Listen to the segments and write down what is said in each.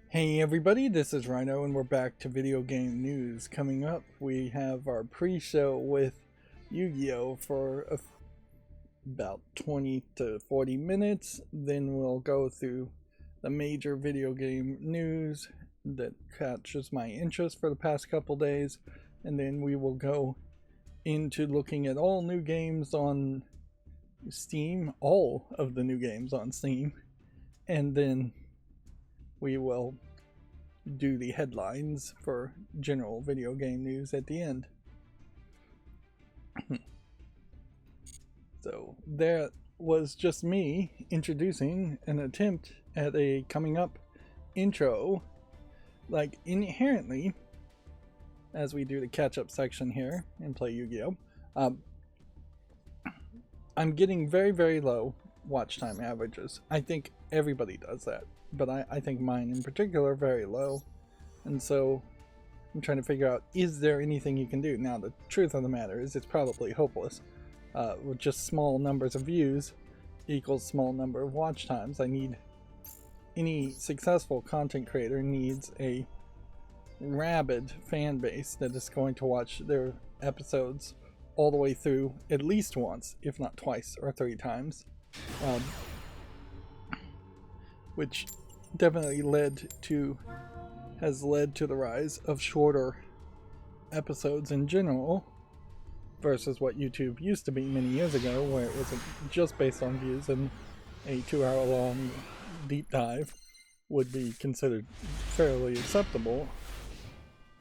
Hey everybody, this is Rydo and we're back to video game news. Coming up, we have our pre-show with Yu-Gi-Oh! For about 20 to 40 minutes. Then we'll go through the major video game news that catches my interest for the past couple days. And then we will go into looking at all new games on Steam, all of the new games on Steam. And then we will do the headlines for general video game news at the end. So that was just me introducing an attempt at a coming up intro. Like, inherently, as we do the catch up section here and play Yu-Gi-Oh! I'm getting very, very low watch time averages. I think everybody does that, but I think mine in particular are very low. And so I'm trying to figure out, is there anything you can do? Now, the truth of the matter is it's probably hopeless. With just small numbers of views equals small number of watch times. Any successful content creator needs a rabid fan base that is going to watch their episodes all the way through at least once, if not twice or three times. Which definitely has led to the rise of shorter episodes in general versus what YouTube used to be many years ago, where it was just based on views, and a 2-hour long deep dive would be considered fairly acceptable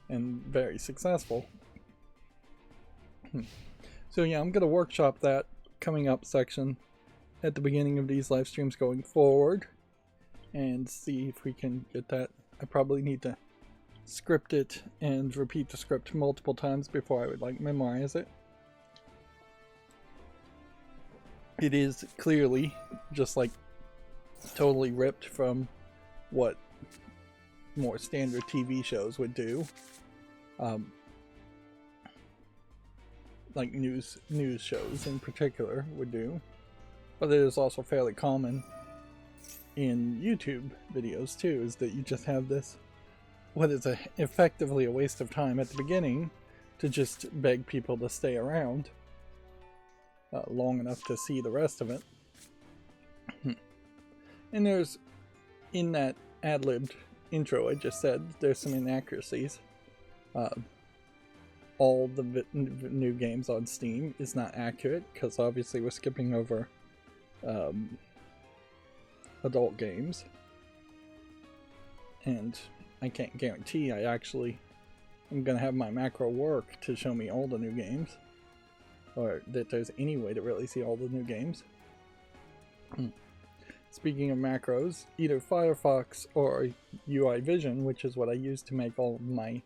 and very successful. So yeah, I'm going to workshop that coming up section at the beginning of these live streams going forward and see if we can get that. I probably need to script it and repeat the script multiple times before I would memorize it. It is clearly just totally ripped from what more standard TV shows would do. Like news shows in particular would do. But it is also fairly common in YouTube videos too, is that you just have this, what is effectively a waste of time at the beginning to just beg people to stay around long enough to see the rest of it. And there's, in that ad-libbed intro I just said, there's some inaccuracies. All the new games on Steam is not accurate, because obviously we're skipping over adult games. And I can't guarantee I'm going to have my macro work to show me all the new games, or that there's any way to really see all the new games. Speaking of macros, either Firefox or UI Vision, which is what I use to make all of my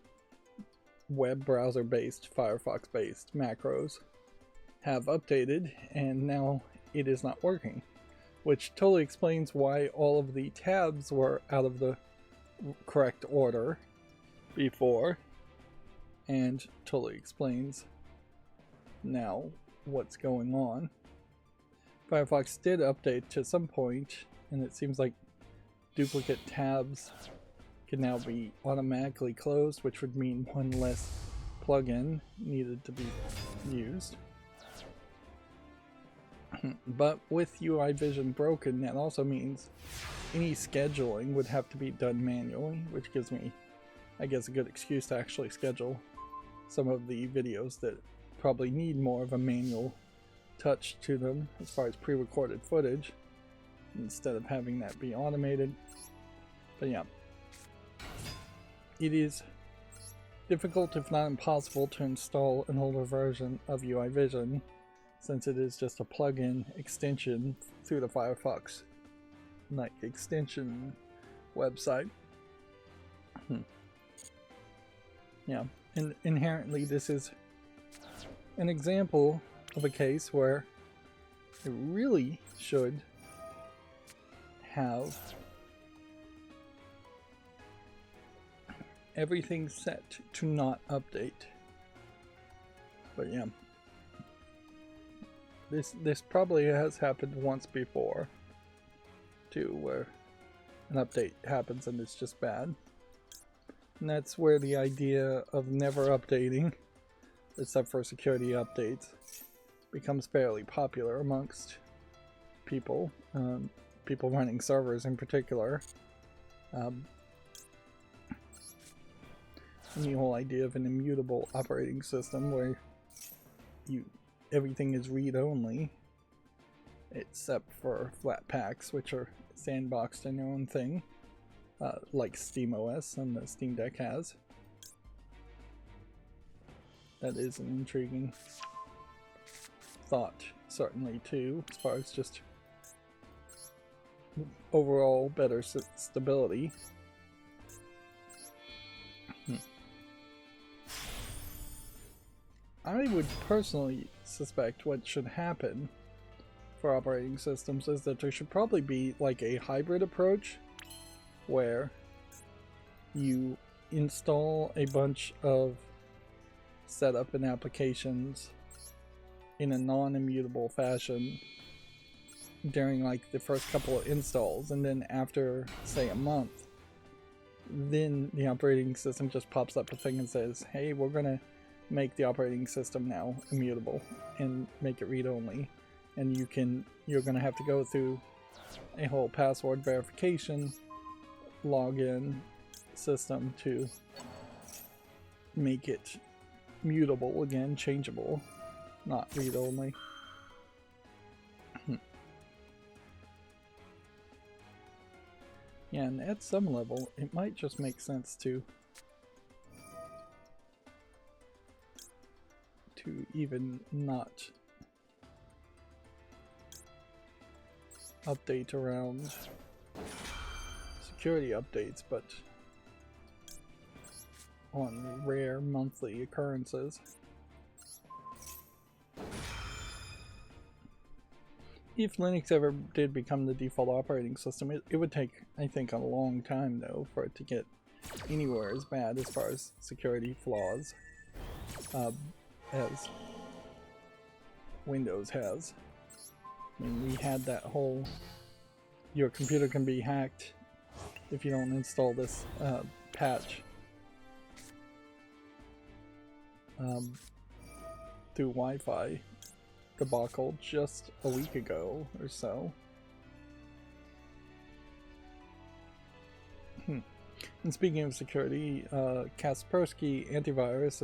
web browser based, Firefox based macros, have updated, and now it is not working, which totally explains why all of the tabs were out of the correct order before, and totally explains now what's going on. Firefox did update to some point, and it seems like duplicate tabs can now be automatically closed, which would mean one less plugin needed to be used. But with UI Vision broken, that also means any scheduling would have to be done manually, which gives me, I guess, a good excuse to actually schedule some of the videos that probably need more of a manual touch to them as far as pre-recorded footage, instead of having that be automated. But yeah, it is difficult, if not impossible, to install an older version of UI Vision, since it is just a plugin extension through the Firefox extension website. Yeah, and inherently this is an example of a case where it really should have everything set to not update. But yeah, this probably has happened once before too, where an update happens and it's just bad. And that's where the idea of never updating, except for security updates, becomes fairly popular amongst people, people running servers in particular. And the whole idea of an immutable operating system where everything is read-only, except for flat packs, which are sandboxed in their own thing, like SteamOS and the Steam Deck has. That is an intriguing thought, certainly, too, as far as just overall better stability. I would personally suspect what should happen for operating systems is that there should probably be like a hybrid approach where you install a bunch of setup and applications in a non-immutable fashion during like the first couple of installs, and then after say a month, then the operating system just pops up a thing and says, hey, we're gonna make the operating system now immutable and make it read-only, and you're gonna have to go through a whole password verification login system to make it mutable again, changeable, not read-only. Yeah, and at some level it might just make sense to even not update around security updates, but on rare monthly occurrences. If Linux ever did become the default operating system, it would take, I think, a long time though for it to get anywhere as bad as far as security flaws as Windows has. I mean, we had that whole your computer can be hacked if you don't install this patch through Wi-Fi debacle just a week ago or so. And speaking of security, Kaspersky antivirus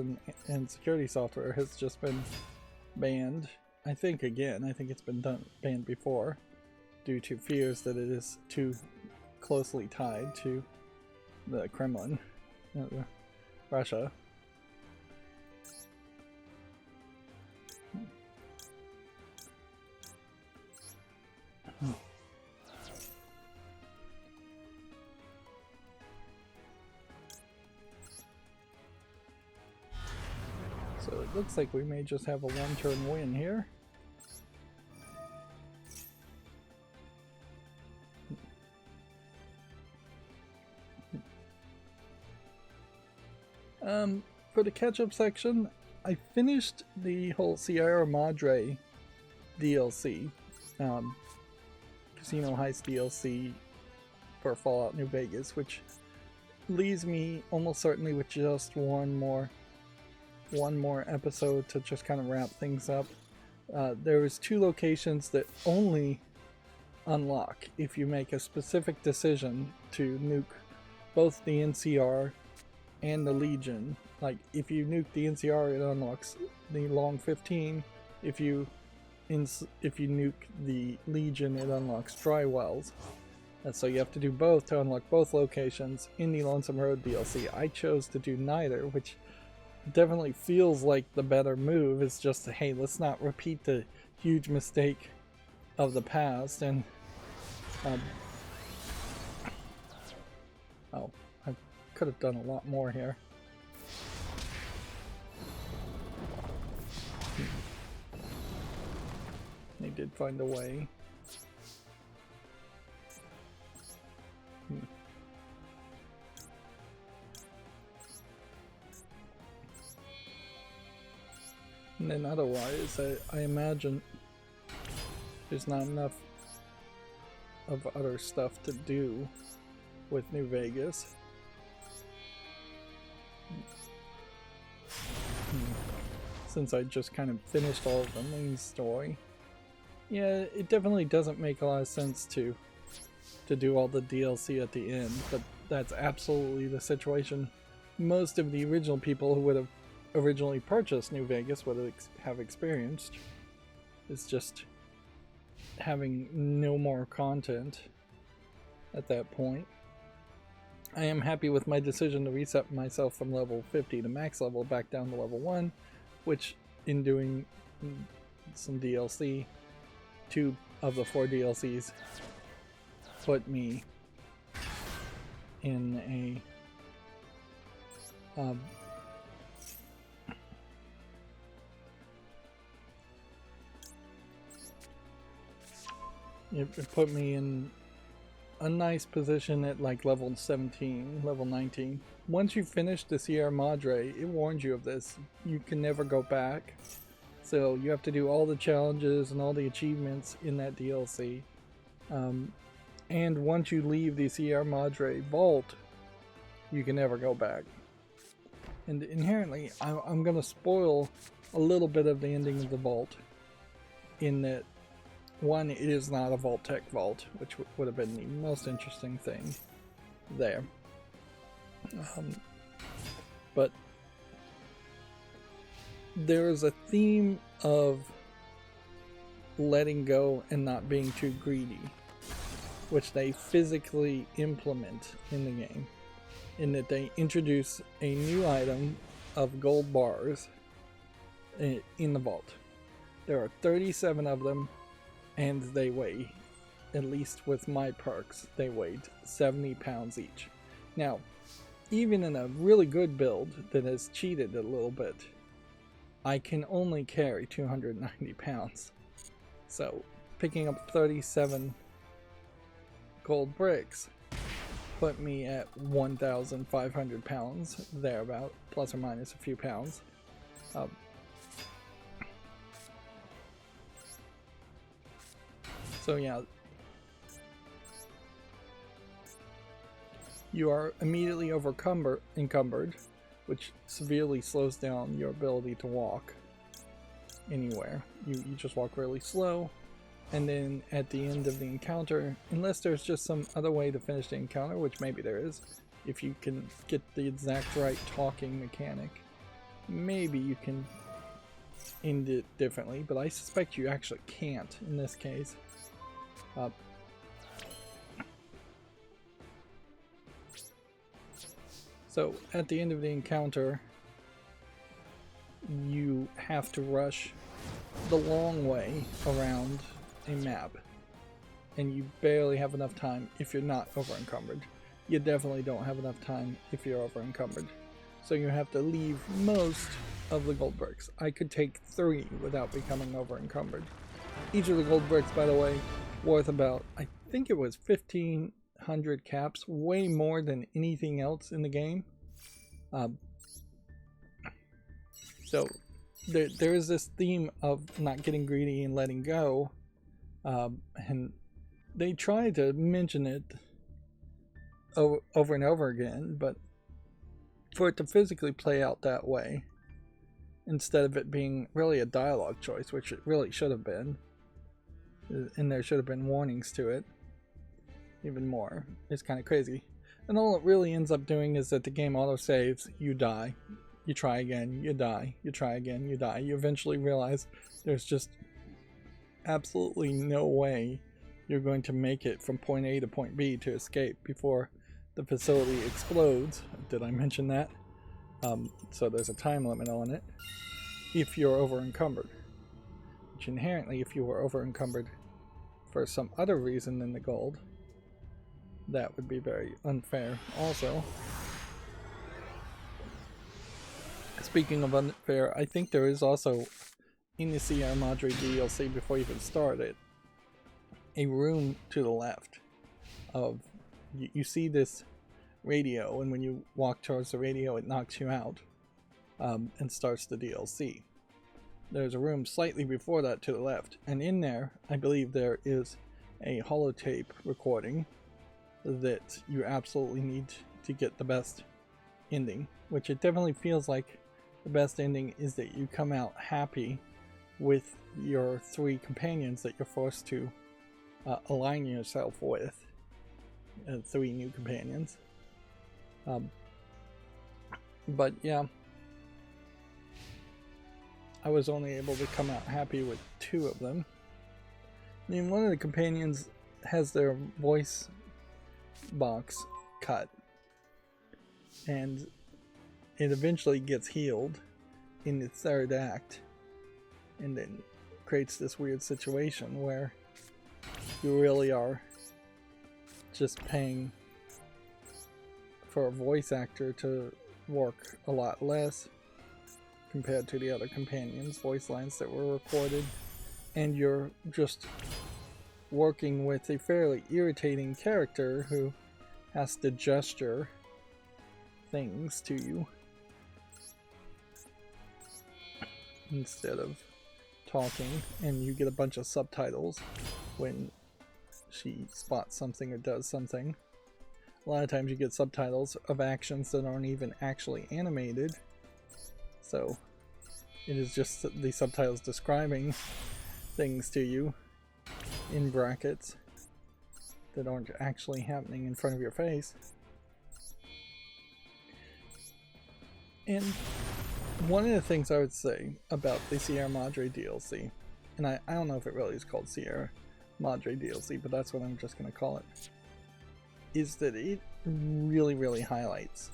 and security software has just been banned. I think again, I think it's been banned before due to fears that it is too closely tied to the Kremlin, Russia. So it looks like we may just have a one-turn win here. For the catch-up section, I finished the whole Sierra Madre DLC, Casino Heist DLC for Fallout New Vegas, which leaves me almost certainly with just one more episode to just kind of wrap things up. There was 2 locations that only unlock if you make a specific decision to nuke both the NCR and the Legion. Like, if you nuke the NCR, it unlocks the Long 15. If you nuke the Legion, it unlocks Dry Wells. And so you have to do both to unlock both locations in the Lonesome Road DLC. I chose to do neither, which definitely feels like the better move. Is just, hey, let's not repeat the huge mistake of the past. And oh, I could have done a lot more here. They did find a way. And then otherwise, I imagine there's not enough of other stuff to do with New Vegas. Since I just kind of finished all of the main story. Yeah, it definitely doesn't make a lot of sense to do all the DLC at the end, but that's absolutely the situation most of the original people who would have originally purchased New Vegas would have experienced. It's just having no more content at that point. I am happy with my decision to reset myself from level 50 to max level back down to level 1, which in doing some DLC, 2 of the 4 DLCs put me in a it put me in a nice position at like level 17, level 19. Once you finish the Sierra Madre, it warns you of this. You can never go back. So you have to do all the challenges and all the achievements in that DLC. And once you leave the Sierra Madre vault, you can never go back. And inherently, I'm going to spoil a little bit of the ending of the vault, in that, one, it is not a Vault Tech vault, which would have been the most interesting thing there. But there is a theme of letting go and not being too greedy, which they physically implement in the game, in that they introduce a new item of gold bars in the vault. There are 37 of them, and they weigh, at least with my perks, they weighed 70 pounds each. Now, even in a really good build that has cheated a little bit, I can only carry 290 pounds. So, picking up 37 gold bricks put me at 1,500 pounds, thereabout, plus or minus a few pounds. So yeah, you are immediately encumbered, which severely slows down your ability to walk anywhere. You just walk really slow, and then at the end of the encounter, unless there's just some other way to finish the encounter, which maybe there is, if you can get the exact right talking mechanic, maybe you can end it differently, but I suspect you actually can't in this case. So at the end of the encounter, you have to rush the long way around a map, and you barely have enough time if you're not over encumbered. You definitely don't have enough time if you're over encumbered, so you have to leave most of the gold bricks. I could take 3 without becoming over encumbered. Each of the gold bricks, by the way, worth about, I think it was 1,500 caps, way more than anything else in the game. So there is this theme of not getting greedy and letting go, and they try to mention it over and over again, but for it to physically play out that way, instead of it being really a dialogue choice, which it really should have been, and there should have been warnings to it even more, it's kind of crazy. And all it really ends up doing is that the game autosaves, you die, you try again, you die, you try again, you die. You eventually realize there's just absolutely no way you're going to make it from point A to point B to escape before the facility explodes. Did I mention that? So there's a time limit on it if you're over encumbered, which inherently, if you were over encumbered for some other reason than the gold, that would be very unfair also. Speaking of unfair, I think there is also, in the Sierra Madre DLC, before you even start it, a room to the left of, you see this radio, and when you walk towards the radio it knocks you out and starts the DLC. There's a room slightly before that to the left, and in there I believe there is a holotape recording that you absolutely need to get the best ending, which it definitely feels like the best ending is that you come out happy with your 3 companions that you're forced to align yourself with. 3 new companions. But yeah, I was only able to come out happy with 2 of them. I mean, one of the companions has their voice box cut, and it eventually gets healed in the 3rd act, and then creates this weird situation where you really are just paying for a voice actor to work a lot less compared to the other companions' voice lines that were recorded, and you're just working with a fairly irritating character who has to gesture things to you instead of talking, and you get a bunch of subtitles when she spots something or does something. A lot of times you get subtitles of actions that aren't even actually animated, so it is just the subtitles describing things to you in brackets that aren't actually happening in front of your face. And one of the things I would say about the Sierra Madre DLC, and I don't know if it really is called Sierra Madre DLC, but that's what I'm just going to call it, is that it really highlights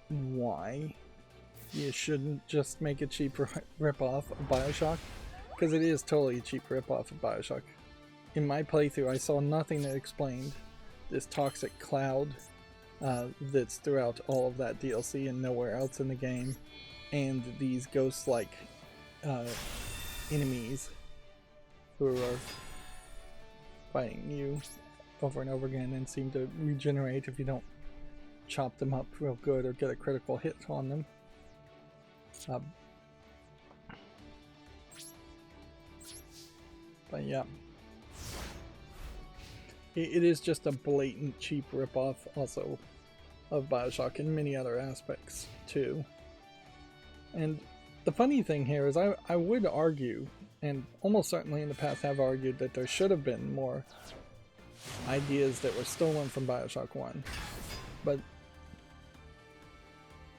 why you shouldn't just make a cheap ripoff of Bioshock, because it is totally a cheap ripoff of Bioshock. In my playthrough, I saw nothing that explained this toxic cloud that's throughout all of that DLC and nowhere else in the game, and these ghost-like enemies who are fighting you over and over again and seem to regenerate if you don't chop them up real good or get a critical hit on them. But yeah, it is just a blatant cheap ripoff also of Bioshock in many other aspects too. And the funny thing here is I would argue, and almost certainly in the past have argued, that there should have been more ideas that were stolen from Bioshock 1. But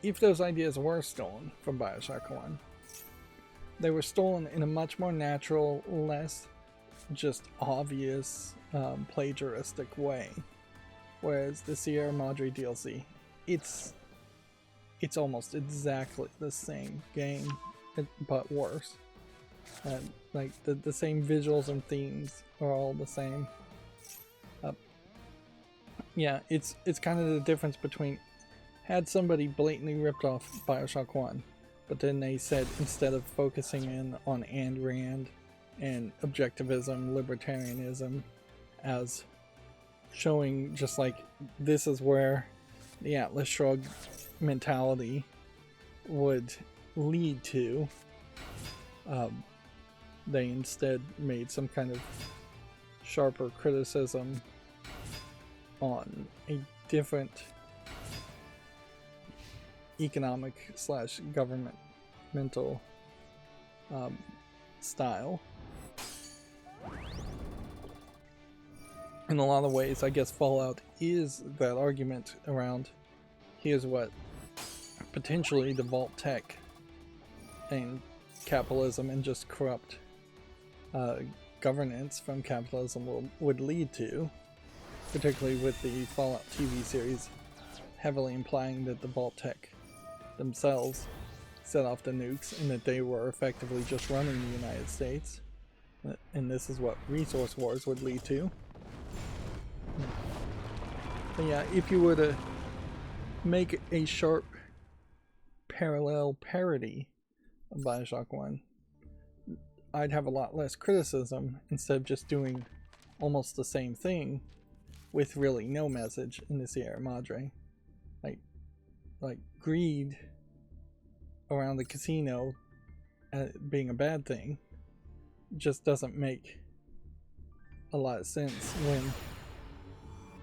if those ideas were stolen from Bioshock 1, they were stolen in a much more natural, less just obvious plagiaristic way. Whereas the Sierra Madre DLC, it's almost exactly the same game, but worse. Like the same visuals and themes are all the same. Yeah, it's kind of the difference between, had somebody blatantly ripped off Bioshock 1, but then they said, instead of focusing in on Ayn Rand and objectivism, libertarianism, as showing just like, this is where the Atlas Shrugged mentality would lead to, they instead made some kind of sharper criticism on a different economic / governmental style. In a lot of ways, I guess Fallout is that argument around, here's what potentially the Vault Tech and capitalism and just corrupt governance from capitalism would lead to, particularly with the Fallout TV series heavily implying that the Vault Tech themselves set off the nukes and that they were effectively just running the United States. And this is what resource wars would lead to. But yeah, if you were to make a sharp parallel parody of Bioshock 1, I'd have a lot less criticism instead of just doing almost the same thing with really no message in the Sierra Madre. Like greed around the casino being a bad thing just doesn't make a lot of sense when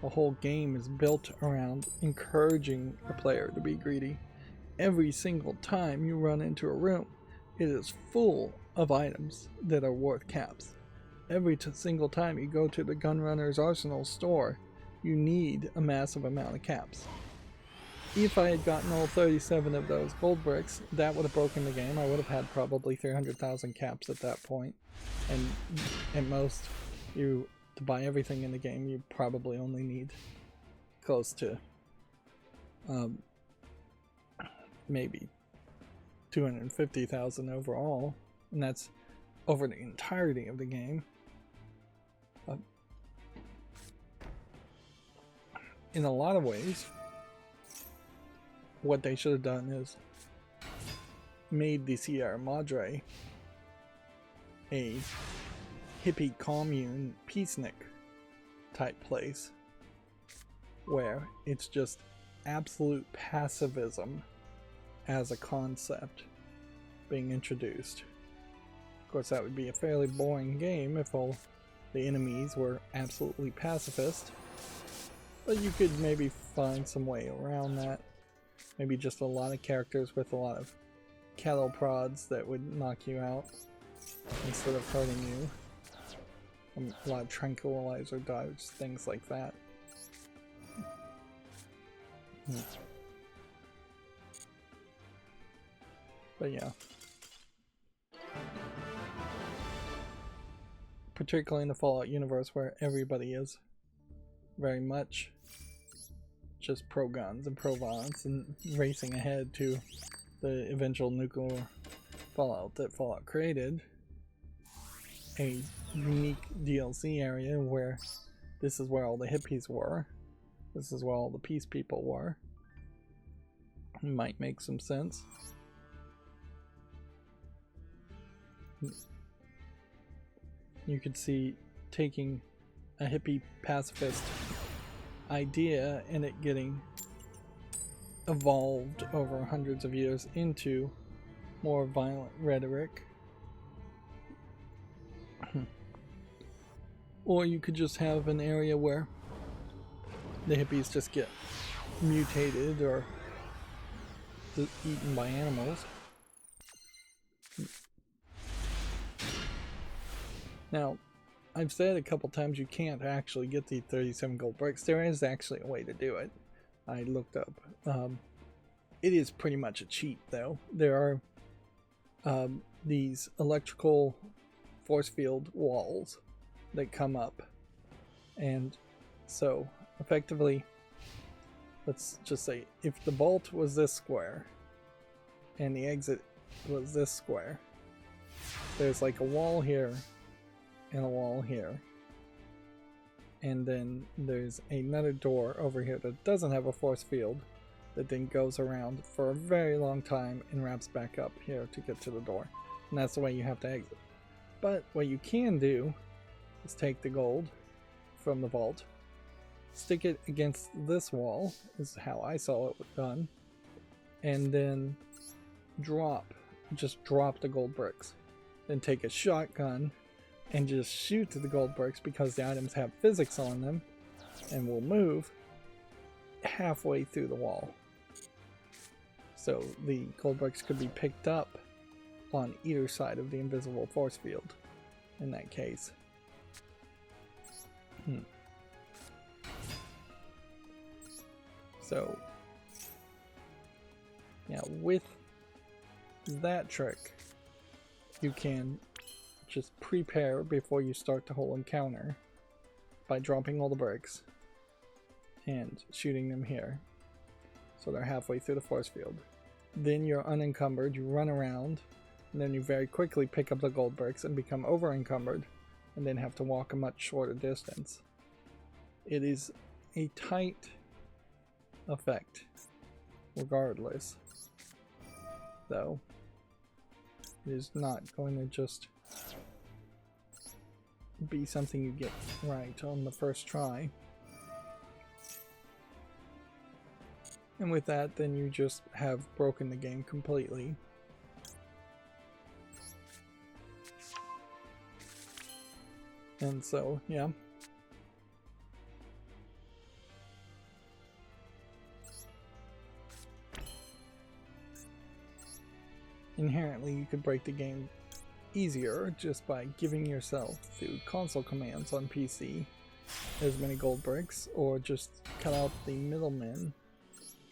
The whole game is built around encouraging the player to be greedy. Every single time you run into a room, it is full of items that are worth caps. Every single time you go to the Gunrunner's Arsenal store, you need a massive amount of caps. If I had gotten all 37 of those gold bricks, that would have broken the game. I would have had probably 300,000 caps at that point. And at most, to buy everything in the game, you probably only need close to maybe 250,000 overall. And that's over the entirety of the game. In a lot of ways, what they should have done is made the Sierra Madre a hippie commune peacenik type place where it's just absolute pacifism as a concept being introduced. Of course, that would be a fairly boring game if all the enemies were absolutely pacifist, but you could maybe find some way around that. Maybe just a lot of characters with a lot of cattle prods that would knock you out instead of hurting you. A lot of tranquilizer dodge, things like that. But yeah. Particularly in the Fallout universe where everybody is very much just pro guns and pro violence and racing ahead to the eventual nuclear fallout that Fallout created. A unique DLC area where this is where all the hippies were. This is where all the peace people were. It might make some sense. You could see taking a hippie pacifist idea and it getting evolved over hundreds of years into more violent rhetoric. Or you could just have an area where the hippies just get mutated or eaten by animals. Now, I've said a couple times you can't actually get the 37 gold bricks. There is actually a way to do it. I looked up. It is pretty much a cheat, though. There are these electrical force field walls that come up. And so, effectively, let's just say, if the vault was this square, and the exit was this square, there's like a wall here, and a wall here, and then there's another door over here that doesn't have a force field that then goes around for a very long time and wraps back up here to get to the door, and that's the way you have to exit. But what you can do is take the gold from the vault, stick it against this wall, is how I saw it done, and then just drop the gold bricks, then take a shotgun and just shoot the gold bricks because the items have physics on them and will move halfway through the wall. So the gold bricks could be picked up on either side of the invisible force field in that case. So yeah, with that trick you can just prepare before you start the whole encounter by dropping all the bricks and shooting them here so they're halfway through the force field. Then you're unencumbered, you run around, and then you very quickly pick up the gold bricks and become over encumbered and then have to walk a much shorter distance. It is a tight effect regardless, though. It is not going to just be something you get right on the first try. And with that, then you just have broken the game completely. And so, yeah. inherently you could break the game easier just by giving yourself, through console commands on PC, as many gold bricks, or just cut out the middlemen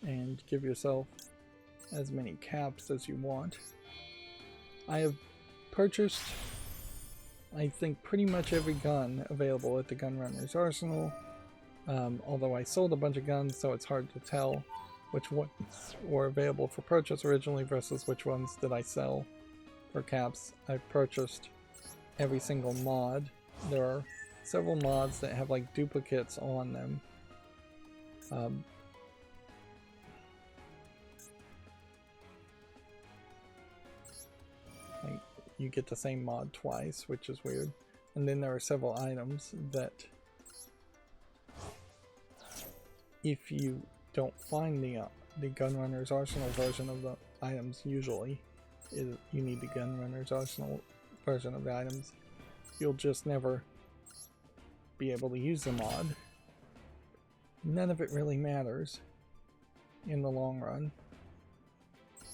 and give yourself as many caps as you want. I have purchased, I think, pretty much every gun available at the Gunrunner's Arsenal, although I sold a bunch of guns, so it's hard to tell which ones were available for purchase originally versus which ones did I sell for caps. I've purchased every single mod. There are several mods that have like duplicates on them. Like you get the same mod twice, which is weird. And then there are several items that if you don't find the Gunrunner's Arsenal version of the items, usually you need the Gunrunner's Arsenal version of the items, you'll just never be able to use the mod. None of it really matters in the long run.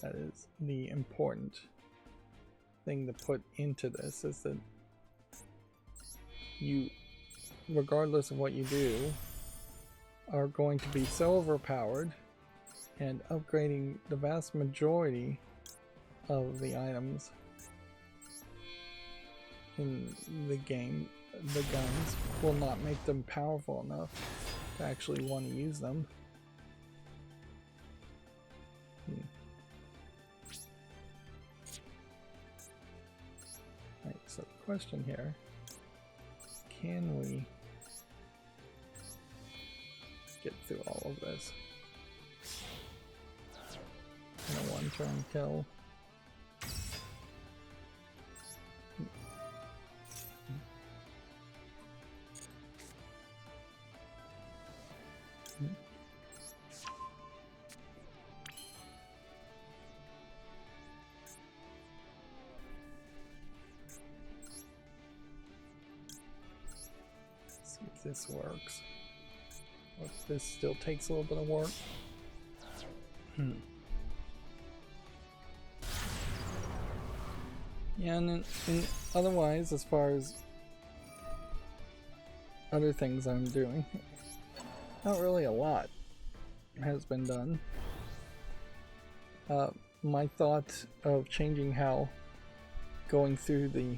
That is the important thing to put into this, is that you, regardless of what you do, are going to be so overpowered, and upgrading the vast majority of the items in the game, the guns, will not make them powerful enough to actually want to use them. Right, so the question here, can we get through all of this in a one-turn kill? See if this works. Or if this still takes a little bit of work. Yeah, and otherwise, as far as other things I'm doing, not really a lot has been done. My thought of changing how going through the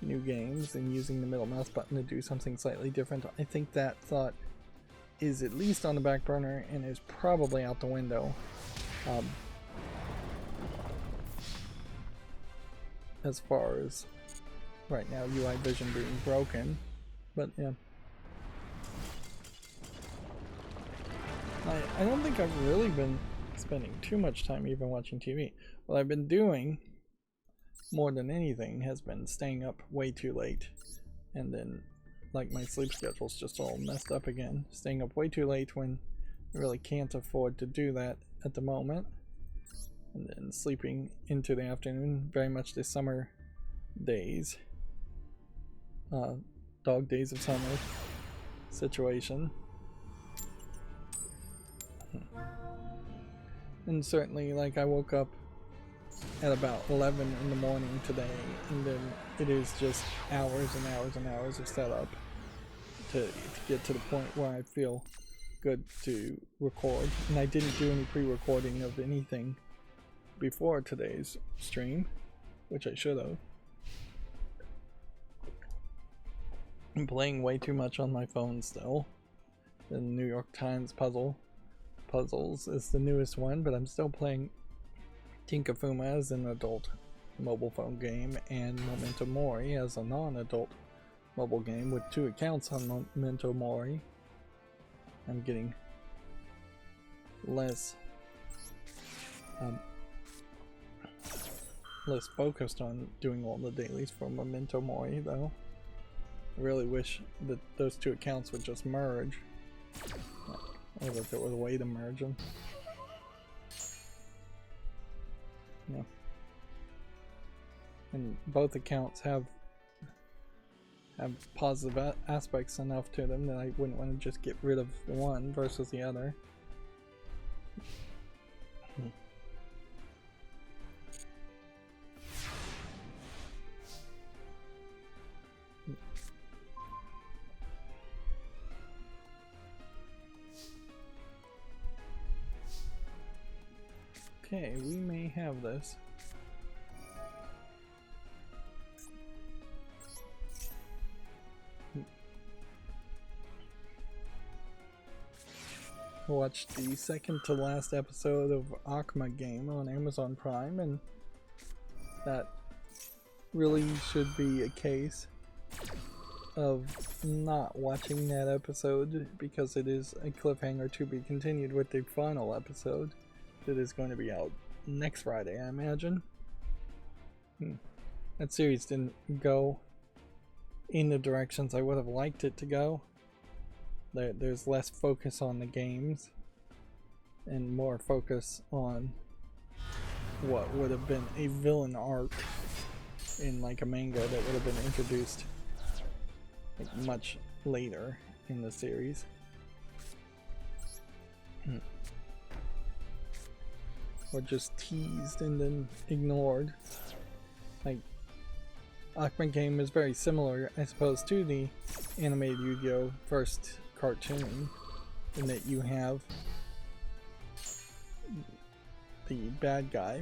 new games and using the middle mouse button to do something slightly different, I think that thought is at least on the back burner and is probably out the window. As far as right now, UI vision being broken, but yeah. I don't think I've really been spending too much time even watching TV. What I've been doing, more than anything, has been staying up way too late, and then like my sleep schedule's just all messed up again. Staying up way too late when I really can't afford to do that at the moment, and then sleeping into the afternoon, very much the summer days, dog days of summer situation. And certainly, like, I woke up at about 11 in the morning today, and then it is just hours and hours and hours of setup to get to the point where I feel good to record. And I didn't do any pre-recording of anything before today's stream, which I should have. I'm playing way too much on my phone still. The New York Times Puzzles is the newest one, but I'm still playing Tinkafuma as an adult mobile phone game and Memento Mori as a non-adult mobile game with 2 accounts on Memento Mori. I'm getting less focused on doing all the dailies for Memento Mori, though. I really wish that those 2 accounts would just merge. Or that there was a way to merge them. Yeah. And both accounts have positive aspects enough to them that I wouldn't want to just get rid of one versus the other. Okay, we may have this. Watched the second to last episode of Akma Game on Amazon Prime, and that really should be a case of not watching that episode, because it is a cliffhanger to be continued with the final episode that is going to be out next Friday, I imagine. That series didn't go in the directions I would have liked it to go. There's less focus on the games and more focus on what would have been a villain arc in like a manga that would have been introduced like much later in the series. Or just teased and then ignored. Like, Akma Game is very similar, I suppose, to the animated Yu-Gi-Oh! First cartoon, in that you have the bad guy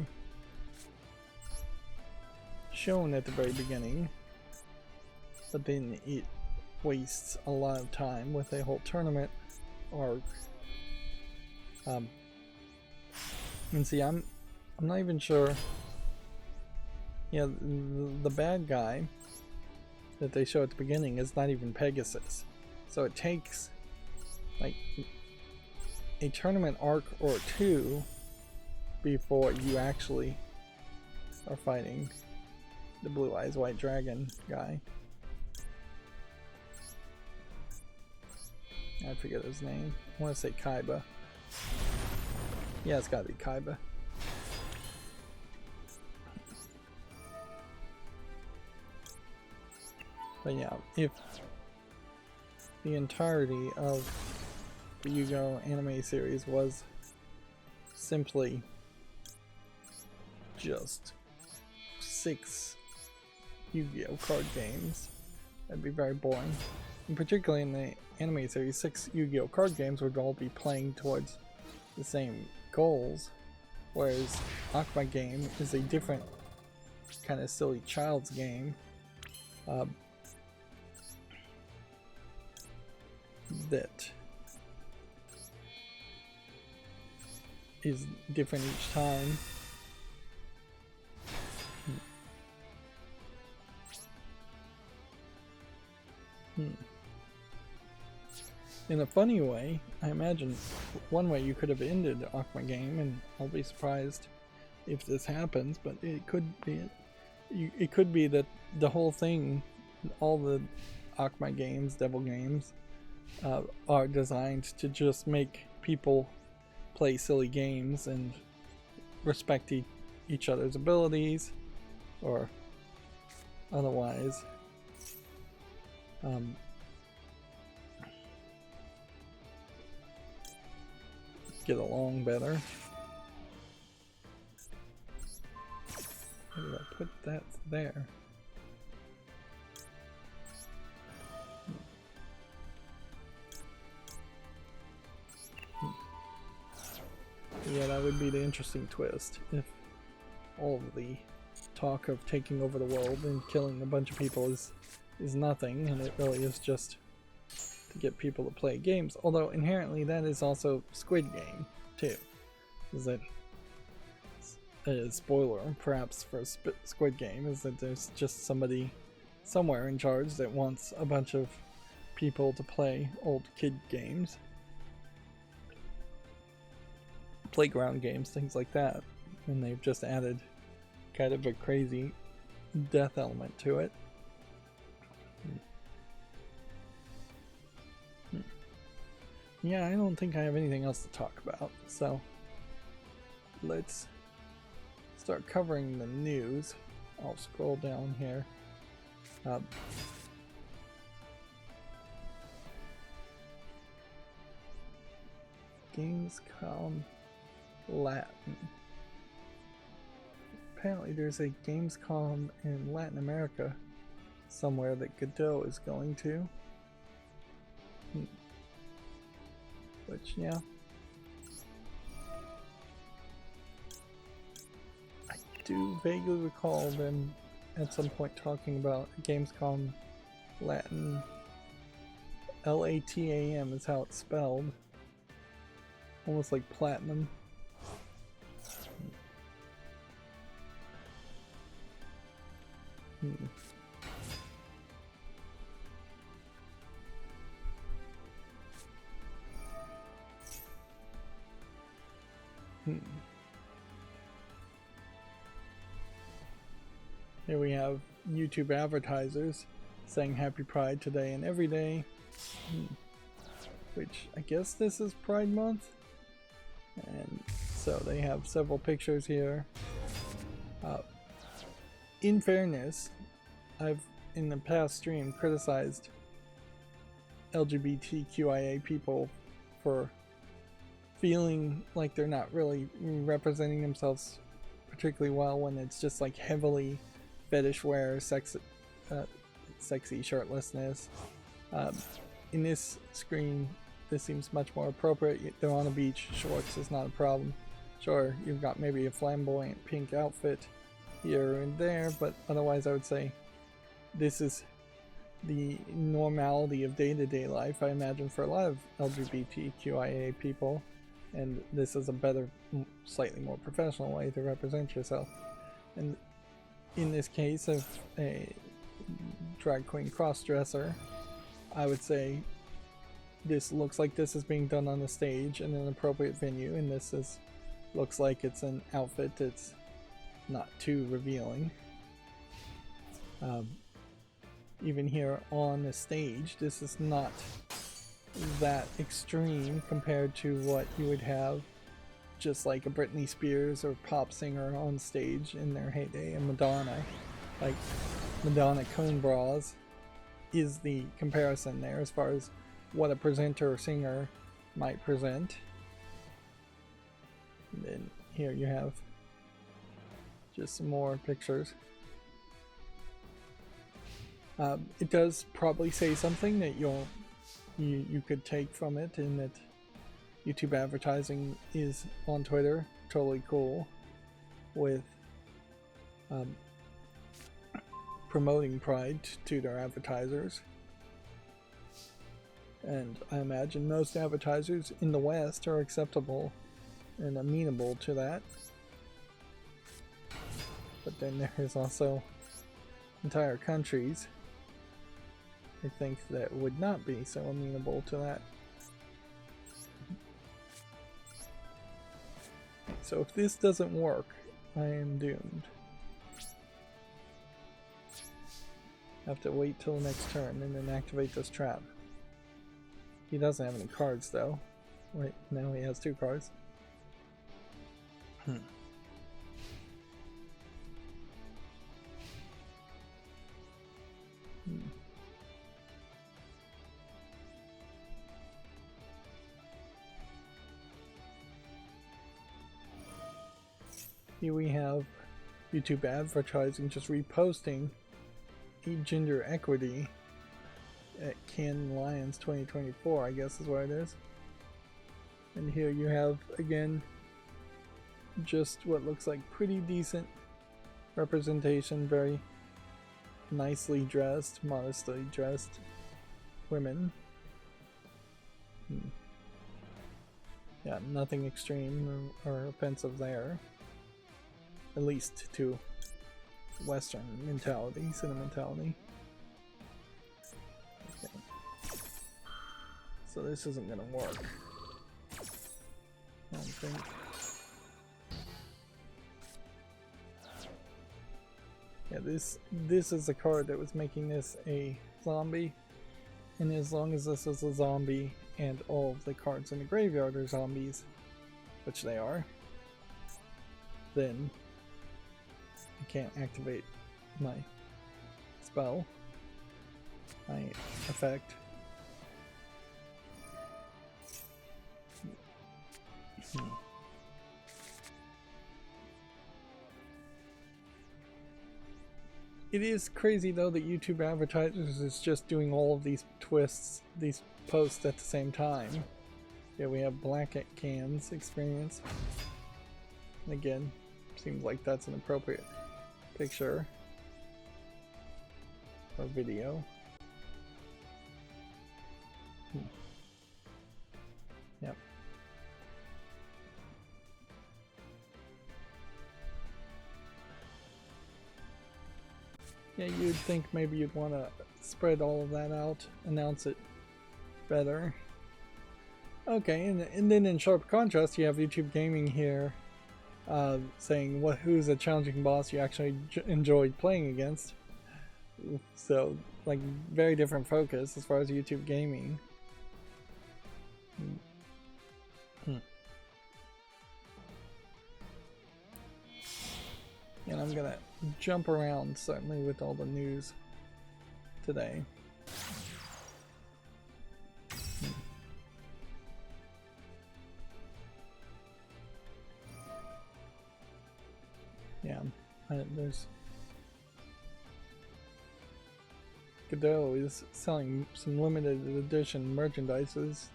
shown at the very beginning, but then it wastes a lot of time with a whole tournament arc. And see, I'm not even sure. Yeah, the bad guy that they show at the beginning is not even Pegasus. So it takes like a tournament arc or two before you actually are fighting the Blue Eyes White Dragon guy. I forget his name. I want to say Kaiba. Yeah, it's gotta be Kaiba. But yeah, if the entirety of the Yu-Gi-Oh! Anime series was simply just 6 Yu-Gi-Oh! Card games, that'd be very boring. And particularly in the anime series, 6 Yu-Gi-Oh! Card games would all be playing towards the same goals, whereas Akma Game is a different kind of silly child's game that is different each time. In a funny way, I imagine one way you could have ended Akma Game, and I'll be surprised if this happens, but it could be that the whole thing, all the Akma games, Devil games, are designed to just make people play silly games and respect each other's abilities, or otherwise get along better. Where did I put that there? Yeah, that would be the interesting twist, if all of the talk of taking over the world and killing a bunch of people is nothing, and it really is just to get people to play games. Although inherently that is also Squid Game too. Is that a spoiler perhaps for Squid Game, is that there's just somebody somewhere in charge that wants a bunch of people to play old kid games, playground games, things like that, and they've just added kind of a crazy death element to it. Yeah, I don't think I have anything else to talk about, so let's start covering the news. I'll scroll down here. Gamescom Latin. Apparently there's a Gamescom in Latin America somewhere that Godot is going to. Which, yeah. do vaguely recall them at some point talking about Gamescom Latin. LATAM is how it's spelled. Almost like platinum. Here we have YouTube advertisers saying Happy Pride today and every day. Which I guess this is Pride Month. And so they have several pictures here. In fairness, I've in the past stream criticized LGBTQIA people for feeling like they're not really representing themselves particularly well when it's just like heavily fetish wear, sexy shirtlessness. In this screen, this seems much more appropriate. They're on a beach, shorts is not a problem. Sure, you've got maybe a flamboyant pink outfit here and there, but otherwise I would say this is the normality of day-to-day life, I imagine, for a lot of LGBTQIA people, and this is a better, slightly more professional way to represent yourself. And in this case of a drag queen cross-dresser, I would say this looks like this is being done on the stage in an appropriate venue, and this looks like it's an outfit that's not too revealing. Even here on the stage, this is not that extreme compared to what you would have just like a Britney Spears or pop singer on stage in their heyday, and Madonna. Like, Madonna cone bras is the comparison there as far as what a presenter or singer might present. And then here you have just some more pictures. It does probably say something that you could take from it, in that YouTube advertising is on Twitter totally cool with promoting Pride to their advertisers. And I imagine most advertisers in the West are acceptable and amenable to that. But then there is also entire countries, I think, that would not be so amenable to that. So if this doesn't work, I am doomed. I have to wait till the next turn and then activate this trap. He doesn't have any cards though. Wait, now he has 2 cards. Here we have YouTube advertising just reposting gender equity at Cannes Lions 2024, I guess is what it is. And here you have, again, just what looks like pretty decent representation, very nicely dressed, modestly dressed women. Yeah, nothing extreme or offensive there. At least to Western mentality, sentimentality. Okay. So this isn't gonna work, I don't think. Yeah, this is the card that was making this a zombie, and as long as this is a zombie and all of the cards in the graveyard are zombies, which they are, then I can't activate my spell, my effect. It is crazy though that YouTube advertisers is just doing all of these twists, these posts at the same time. Yeah, we have Black at Cans experience. And again, Seems like that's an appropriate picture or video. Yep. Yeah, you'd think maybe you'd want to spread all of that out, announce it better. Okay, and then in sharp contrast, you have YouTube Gaming here saying who's a challenging boss you actually enjoyed playing against. So, like, very different focus as far as YouTube Gaming. And I'm gonna jump around certainly with all the news today. Yeah, there's Duel is selling some limited edition merchandises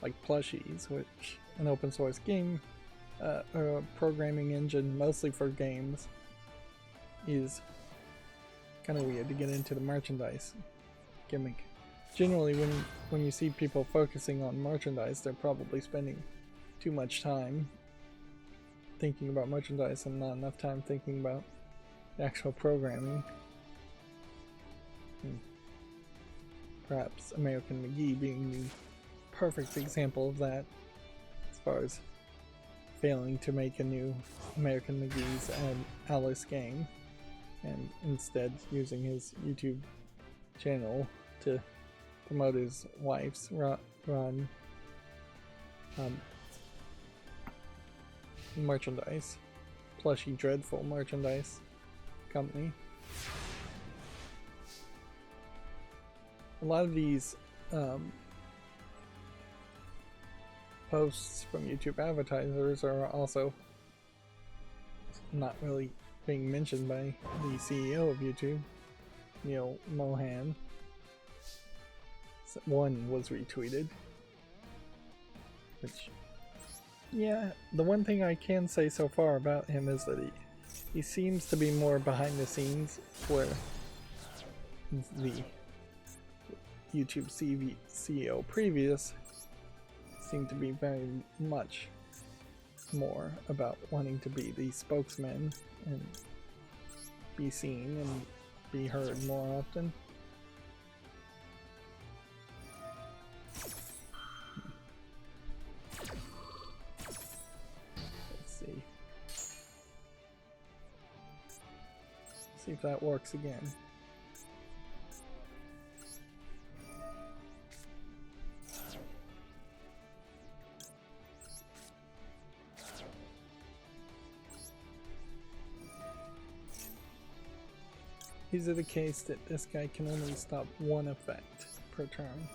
like plushies, which an open source game or a programming engine mostly for games is kind of weird to get into the merchandise gimmick. Generally, when you see people focusing on merchandise, they're probably spending too much time thinking about merchandise and not enough time thinking about the actual programming. Perhaps American McGee being the perfect example of that, as far as failing to make a new American McGee's and Alice game, and instead using his YouTube channel to promote his wife's run merchandise, Plushy Dreadful merchandise company. A lot of these posts from YouTube advertisers are also not really being mentioned by the CEO of YouTube, Neil Mohan. One was retweeted, which, yeah, the one thing I can say so far about him is that he seems to be more behind the scenes, where the YouTube CEO previous seemed to be very much more about wanting to be the spokesman and be seen and be heard more often. Let's see if that works again. Is it a case that this guy can only stop one effect per turn?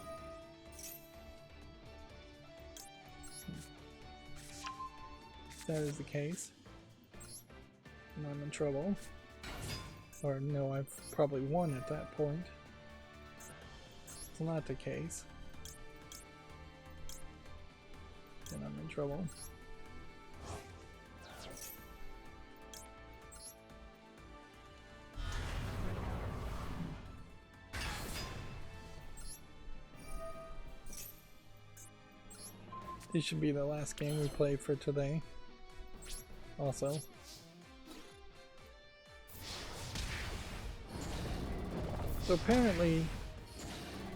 If that is the case, then I'm in trouble. Or no, I've probably won at that point. It's not the case, then I'm in trouble. This should be the last game we play for today. Also. So apparently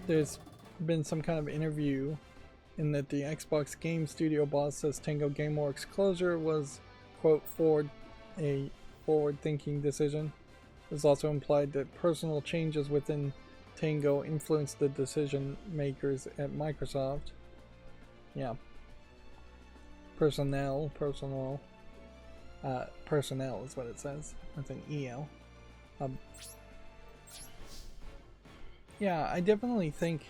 there's been some kind of interview in that the Xbox Game Studio boss says Tango Gameworks closure was, quote, a forward-thinking decision. It's also implied that personal changes within Tango influenced the decision makers at Microsoft. Yeah. Personnel is what it says. That's an EL. Yeah, I definitely think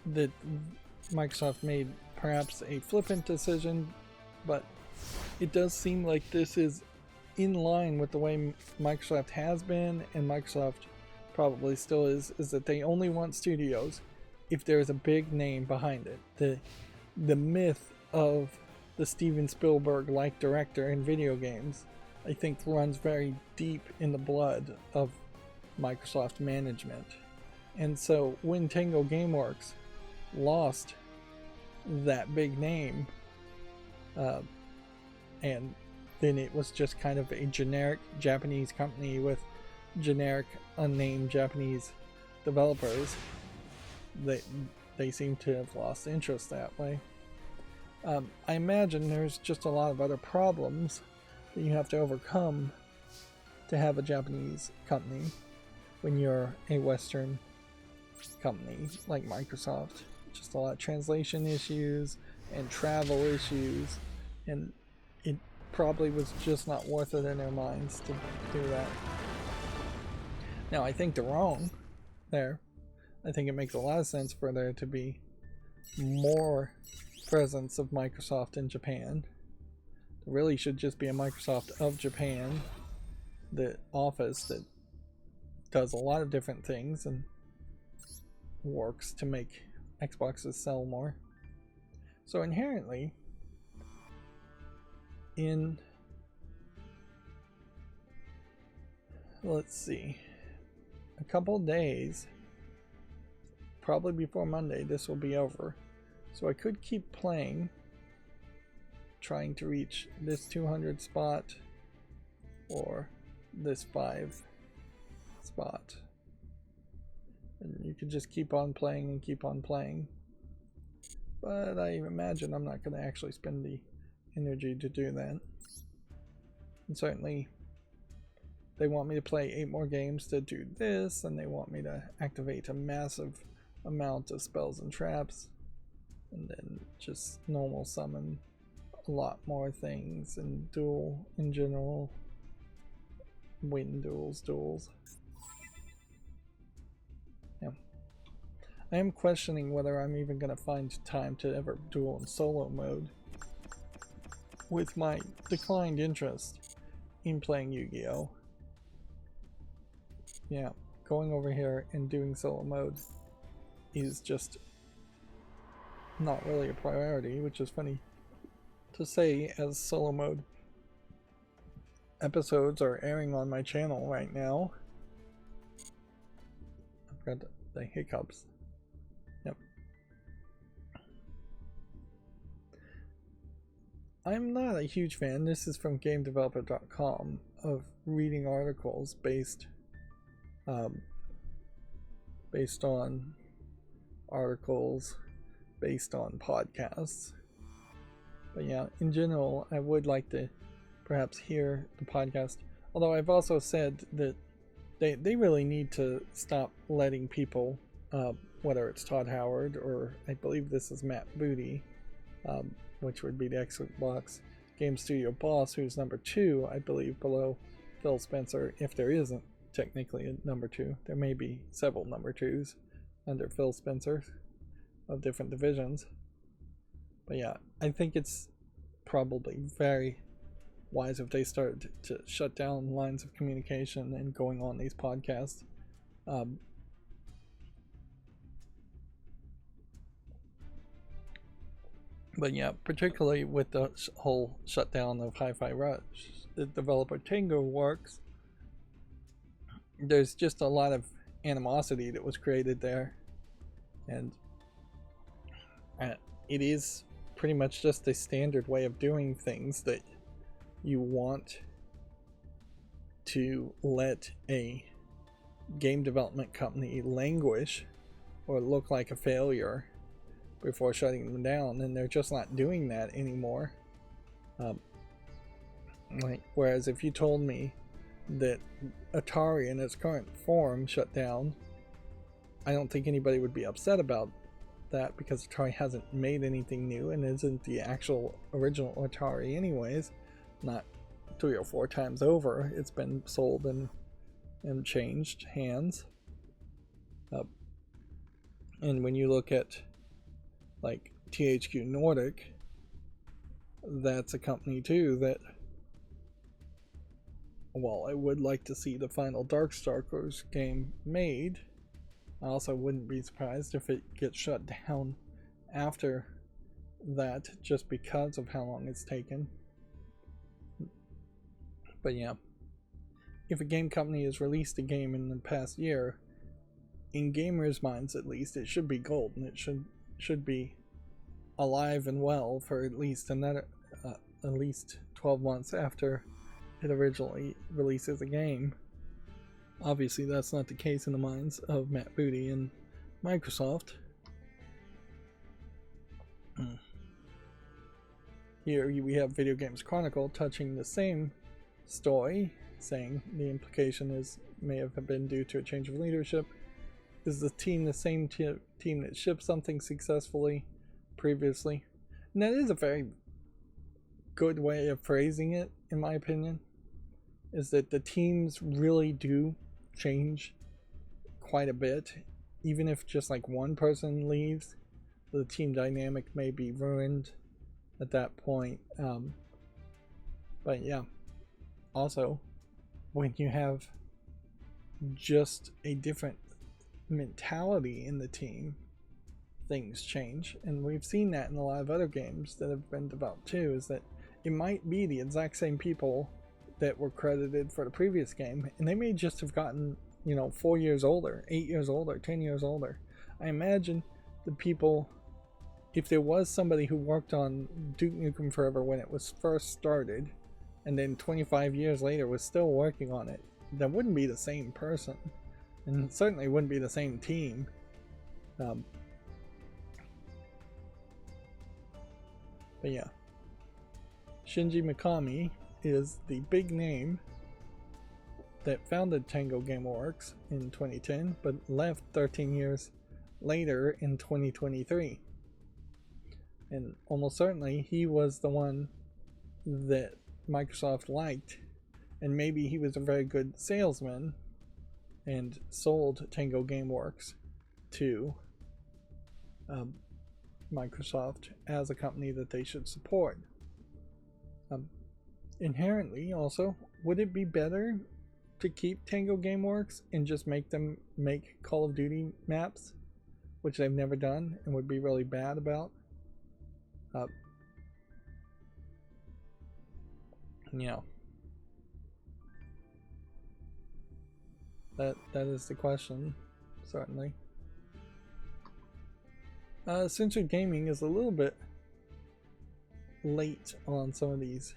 that Microsoft made perhaps a flippant decision, but it does seem like this is in line with the way Microsoft has been, and Microsoft probably still is that they only want studios if there's a big name behind it. The myth of the Steven Spielberg-like director in video games, I think runs very deep in the blood of Microsoft management. And so when Tango Gameworks lost that big name, and then it was just kind of a generic Japanese company with generic unnamed Japanese developers, they seem to have lost interest that way. I imagine there's just a lot of other problems that you have to overcome to have a Japanese company when you're a Western company like Microsoft. Just a lot of translation issues and travel issues, and it probably was just not worth it in their minds to do that. Now, I think they're wrong there. I think it makes a lot of sense for there to be more presence of Microsoft in Japan. There really should just be a Microsoft of Japan, the office that does a lot of different things and works to make Xboxes sell more. So inherently, in, let's see, a couple days, probably before Monday, this will be over. So I could keep playing, trying to reach this 200 spot or this 5 spot. And you could just keep on playing and keep on playing. But I imagine I'm not going to actually spend the energy to do that. And certainly they want me to play 8 more games to do this, and they want me to activate a massive amount of spells and traps, and then just normal summon a lot more things, and duel in general, win duels. Yeah. I am questioning whether I'm even going to find time to ever duel in solo mode with my declined interest in playing Yu-Gi-Oh! Yeah, going over here and doing solo mode is just not really a priority, which is funny to say as solo mode episodes are airing on my channel right now. I've got the hiccups. Yep. I'm not a huge fan, this is from GameDeveloper.com, of reading articles based on articles based on podcasts. But yeah, in general, I would like to perhaps hear the podcast. Although I've also said that they really need to stop letting people, whether it's Todd Howard or I believe this is Matt Booty, which would be the Xbox Game Studio boss, who's number 2, I believe, below Phil Spencer, if there isn't technically a number 2. There may be several number 2s under Phil Spencer of different divisions. But yeah, I think it's probably very wise if they start to shut down lines of communication and going on these podcasts. But yeah, particularly with the whole shutdown of Hi-Fi Rush, the developer Tango Works, there's just a lot of animosity that was created there, and it is pretty much just a standard way of doing things that you want to let a game development company languish or look like a failure before shutting them down, and they're just not doing that anymore. Whereas if you told me that Atari in its current form shut down, I don't think anybody would be upset about that, because Atari hasn't made anything new and isn't the actual original Atari anyways. Not 3 or 4 times over. It's been sold and changed hands. And when you look at like THQ Nordic, that's a company too that, while I would like to see the final Darkstalkers game made, I also wouldn't be surprised if it gets shut down after that just because of how long it's taken. But yeah, if a game company has released a game in the past year, in gamers' minds at least, it should be gold, and it should be alive and well for at least another at least 12 months after it originally releases a game. Obviously, that's not the case in the minds of Matt Booty and Microsoft. Here we have Video Games Chronicle touching the same story, saying the implication may have been due to a change of leadership. Is the team the same team that shipped something successfully previously? And that is a very good way of phrasing it, in my opinion, is that the teams really do change quite a bit. Even if just like one person leaves, the team dynamic may be ruined at that point. But yeah, also when you have just a different mentality in the team, things change. And we've seen that in a lot of other games that have been developed too, is that it might be the exact same people that were credited for the previous game, and they may just have gotten, 4 years older, 8 years older, 10 years older. I imagine the people, if there was somebody who worked on Duke Nukem Forever when it was first started, and then 25 years later was still working on it, that wouldn't be the same person, and certainly wouldn't be the same team. But yeah, Shinji Mikami is the big name that founded Tango Gameworks in 2010, but left 13 years later in 2023. And almost certainly he was the one that Microsoft liked, and maybe he was a very good salesman and sold Tango Gameworks to Microsoft as a company that they should support. Inherently, also, would it be better to keep Tango Gameworks and just make them make Call of Duty maps, which they've never done and would be really bad about? Yeah, that is the question, certainly. Censored Gaming is a little bit late on some of these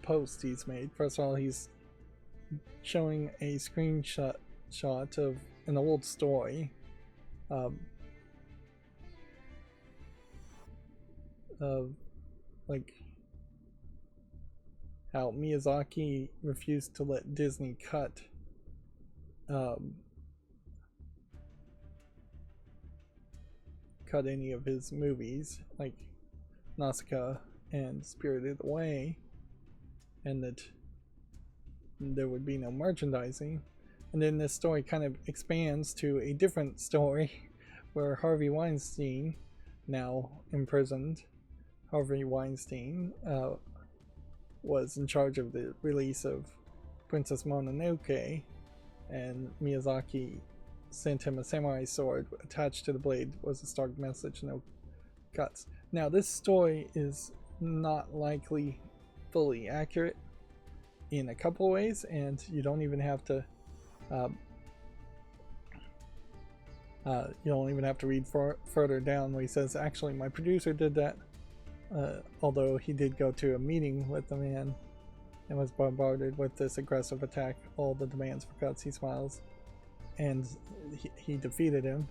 posts he's made. First of all, he's showing a screenshot of an old story of like how Miyazaki refused to let Disney cut any of his movies, like Nausicaa and Spirited Away, and that there would be no merchandising. And then this story kind of expands to a different story where Harvey Weinstein, now imprisoned, Harvey Weinstein was in charge of the release of Princess Mononoke, and Miyazaki sent him a samurai sword. Attached to the blade was a stark message: no cuts. Now, this story is not likely fully accurate in a couple of ways, and you don't even have to read further down where he says, actually, my producer did that, although he did go to a meeting with the man and was bombarded with this aggressive attack, all the demands for cuts. He smiles, and he defeated him.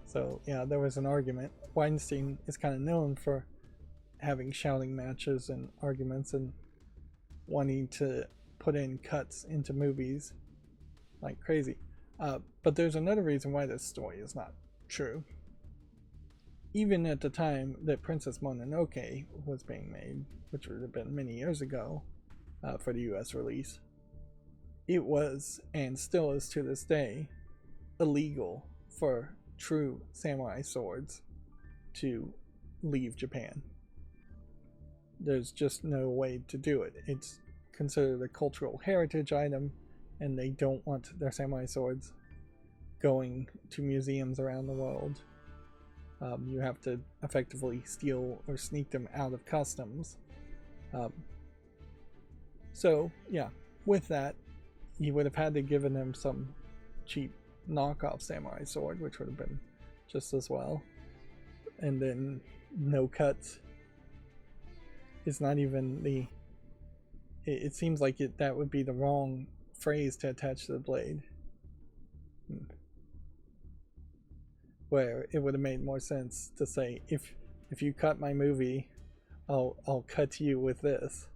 So yeah, there was an argument. Weinstein is kind of known for having shouting matches and arguments and wanting to put in cuts into movies like crazy. But there's another reason why this story is not true. Even at the time that Princess Mononoke was being made, which would have been many years ago for the US release, it was, and still is to this day, illegal for true samurai swords to leave Japan. There's just no way to do it. It's considered a cultural heritage item, and they don't want their samurai swords going to museums around the world. You have to effectively steal or sneak them out of customs. So yeah, with that, you would have had to given them some cheap knockoff samurai sword, which would have been just as well. And then no cuts is not even the. It seems like that would be the wrong phrase to attach to the blade. Where it would have made more sense to say, if you cut my movie, I'll cut you with this,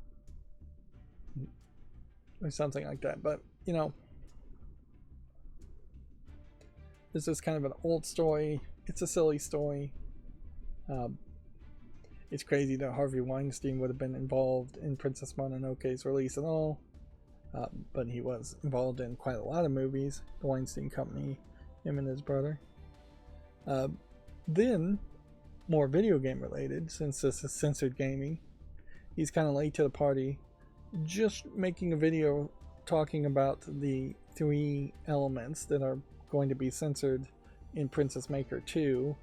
or something like that. But you know, this is kind of an old story. It's a silly story. It's crazy that Harvey Weinstein would have been involved in Princess Mononoke's release at all, but he was involved in quite a lot of movies. The Weinstein Company, him and his brother. Then, more video game related, since this is censored gaming, he's kind of late to the party, just making a video talking about the 3 elements that are going to be censored in Princess Maker 2,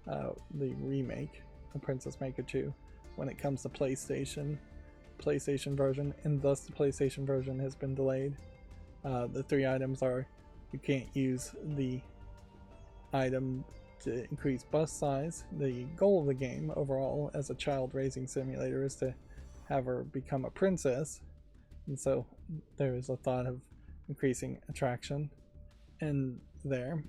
the remake of Princess Maker 2, when it comes to PlayStation version, and thus the PlayStation version has been delayed. The 3 items are: you can't use the item to increase bust size. The goal of the game overall as a child raising simulator is to have her become a princess, and so there is a thought of increasing attraction in there.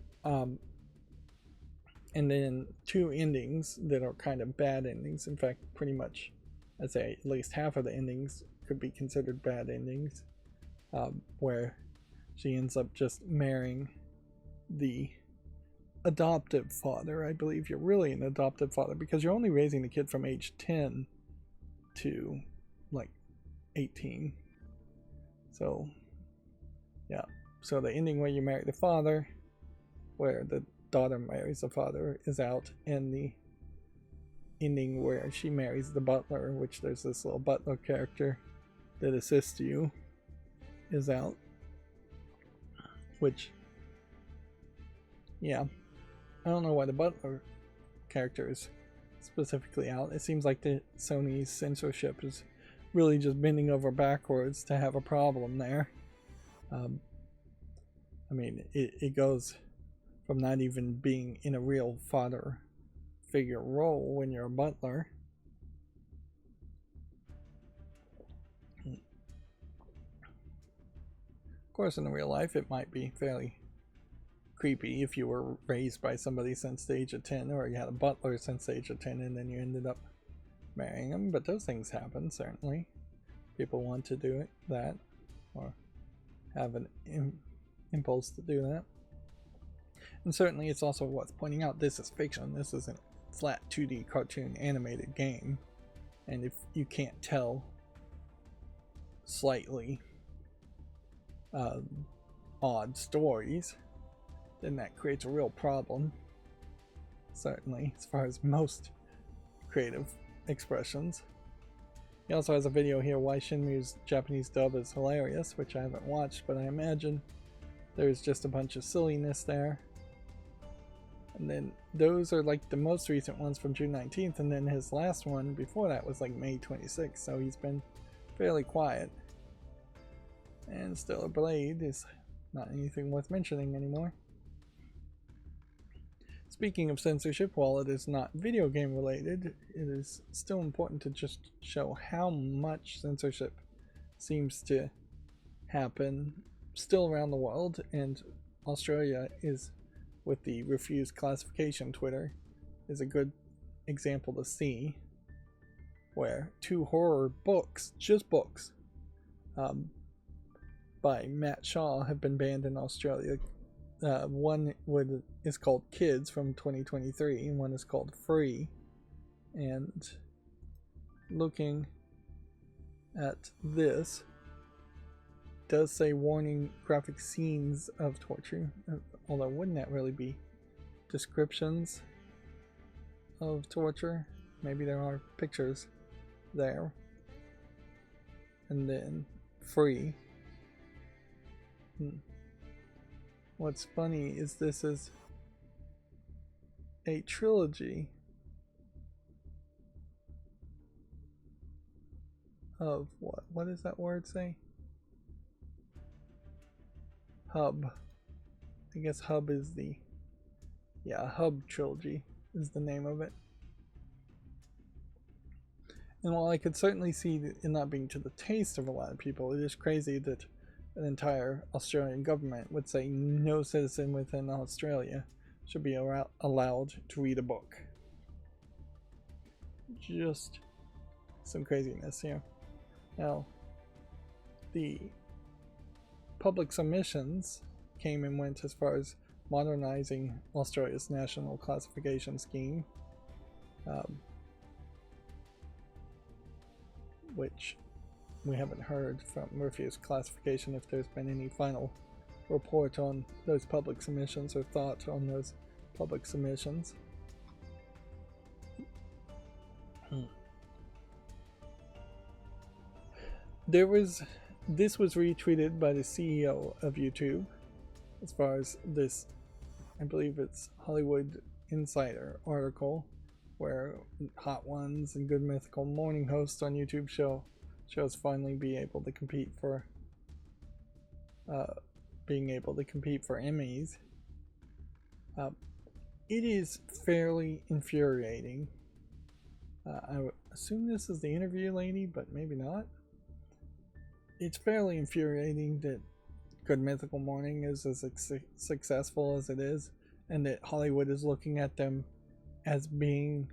And then 2 endings that are kind of bad endings. In fact, pretty much I'd say at least half of the endings could be considered bad endings, where she ends up just marrying the adoptive father. I believe you're really an adoptive father because you're only raising the kid from age 10 to like 18. So yeah, so the ending where you marry the father, where the daughter marries the father, is out, and the ending where she marries the butler, which there's this little butler character that assists you, is out. Which, yeah, I don't know why the butler character is specifically out. It seems like the Sony's censorship is really just bending over backwards to have a problem there. I mean, it goes from not even being in a real father figure role when you're a butler. Of course, in real life, it might be fairly creepy if you were raised by somebody since the age of 10, or you had a butler since the age of 10 and then you ended up marrying him, but those things happen, certainly. People want to do that, or have an impulse to do that. And certainly it's also worth pointing out, this is fiction. This isn't a flat 2D cartoon animated game, and if you can't tell slightly odd stories, then that creates a real problem, certainly, as far as most creative expressions. He also has a video here why Shenmue's Japanese dub is hilarious, which I haven't watched, but I imagine there's just a bunch of silliness there. And then those are like the most recent ones from June 19th, and then his last one before that was like May 26th, so he's been fairly quiet. And Stellar Blade is not anything worth mentioning anymore. Speaking of censorship, while it is not video game related, it is still important to just show how much censorship seems to happen still around the world, and Australia is, with the refused classification Twitter, is a good example to see, where 2 horror books, just books, by Matt Shaw have been banned in Australia. One is called Kids from 2023, and one is called Free. And looking at this, does say warning graphic scenes of torture, although wouldn't that really be descriptions of torture? Maybe there are pictures there. And then Free. What's funny is this is a trilogy of what does that word say? Hub. I guess Hub is the, yeah, Hub trilogy is the name of it. And while I could certainly see it not being to the taste of a lot of people, it is crazy that an entire Australian government would say no citizen within Australia should be allowed to read a book. Just some craziness here. Now, the public submissions came and went as far as modernizing Australia's national classification scheme, which we haven't heard from Murphy's classification if there's been any final report on those public submissions or thought on those public submissions. This was retweeted by the CEO of YouTube as far as this, I believe it's Hollywood Insider article where Hot Ones and Good Mythical morning hosts on YouTube shows finally be able to compete for Emmys. It is fairly infuriating. I assume this is the interview lady, but maybe not. It's fairly infuriating that Good Mythical Morning is as successful as it is, and that Hollywood is looking at them as being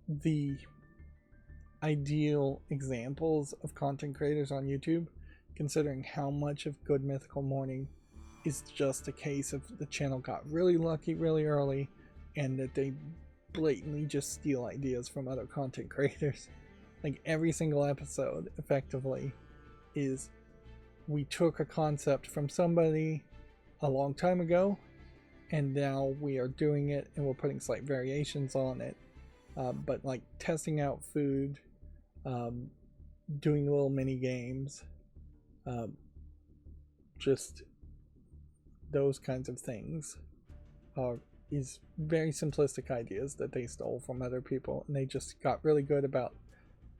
the ideal examples of content creators on YouTube, considering how much of Good Mythical Morning is just a case of the channel got really lucky really early and that they blatantly just steal ideas from other content creators. Like every single episode effectively is we took a concept from somebody a long time ago and now we are doing it and we're putting slight variations on it, but like testing out food, doing little mini games, just those kinds of things is very simplistic ideas that they stole from other people, and they just got really good about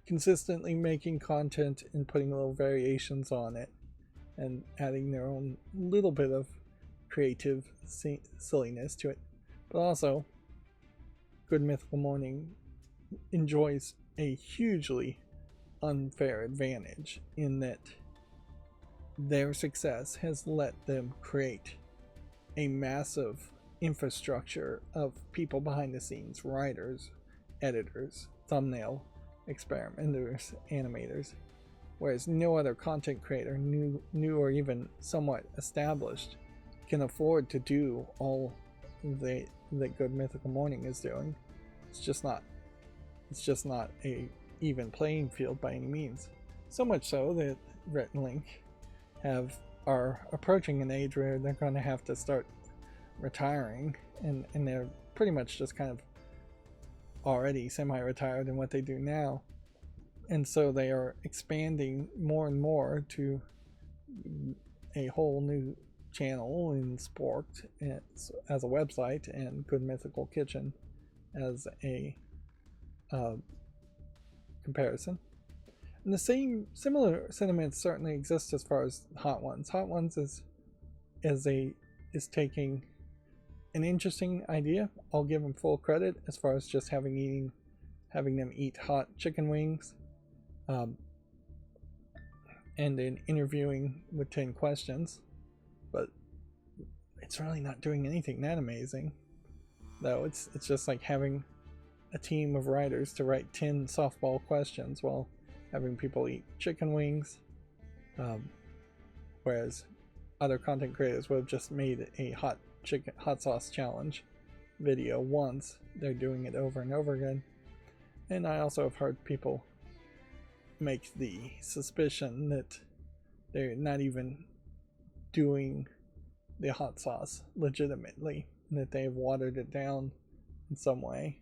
consistently making content and putting little variations on it and adding their own little bit of creative silliness to it. But also, Good Mythical Morning enjoys a hugely unfair advantage in that their success has let them create a massive infrastructure of people behind the scenes, writers, editors, thumbnail experimenters, animators, whereas no other content creator, new or even somewhat established, can afford to do all that Good Mythical Morning is doing. It's just not a even playing field by any means. So much so that Rhett and Link are approaching an age where they're going to have to start retiring, and they're pretty much just kind of already semi-retired in what they do now, and so they are expanding more and more to a whole new channel in Sport as a website and Good Mythical Kitchen as a comparison. And the similar sentiments certainly exist as far as Hot Ones. Hot Ones is taking an interesting idea. I'll give them full credit as far as just having them eat hot chicken wings, and then interviewing with 10 questions. But it's really not doing anything that amazing, though. It's just like having a team of writers to write 10 softball questions while having people eat chicken wings, whereas other content creators would have just made a hot sauce challenge video once. They're doing it over and over again. And I also have heard people make the suspicion that they're not even doing the hot sauce legitimately, that they've watered it down in some way.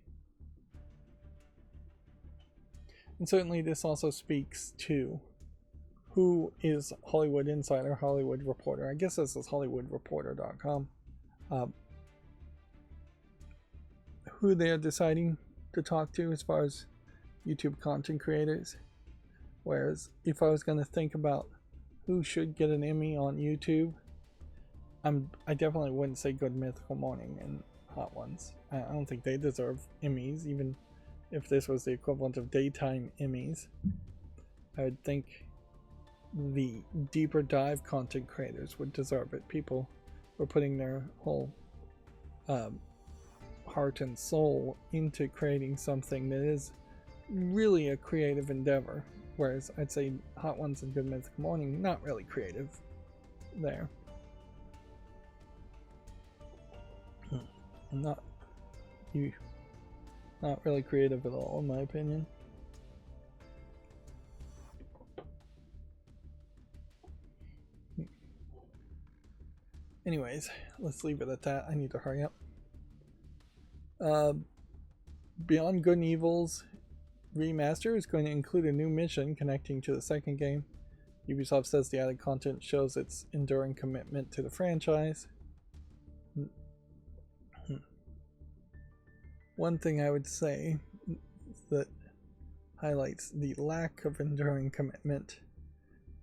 And certainly this also speaks to who is Hollywood Insider, Hollywood Reporter. I guess this is HollywoodReporter.com. who they're deciding to talk to as far as YouTube content creators. Whereas if I was going to think about who should get an Emmy on YouTube, I definitely wouldn't say Good Mythical Morning and Hot Ones. I don't think they deserve Emmys, even if this was the equivalent of daytime Emmys. I would think the deeper dive content creators would deserve it. People were putting their whole heart and soul into creating something that is really a creative endeavor. Whereas I'd say Hot Ones and Good Mythical Morning, not really creative there. Not really creative at all, in my opinion. Anyways, let's leave it at that. I need to hurry up. Beyond Good and Evil's remaster is going to include a new mission connecting to the second game. Ubisoft says the added content shows its enduring commitment to the franchise. One thing I would say that highlights the lack of enduring commitment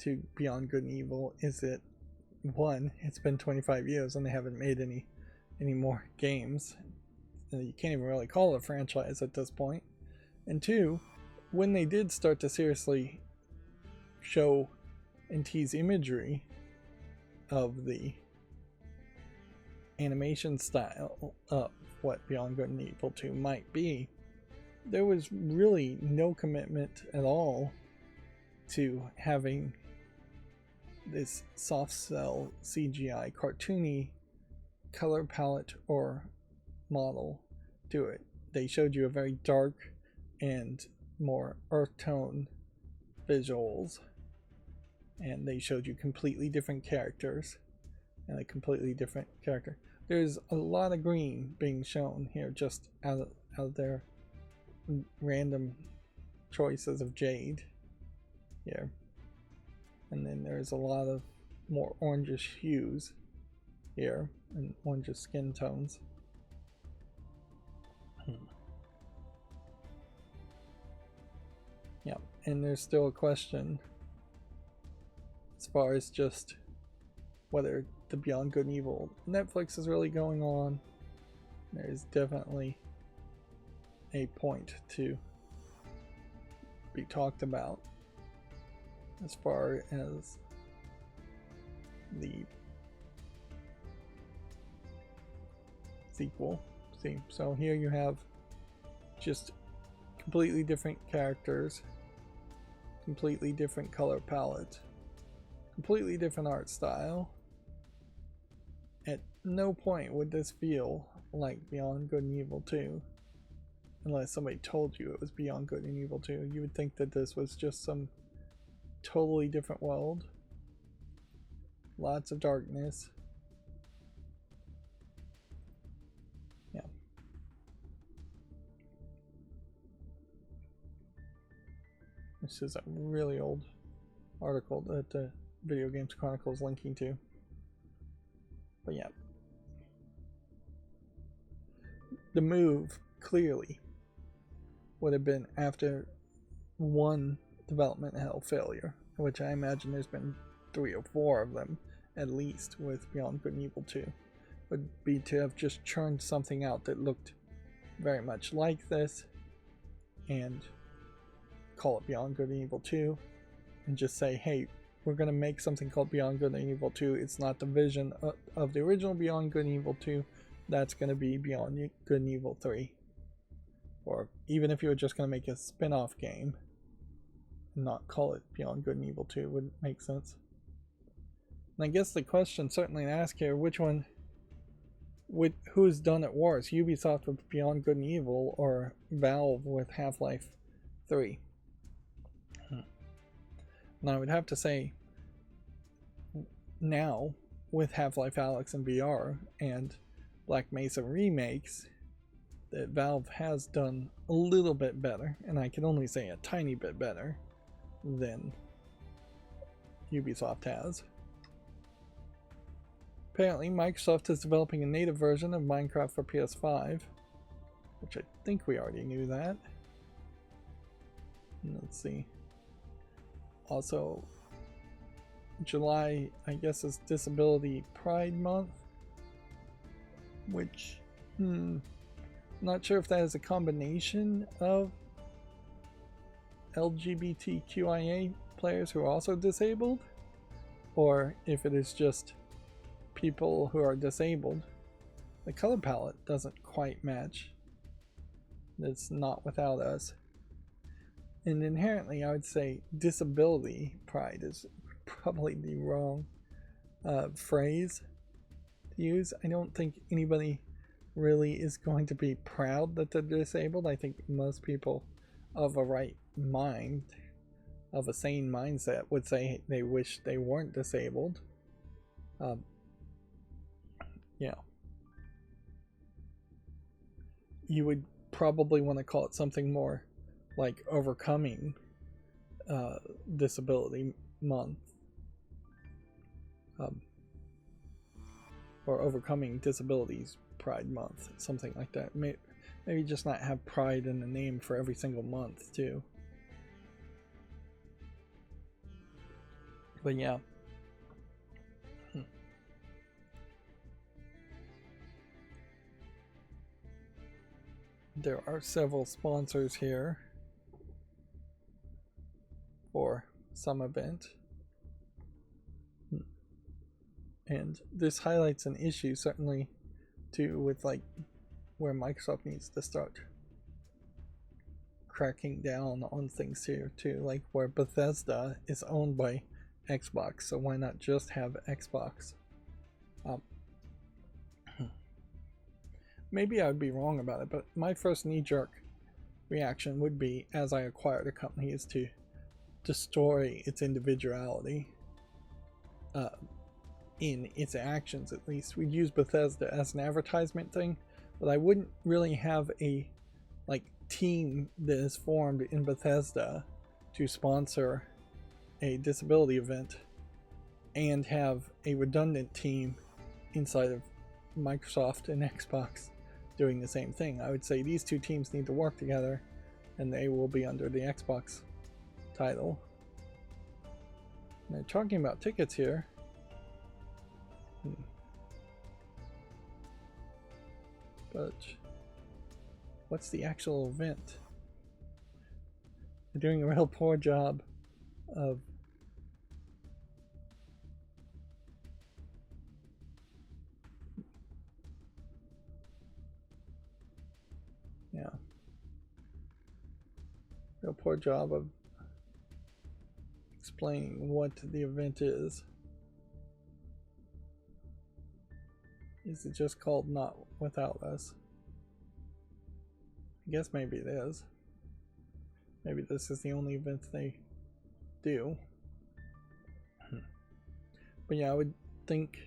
to Beyond Good and Evil is that, one, it's been 25 years and they haven't made any more games. You can't even really call it a franchise at this point. And two, when they did start to seriously show and tease imagery of the animation style of what Beyond Good and Evil 2 might be, there was really no commitment at all to having this soft cell CGI cartoony color palette or model do it. They showed you a very dark and more earth tone visuals, and they showed you completely different characters and a completely different character. There's a lot of green being shown here just out of their random choices of jade here, and then there's a lot of more orangish hues here and orangish skin tones. Yeah, and there's still a question as far as just whether the Beyond Good and Evil Netflix is really going on. There's definitely a point to be talked about as far as the sequel. See, so here you have just completely different characters, completely different color palette, completely different art style. At no point would this feel like Beyond Good and Evil 2 unless somebody told you it was Beyond Good and Evil 2. You would think that this was just some totally different world. Lots of darkness. Yeah. This is a really old article that the Video Games Chronicle is linking to. But yeah. The move clearly would have been after one development hell failure, which I imagine there's been 3 or 4 of them at least with Beyond Good and Evil 2, would be to have just churned something out that looked very much like this and call it Beyond Good and Evil 2 and just say, hey, we're going to make something called Beyond Good and Evil 2. It's not the vision of the original Beyond Good and Evil 2. That's going to be Beyond Good and Evil 3. Or even if you were just going to make a spin-off game and not call it Beyond Good and Evil 2, would make sense. And I guess the question certainly to ask here, which one, who's done it worse? Ubisoft with Beyond Good and Evil or Valve with Half-Life 3? And I would have to say, now, with Half-Life Alyx in VR and Black Mesa remakes, that Valve has done a little bit better, and I can only say a tiny bit better than Ubisoft has. Apparently, Microsoft is developing a native version of Minecraft for PS5. which I think we already knew that. Let's see. Also, July, I guess, is Disability Pride Month, which, not sure if that is a combination of LGBTQIA players who are also disabled, or if it is just people who are disabled. The color palette doesn't quite match. It's Not Without Us. And inherently, I would say disability pride is probably the wrong phrase to use. I don't think anybody really is going to be proud that they're disabled. I think most people of a right mind, of a sane mindset, would say they wish they weren't disabled. Yeah. You would probably want to call it something more like Overcoming Disability Month. Or Overcoming Disabilities Pride Month, something like that. Maybe just not have pride in the name for every single month, too. But yeah. There are several sponsors here for some event. And this highlights an issue, certainly, too, with like where Microsoft needs to start cracking down on things here, too. Like where Bethesda is owned by Xbox, so why not just have Xbox? Maybe I would be wrong about it, but my first knee-jerk reaction would be, as I acquired a company, is to destroy its individuality in its actions. At least we'd use Bethesda as an advertisement thing, but I wouldn't really have a team that is formed in Bethesda to sponsor a disability event and have a redundant team inside of Microsoft and Xbox doing the same thing. I would say these two teams need to work together, and they will be under the Xbox title. And they're talking about tickets here. But what's the actual event? They're doing a real poor job of real poor job of explaining what the event is. Is it just called Not Without Us? I guess maybe it is. Maybe this is the only event they do. But yeah, I would think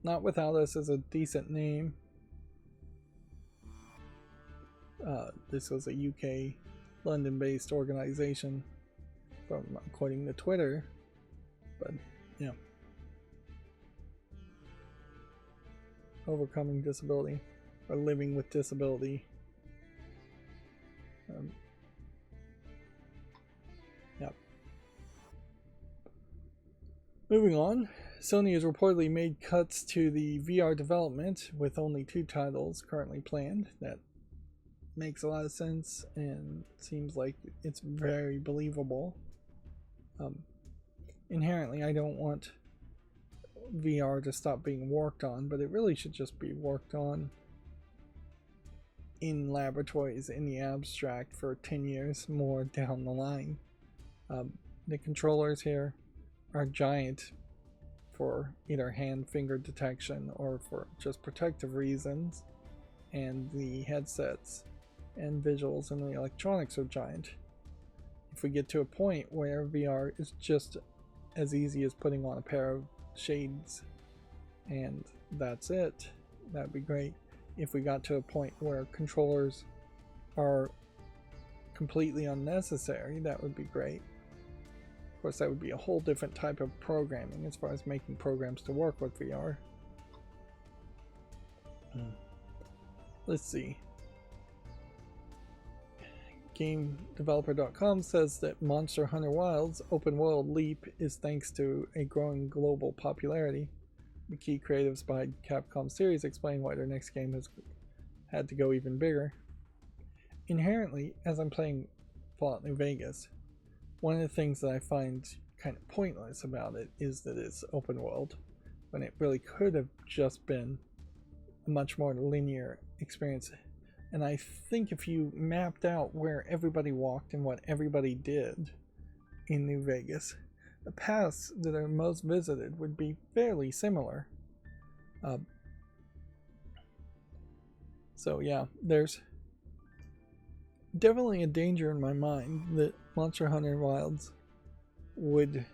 Not Without Us is a decent name. This was a UK, London-based organization, according to Twitter. But yeah. Overcoming disability, or living with disability. Moving on, Sony has reportedly made cuts to the VR development with only 2 titles currently planned. That makes a lot of sense and seems like it's very believable. Inherently, I don't want VR to stop being worked on, but it really should just be worked on in laboratories in the abstract for 10 years more down the line. The controllers here are giant for either hand-finger detection or for just protective reasons, and the headsets and visuals and the electronics are giant. If we get to a point where VR is just as easy as putting on a pair of shades and that's it, that'd be great. If we got to a point where controllers are completely unnecessary, that would be great. Of course, that would be a whole different type of programming as far as making programs to work with VR. Let's see. GameDeveloper.com says that Monster Hunter Wilds' open world leap is thanks to a growing global popularity. The key creatives behind Capcom's series explain why their next game has had to go even bigger. Inherently, as I'm playing Fallout New Vegas, one of the things that I find kind of pointless about it is that it's open world, when it really could have just been a much more linear experience. And I think if you mapped out where everybody walked and what everybody did in New Vegas, the paths that are most visited would be fairly similar. So yeah, there's definitely a danger in my mind that Monster Hunter Wilds would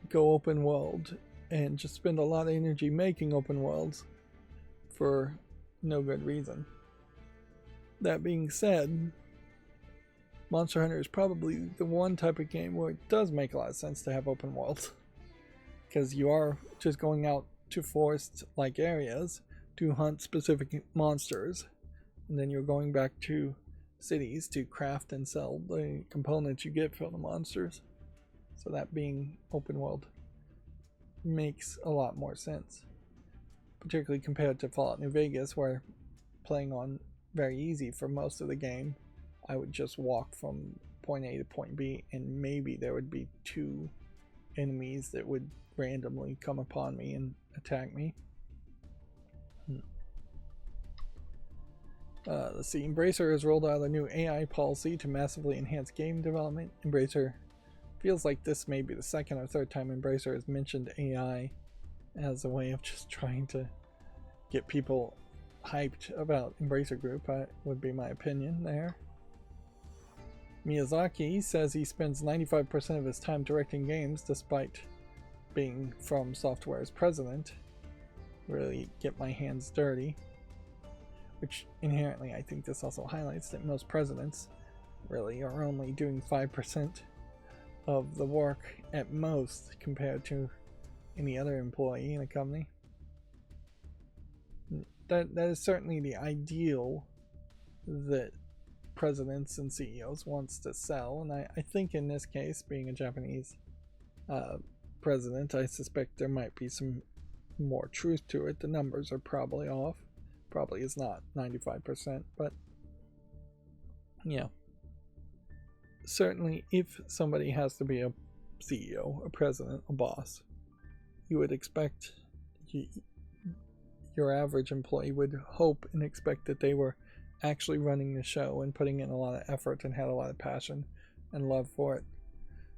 go open world and just spend a lot of energy making open worlds for no good reason. That being said, Monster Hunter is probably the one type of game where it does make a lot of sense to have open worlds, because you are just going out to forest-like areas to hunt specific monsters, and then you're going back to cities to craft and sell the components you get from the monsters. So that being open world makes a lot more sense, particularly compared to Fallout New Vegas, where playing on very easy for most of the game, I would just walk from point A to point B, and maybe there would be 2 enemies that would randomly come upon me and attack me. Let's see, Embracer has rolled out a new AI policy to massively enhance game development. Embracer feels like this may be the second or third time Embracer has mentioned AI as a way of just trying to get people hyped about Embracer Group, would be my opinion there. Miyazaki says he spends 95% of his time directing games despite being From Software's president. Really get my hands dirty. Which inherently, I think this also highlights that most presidents really are only doing 5% of the work at most compared to any other employee in a company. That is certainly the ideal that presidents and CEOs wants to sell, and I think in this case, being a Japanese president, I suspect there might be some more truth to it. The numbers are probably off. Probably is not 95%, but yeah. Certainly, if somebody has to be a CEO, a president, a boss, you would expect your average employee would hope and expect that they were actually running the show and putting in a lot of effort and had a lot of passion and love for it.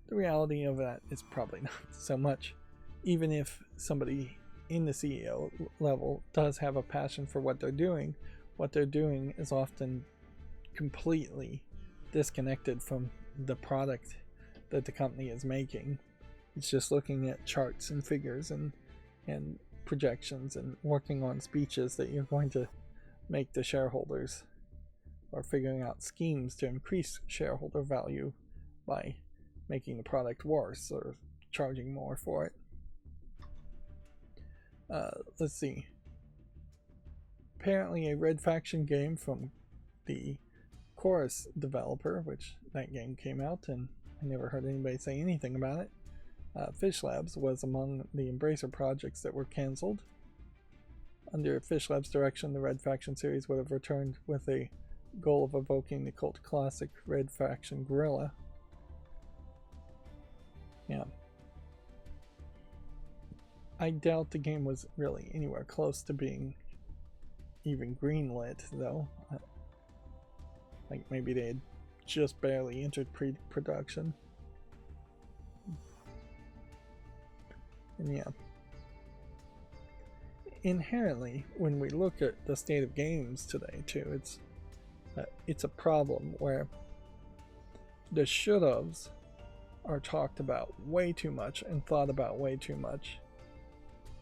The reality of that is probably not so much. Even if somebody in the CEO level does have a passion for what they're doing is often completely disconnected from the product that the company is making. It's just looking at charts and figures and projections and working on speeches that you're going to make the shareholders, or figuring out schemes to increase shareholder value by making the product worse or charging more for it. Let's see. Apparently a Red Faction game from the Chorus developer, which that game came out and I never heard anybody say anything about it. Fish Labs was among the Embracer projects that were cancelled. Under Fish Labs' direction, the Red Faction series would have returned with a goal of evoking the cult classic Red Faction Guerrilla. Yeah. I doubt the game was really anywhere close to being even greenlit, though. Like maybe they had just barely entered pre-production. And yeah. Inherently, when we look at the state of games today, too, it's a problem where the should-haves are talked about way too much and thought about way too much,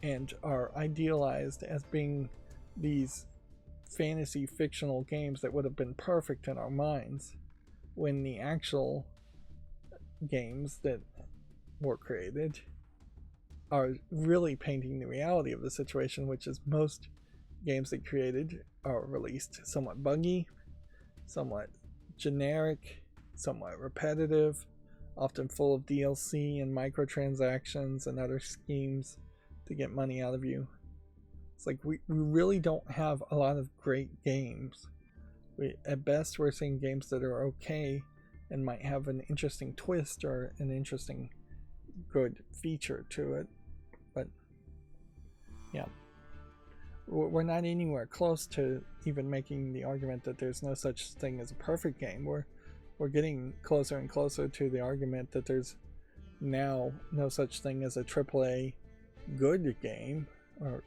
and are idealized as being these fantasy fictional games that would have been perfect in our minds, when the actual games that were created are really painting the reality of the situation, which is most games that created are released somewhat buggy, somewhat generic, somewhat repetitive, often full of DLC and microtransactions and other schemes to get money out of you. It's like we really don't have a lot of great games. At best, we're seeing games that are okay and might have an interesting twist or an interesting good feature to it. But yeah, we're not anywhere close to even making the argument that there's no such thing as a perfect game. We're getting closer and closer to the argument that there's now no such thing as a AAA good game, or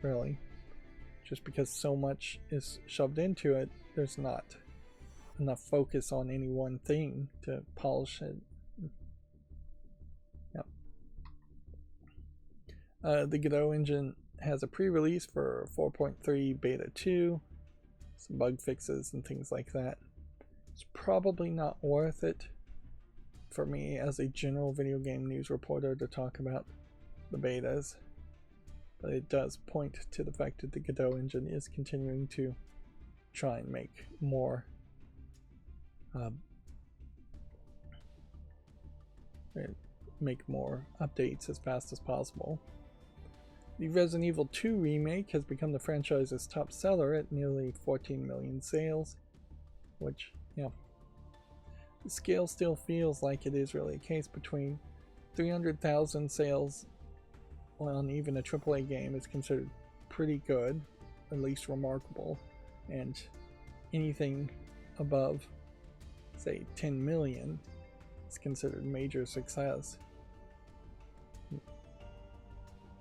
really, just because so much is shoved into it, there's not enough focus on any one thing to polish it. Yep. The Godot engine has a pre-release for 4.3 beta 2, some bug fixes and things like that. It's probably not worth it for me as a general video game news reporter to talk about the betas, but it does point to the fact that the Godot engine is continuing to try and make more updates as fast as possible. The Resident Evil 2 remake has become the franchise's top seller at nearly 14 million sales, which, yeah, the scale still feels like it is really a case between 300,000 sales on even a AAA game is considered pretty good, at least remarkable, and anything above, say, 10 million is considered major success.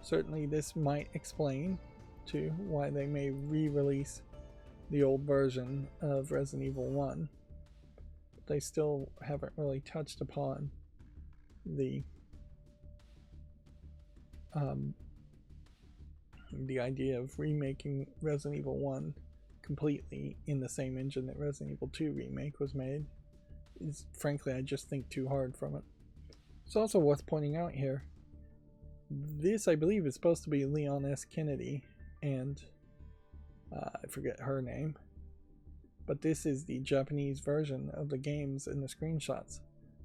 Certainly this might explain to why they may re-release the old version of Resident Evil 1, but they still haven't really touched upon the idea of remaking Resident Evil 1 completely in the same engine that Resident Evil 2 remake was made. Is frankly, I just think too hard from it. It's also worth pointing out here, this I believe is supposed to be Leon S. Kennedy and I forget her name, but this is the Japanese version of the games in the screenshots.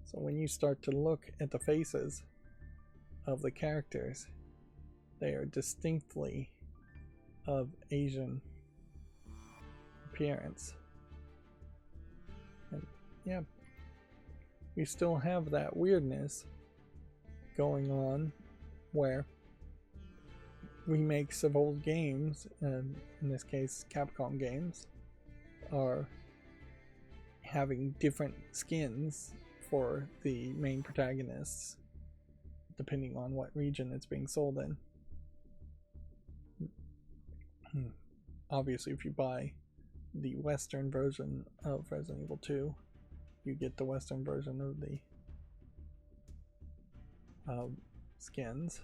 So when you start to look at the faces of the characters, they are distinctly of Asian appearance. And yeah, we still have that weirdness going on where remakes of old games, and in this case Capcom games, are having different skins for the main protagonists depending on what region it's being sold in. Obviously, if you buy the Western version of Resident Evil 2, you get the Western version of the skins.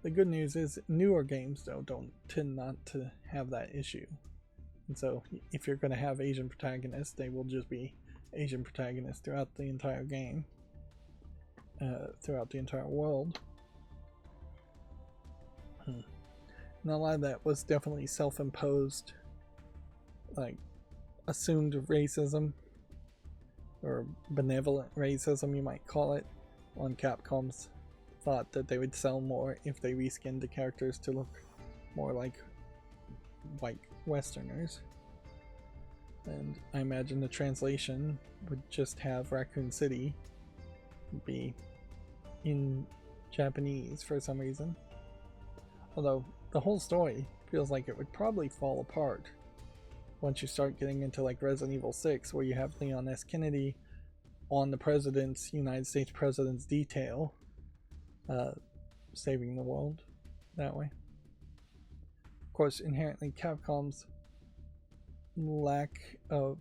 The good news is newer games though don't tend not to have that issue, and so if you're going to have Asian protagonists, they will just be Asian protagonists throughout the entire game, throughout the entire world. And a lot of that was definitely self-imposed, like assumed racism, or benevolent racism you might call it, on Capcom's thought that they would sell more if they reskinned the characters to look more like white Westerners. And I imagine the translation would just have Raccoon City be in Japanese for some reason. Although the whole story feels like it would probably fall apart once you start getting into like Resident Evil 6, where you have Leon S. Kennedy on the United States President's detail, saving the world that way. Of course, inherently Capcom's lack of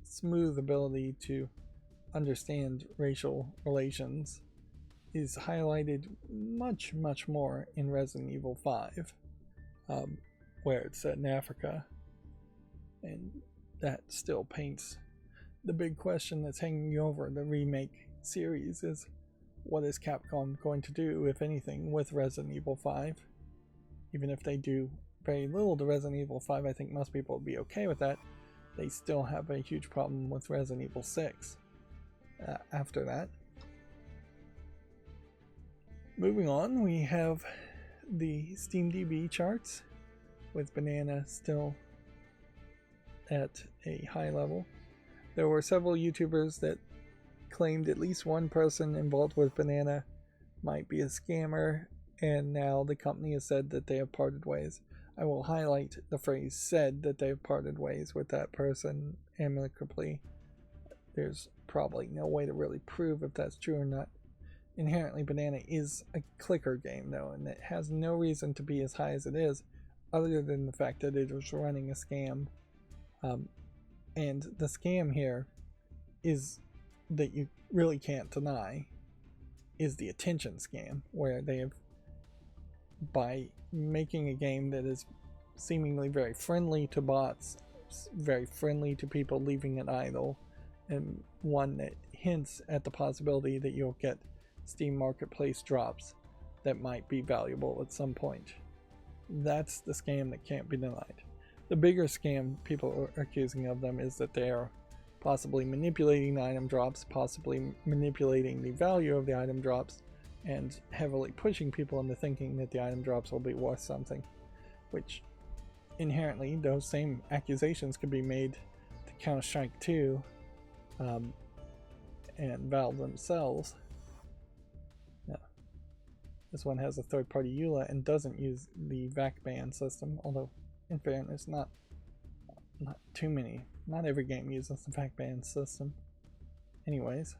smooth ability to understand racial relations is highlighted much more in Resident Evil 5, where it's set in Africa, and that still paints the big question that's hanging over the remake series is, what is Capcom going to do, if anything, with Resident Evil 5? Even if they do very little to Resident Evil 5. I think most people would be okay with that. They still have a huge problem with Resident Evil 6 after that. Moving on, we have the SteamDB charts with Banana still at a high level. There were several YouTubers that claimed at least one person involved with Banana might be a scammer, and now the company has said that they have parted ways. I will highlight the phrase "said" that they've parted ways with that person amicably. There's probably no way to really prove if that's true or not. Inherently, Banana is a clicker game, though, and it has no reason to be as high as it is, other than the fact that it was running a scam. And the scam here is that you really can't deny is the attention scam, where they have, by making a game that is seemingly very friendly to bots, very friendly to people leaving it idle, and one that hints at the possibility that you'll get Steam Marketplace drops that might be valuable at some point. That's the scam that can't be denied. The bigger scam people are accusing of them is that they are possibly manipulating the item drops, possibly manipulating the value of the item drops, and heavily pushing people into thinking that the item drops will be worth something, which inherently those same accusations could be made to Counter-Strike 2 and Valve themselves. Yeah. This one has a third-party EULA and doesn't use the VAC ban system, although in fairness, not too many. Not every game uses the VAC ban system. Anyways.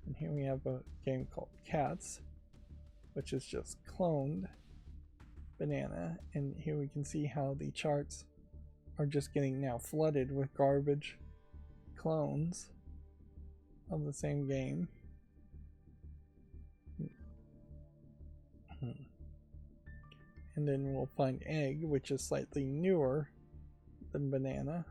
And here we have a game called Cats, which is just cloned Banana. And here we can see how the charts are just getting now flooded with garbage clones of the same game. And then we'll find Egg, which is slightly newer than Banana.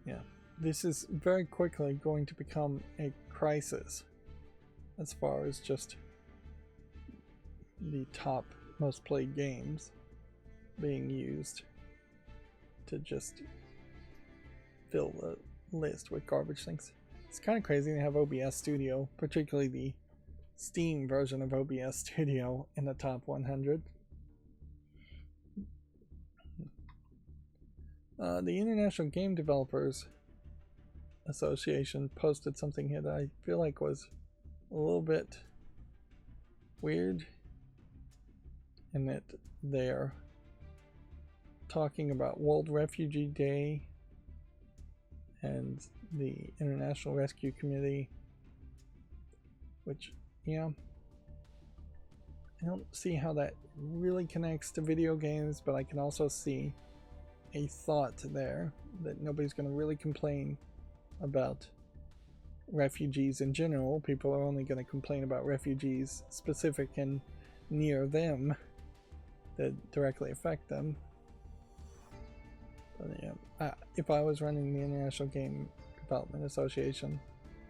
Yeah, this is very quickly going to become a crisis as far as just the top most played games being used to just fill the list with garbage things. It's kind of crazy to have OBS Studio, particularly the Steam version of OBS Studio, in the top 100. The International Game Developers Association posted something here that I feel like was a little bit weird, in that they're talking about World Refugee Day and the International Rescue Committee, which, yeah, I don't see how that really connects to video games, but I can also see a thought there that nobody's going to really complain about refugees in general. People are only going to complain about refugees specific and near them that directly affect them. But yeah, if I was running the International Game Development Association,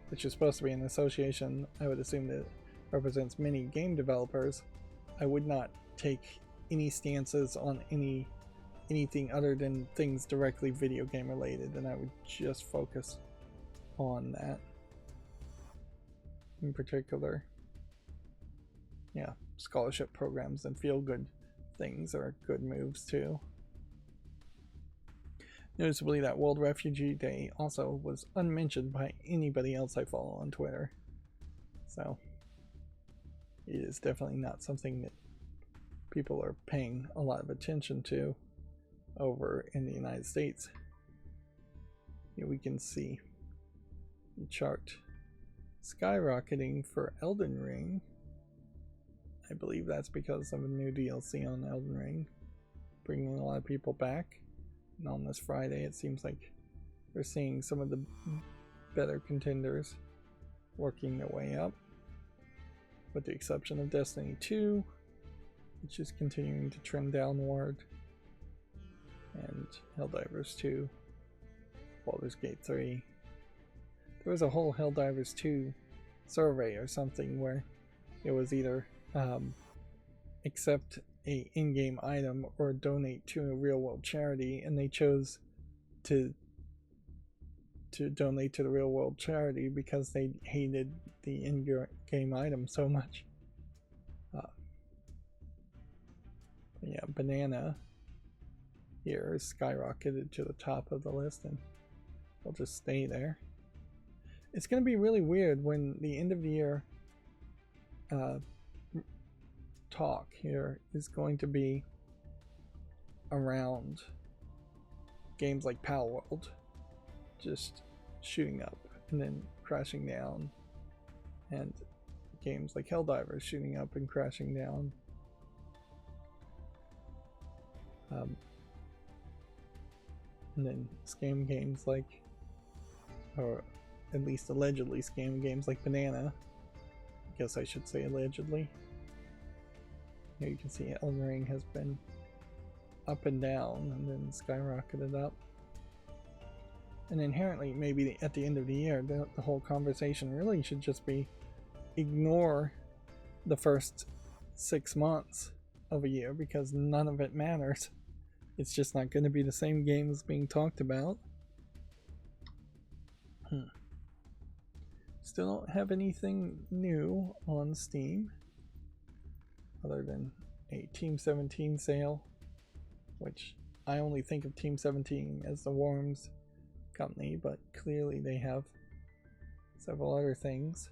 which is supposed to be an association, I would assume that it represents many game developers, I would not take any stances on anything other than things directly video game related, and I would just focus on that in particular. Yeah, scholarship programs and feel-good things are good moves too. Noticeably, that World Refugee Day also was unmentioned by anybody else I follow on Twitter. So, it is definitely not something that people are paying a lot of attention to over in the United States. Here we can see the chart skyrocketing for Elden Ring. I believe that's because of a new DLC on Elden Ring, bringing a lot of people back. And on this Friday, it seems like we're seeing some of the better contenders working their way up, with the exception of Destiny 2, which is continuing to trend downward, and Helldivers 2, Baldur's Gate 3. There was a whole Helldivers 2 survey or something where it was either accept a in-game item or donate to a real-world charity, and they chose to donate to the real-world charity because they hated the in-game item so much. Yeah, banana here is skyrocketed to the top of the list, and will just stay there. It's going to be really weird when the end of the year talk here is going to be around games like Palworld just shooting up and then crashing down, and games like Helldivers shooting up and crashing down. And then scam games like, or at least allegedly scam games like Banana. I guess I should say allegedly. Here you can see Elden Ring has been up and down and then skyrocketed up. And inherently, maybe at the end of the year, the whole conversation really should just be ignore the first 6 months of a year because none of it matters. It's just not going to be the same games being talked about. Still don't have anything new on Steam other than a Team 17 sale, which I only think of Team 17 as the Worms company, but clearly they have several other things.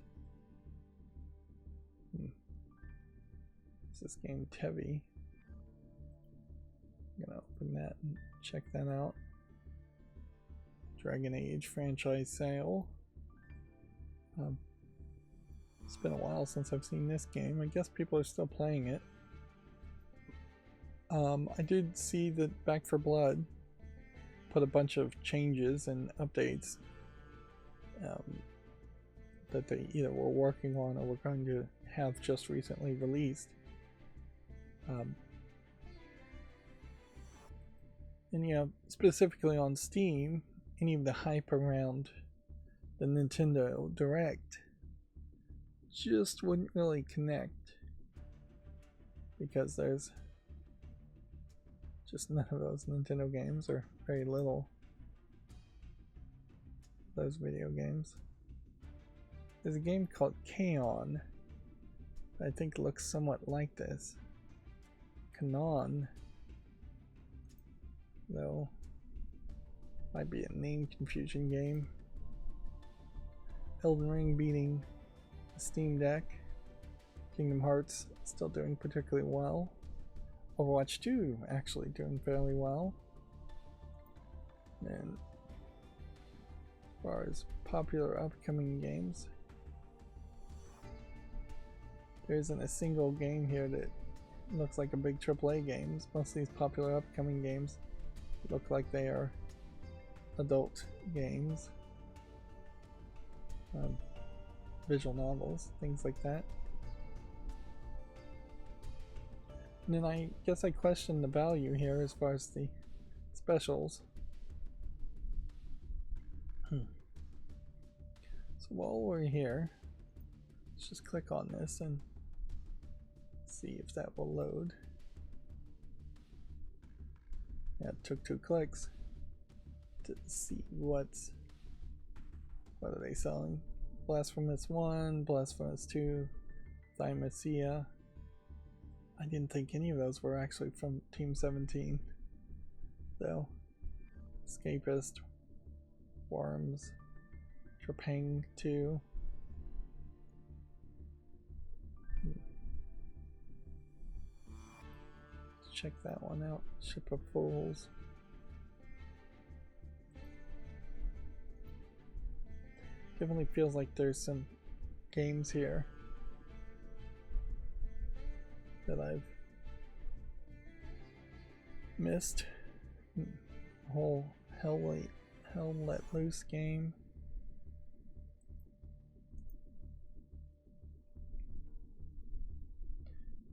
Is this game Tevi? I'm gonna open that and check that out. Dragon Age franchise sale. It's been a while since I've seen this game. I guess people are still playing it. I did see that Back 4 Blood put a bunch of changes and updates that they either were working on or were going to have just recently released. And yeah, specifically on Steam, any of the hype around the Nintendo Direct just wouldn't really connect because there's just none of those Nintendo games, or very little of those video games. There's a game called Kaon that I think looks somewhat like this. Kanon, though, might be a name confusion game. Elden Ring beating the Steam Deck. Kingdom Hearts still doing particularly well. Overwatch 2 actually doing fairly well. And as far as popular upcoming games, there isn't a single game here that looks like a big AAA games. Most of these popular upcoming games look like they are adult games. Visual novels, things like that. And then I guess I question the value here as far as the specials. So while we're here, let's just click on this and see if that will load. Yeah, it took 2 clicks to see what are they selling. Blasphemous 1, Blasphemous 2, Thymacia. I didn't think any of those were actually from Team 17, though. Escapist, Worms, Trepang 2. Let's check that one out. Ship of Fools. Definitely feels like there's some games here that I've missed. Whole Hell Let Loose game.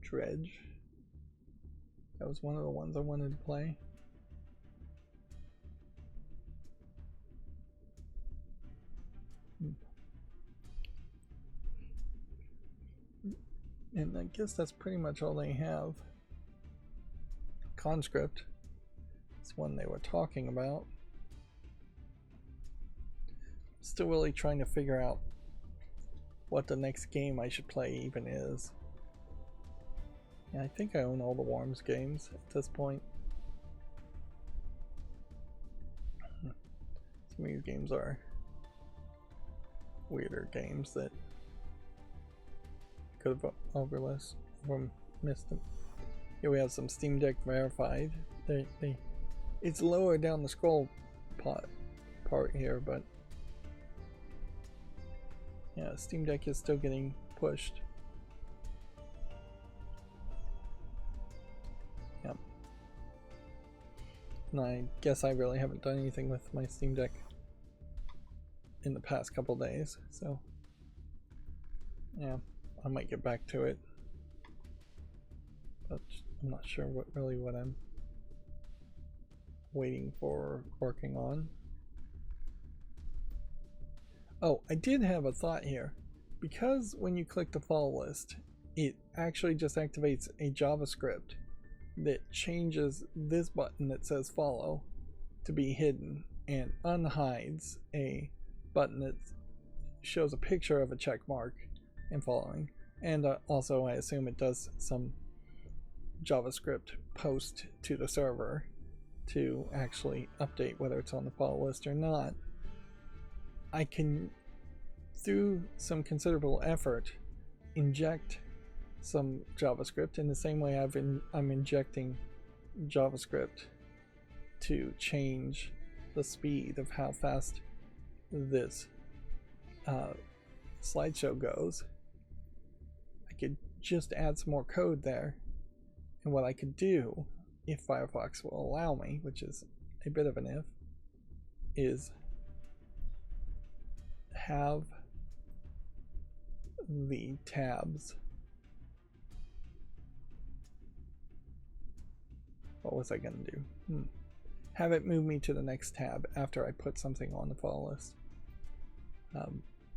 Dredge. That was one of the ones I wanted to play. And I guess that's pretty much all they have. Conscript. It's one they were talking about. Still really trying to figure out what the next game I should play even is. Yeah, I think I own all the Worms games at this point. Some of these games are weirder games that could have overlooked or missed them. Here we have some Steam Deck verified. It's lower down the scroll part here, but yeah, Steam Deck is still getting pushed. Yep. And I guess I really haven't done anything with my Steam Deck in the past couple days, so yeah, I might get back to it, but I'm not sure what I'm waiting for or working on. Oh, I did have a thought here. Because when you click the follow list, it actually just activates a JavaScript that changes this button that says follow to be hidden and unhides a button that shows a picture of a check mark and following. And also I assume it does some JavaScript post to the server to actually update whether it's on the follow list or not. I can, through some considerable effort, inject some JavaScript in the same way I'm injecting JavaScript to change the speed of how fast this slideshow goes. I could just add some more code there, and what I could do, if Firefox will allow me, which is a bit of an if, is have the tabs. What was I gonna do? Have it move me to the next tab after I put something on the follow list,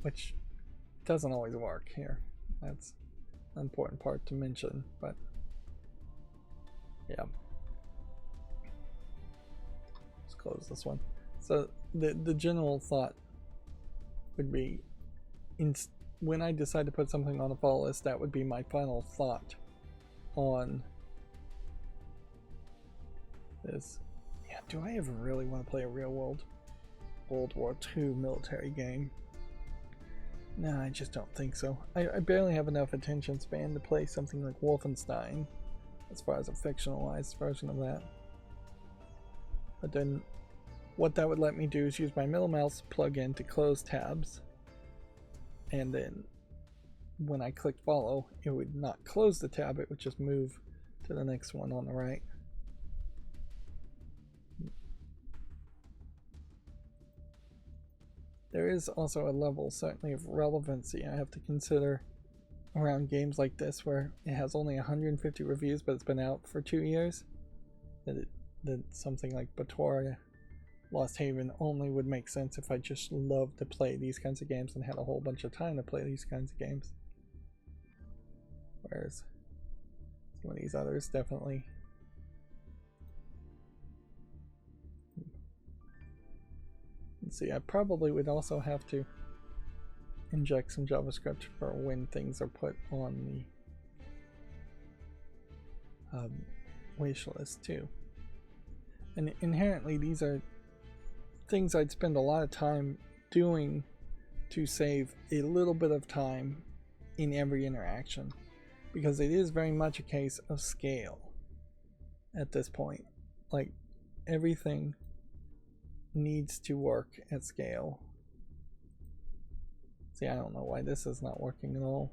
which doesn't always work here. That's an important part to mention, but yeah. Let's close this one. So the general thought would be, when I decide to put something on the follow list, that would be my final thought on this. Yeah, do I ever really want to play a real world World War II military game? No, I just don't think so. I barely have enough attention span to play something like Wolfenstein, as far as a fictionalized version of that. But then what that would let me do is use my middle mouse plugin to close tabs, and then when I click follow, it would not close the tab, it would just move to the next one on the right. There is also a level, certainly, of relevancy I have to consider around games like this, where it has only 150 reviews, but it's been out for 2 years. That something like Batoria Lost Haven only would make sense if I just loved to play these kinds of games and had a whole bunch of time to play these kinds of games. Whereas some of these others definitely. Let's see, I probably would also have to inject some JavaScript for when things are put on the wish list too. And inherently these are things I'd spend a lot of time doing to save a little bit of time in every interaction, because it is very much a case of scale at this point. Like, everything needs to work at scale. See, I don't know why this is not working at all,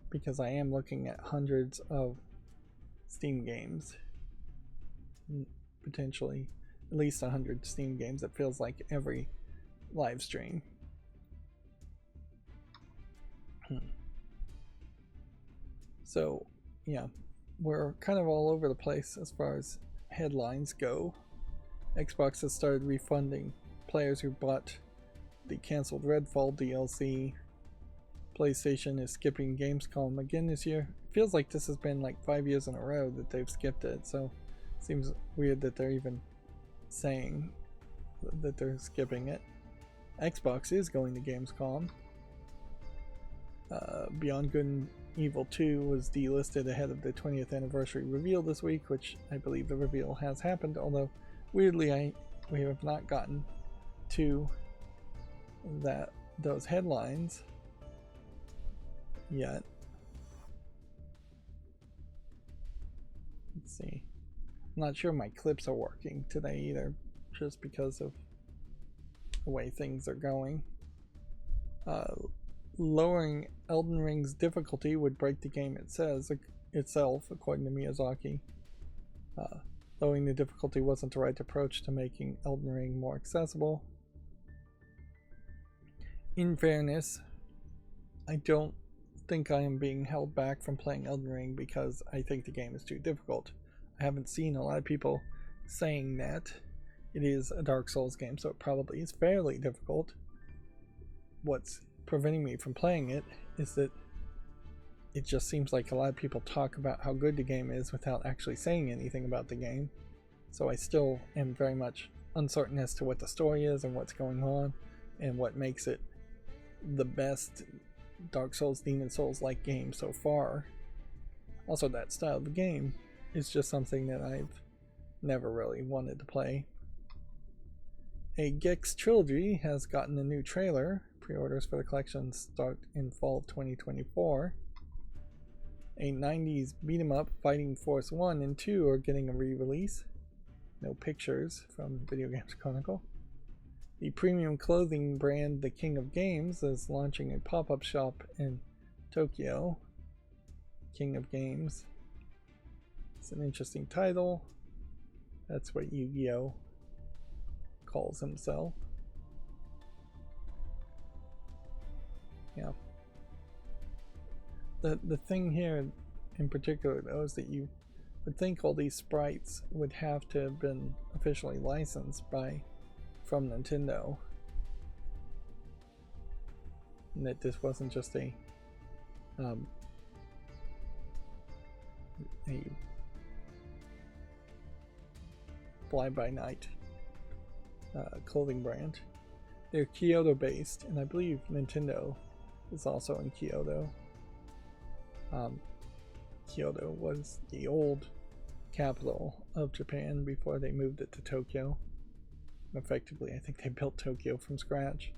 because I am looking at hundreds of Steam games, potentially at least 100 Steam games. It feels like every live stream. So yeah, we're kind of all over the place as far as headlines go. Xbox has started refunding players who bought the canceled Redfall DLC, PlayStation is skipping Gamescom again this year. It feels like this has been like 5 years in a row that they've skipped it, so it seems weird that they're even saying that they're skipping it. Xbox is going to Gamescom. Beyond Good and Evil 2 was delisted ahead of the 20th anniversary reveal this week, which I believe the reveal has happened, although weirdly we have not gotten to those headlines yet. Let's see. I'm not sure my clips are working today either, just because of the way things are going. Lowering Elden Ring's difficulty would break the game itself, according to Miyazaki. Lowering the difficulty wasn't the right approach to making Elden Ring more accessible. In fairness, I don't think I am being held back from playing Elden Ring because I think the game is too difficult. I haven't seen a lot of people saying that. It is a Dark Souls game, so it probably is fairly difficult. What's preventing me from playing it is that it just seems like a lot of people talk about how good the game is without actually saying anything about the game. So I still am very much uncertain as to what the story is and what's going on and what makes it the best Dark Souls, Demon Souls-like game so far. Also, that style of game is just something that I've never really wanted to play. A Gex trilogy has gotten a new trailer. Pre-orders for the collection start in fall of 2024. A 90s beat-em-up, Fighting Force 1 and 2 are getting a re-release. No pictures from Video Games Chronicle. The premium clothing brand The King of Games is launching a pop-up shop in Tokyo. King of Games. It's an interesting title. That's what Yu-Gi-Oh! Calls himself. Yeah. The thing here in particular, though, is that you would think all these sprites would have to have been officially licensed from Nintendo, and that this wasn't just a fly-by-night clothing brand. They're Kyoto based, and I believe Nintendo is also in Kyoto. Kyoto was the old capital of Japan before they moved it to Tokyo. Effectively, I think they built Tokyo from scratch.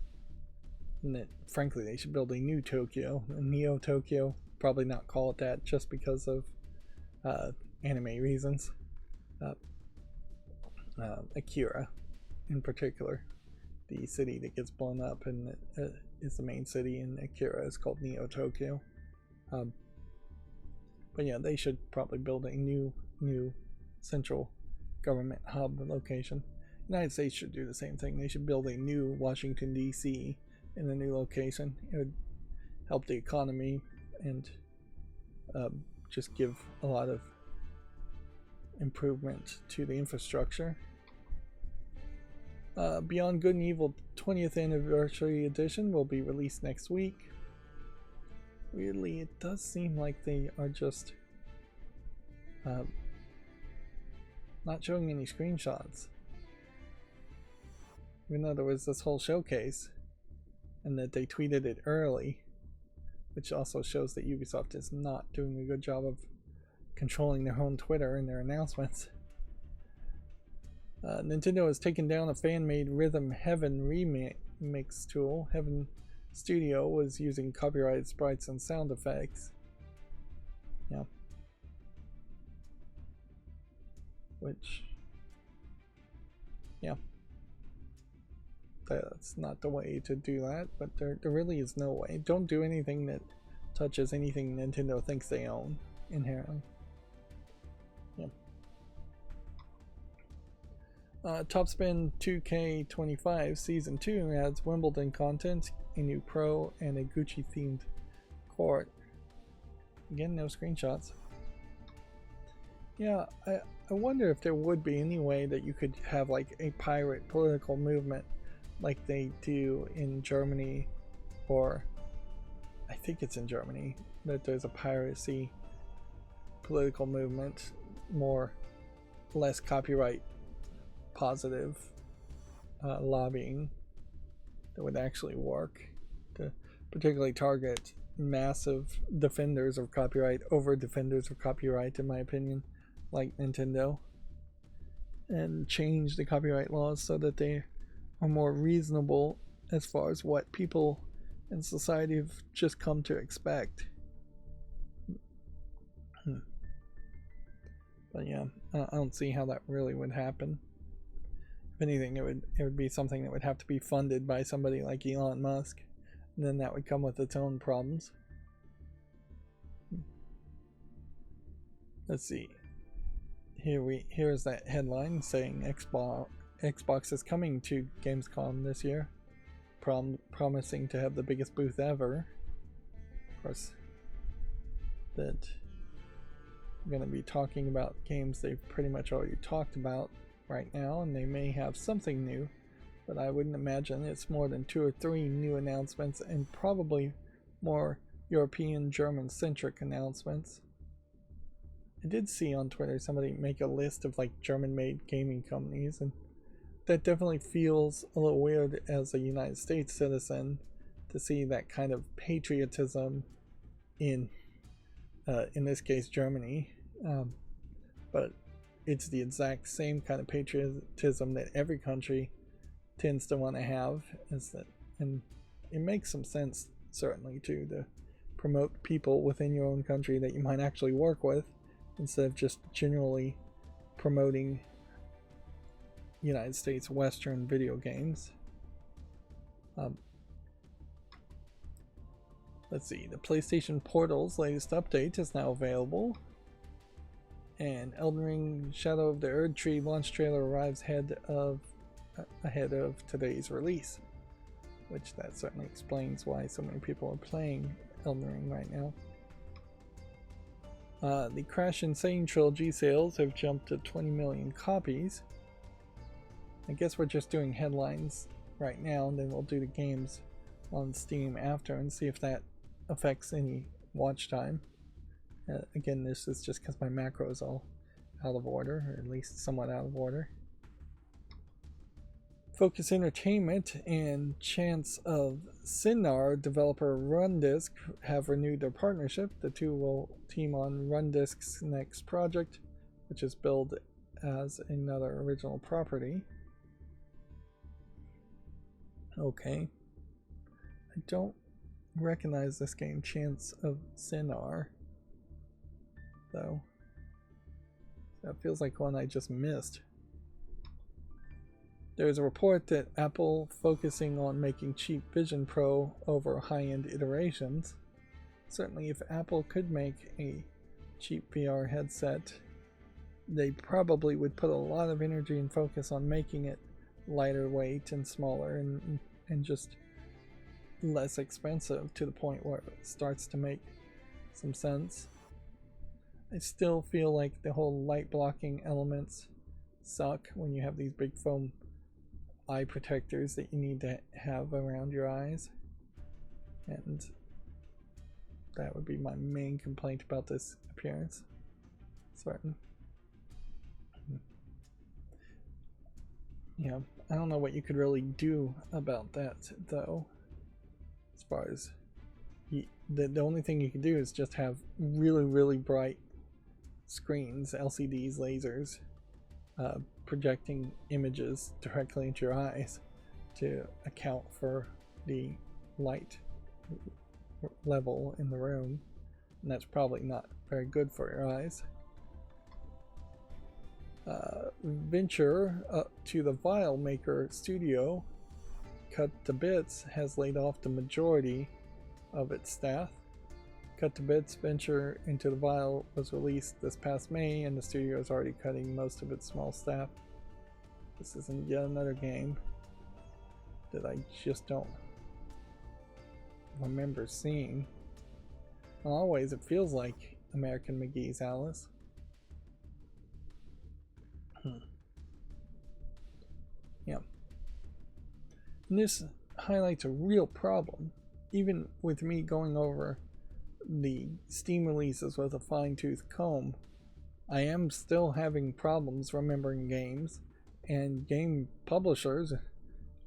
And that, frankly, they should build a new Tokyo, a Neo Tokyo. Probably not call it that just because of anime reasons. Akira, in particular, the city that gets blown up and is the main city in Akira is called Neo Tokyo. But yeah, they should probably build a new central government hub location. United States should do the same thing. They should build a new Washington, D.C. in a new location. It would help the economy and just give a lot of improvement to the infrastructure. Beyond Good and Evil 20th Anniversary Edition will be released next week. Weirdly, it does seem like they are just not showing any screenshots. Even though there was this whole showcase, and that they tweeted it early, which also shows that Ubisoft is not doing a good job of controlling their own Twitter and their announcements. Nintendo has taken down a fan-made Rhythm Heaven remix tool. Heaven Studio was using copyrighted sprites and sound effects. Yeah. Which, yeah. That's not the way to do that, but there really is no way. Don't do anything that touches anything Nintendo thinks they own inherently. Yeah. Top Spin 2K25 Season 2 adds Wimbledon content, a new pro, and a Gucci themed court. Again, no screenshots. Yeah, I wonder if there would be any way that you could have like a pirate political movement like they do in Germany, or I think it's in Germany, that there's a piracy political movement, less copyright positive lobbying that would actually work to particularly target massive defenders of copyright over defenders of copyright, in my opinion, like Nintendo, and change the copyright laws so that they are more reasonable as far as what people in society have just come to expect. But yeah, I don't see how that really would happen. If anything, it would be something that would have to be funded by somebody like Elon Musk, and then that would come with its own problems. Let's see. Here's that headline saying Xbox is coming to Gamescom this year, promising to have the biggest booth ever. Of course, that we're going to be talking about games they've pretty much already talked about right now, and they may have something new, but I wouldn't imagine it's more than 2 or 3 new announcements, and probably more European, German-centric announcements. I did see on Twitter somebody make a list of like German-made gaming companies, and that definitely feels a little weird as a United States citizen to see that kind of patriotism in this case Germany, but it's the exact same kind of patriotism that every country tends to want to have, and it makes some sense certainly to promote people within your own country that you might actually work with, instead of just generally promoting United States Western video games. Let's see, the PlayStation Portal's latest update is now available, and Elden Ring Shadow of the Erdtree launch trailer arrives ahead of today's release, which that certainly explains why so many people are playing Elden Ring right now. The Crash Insane trilogy sales have jumped to 20 million copies. I guess we're just doing headlines right now, and then we'll do the games on Steam after and see if that affects any watch time. Again, this is just because my macro is all out of order, or at least somewhat out of order. Focus Entertainment and Chance of Sinnar developer Rundisk have renewed their partnership. The two will team on Rundisk's next project, which is billed as another original property. Okay. I don't recognize this game, Chance of Sinnar, though. That feels like one I just missed. There's a report that Apple focusing on making cheap Vision Pro over high-end iterations. Certainly if Apple could make a cheap VR headset, they probably would put a lot of energy and focus on making it lighter weight and smaller and just less expensive, to the point where it starts to make some sense. I still feel like the whole light blocking elements suck when you have these big foam eye protectors that you need to have around your eyes, and that would be my main complaint about this appearance. Certain. Yeah, I don't know what you could really do about that though. As far as the only thing you can do is just have really bright screens, LCDs, lasers, projecting images directly into your eyes to account for the light level in the room, and that's probably not very good for your eyes. Venture to the Vial Maker studio, Cut to Bits, has laid off the majority of its staff. Cut to Bits venture into the Vial was released this past May, and the studio is already cutting most of its small staff. This isn't yet another game that I just don't remember seeing. In all ways, it feels like American McGee's Alice. Yeah. And this highlights a real problem even with me going over the Steam releases with a fine-tooth comb, I am still having problems remembering games, and game publishers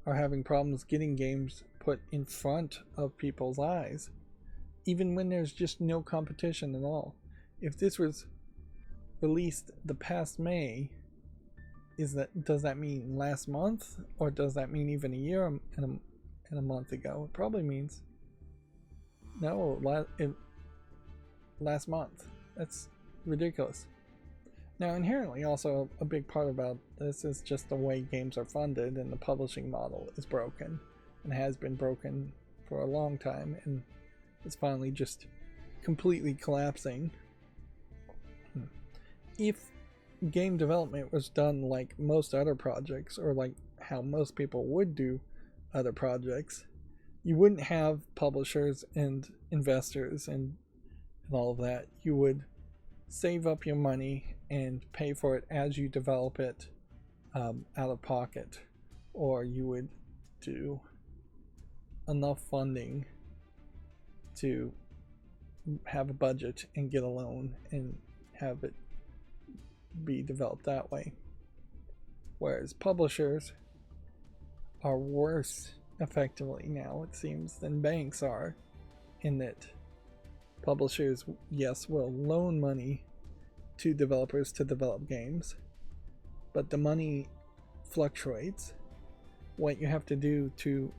are having problems getting games put in front of people's eyes, even when there's just no competition at all. If this was released the past May, does that mean last month, or does that mean even a year and a month ago? It probably means no, last month. That's ridiculous. Now, inherently, also a big part about this is just the way games are funded, and the publishing model is broken and has been broken for a long time, and it's finally just completely collapsing. If game development was done like most other projects, or like how most people would do other projects, you wouldn't have publishers and investors and all of that. You would save up your money and pay for it as you develop it out of pocket, or you would do enough funding to have a budget and get a loan and have it be developed that way. Whereas publishers are worse effectively now, it seems, than banks are, in that publishers, yes, will loan money to developers to develop games, but the money fluctuates. What you have to do to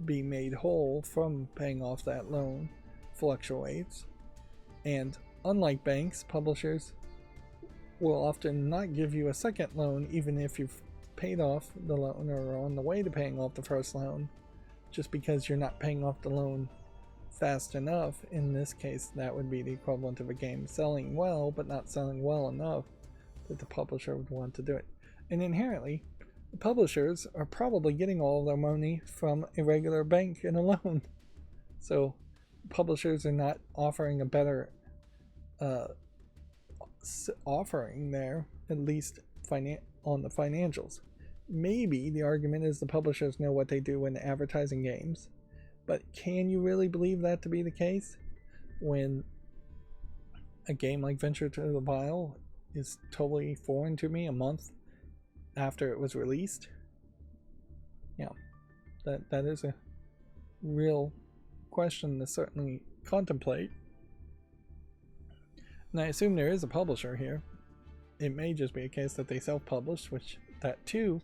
be made whole from paying off that loan fluctuates. And unlike banks, publishers will often not give you a second loan even if you've paid off the loan or are on the way to paying off the first loan, just because you're not paying off the loan fast enough. In this case, that would be the equivalent of a game selling well but not selling well enough that the publisher would want to do it. And inherently, the publishers are probably getting all of their money from a regular bank and a loan, so publishers are not offering a better offering there, at least on the financials. Maybe the argument is the publishers know what they do when advertising games, but can you really believe that to be the case when a game like Venture to the Vile is totally foreign to me a month after it was released? Yeah, that is a real question to certainly contemplate. And I assume there is a publisher here. It may just be a case that they self-published, which that too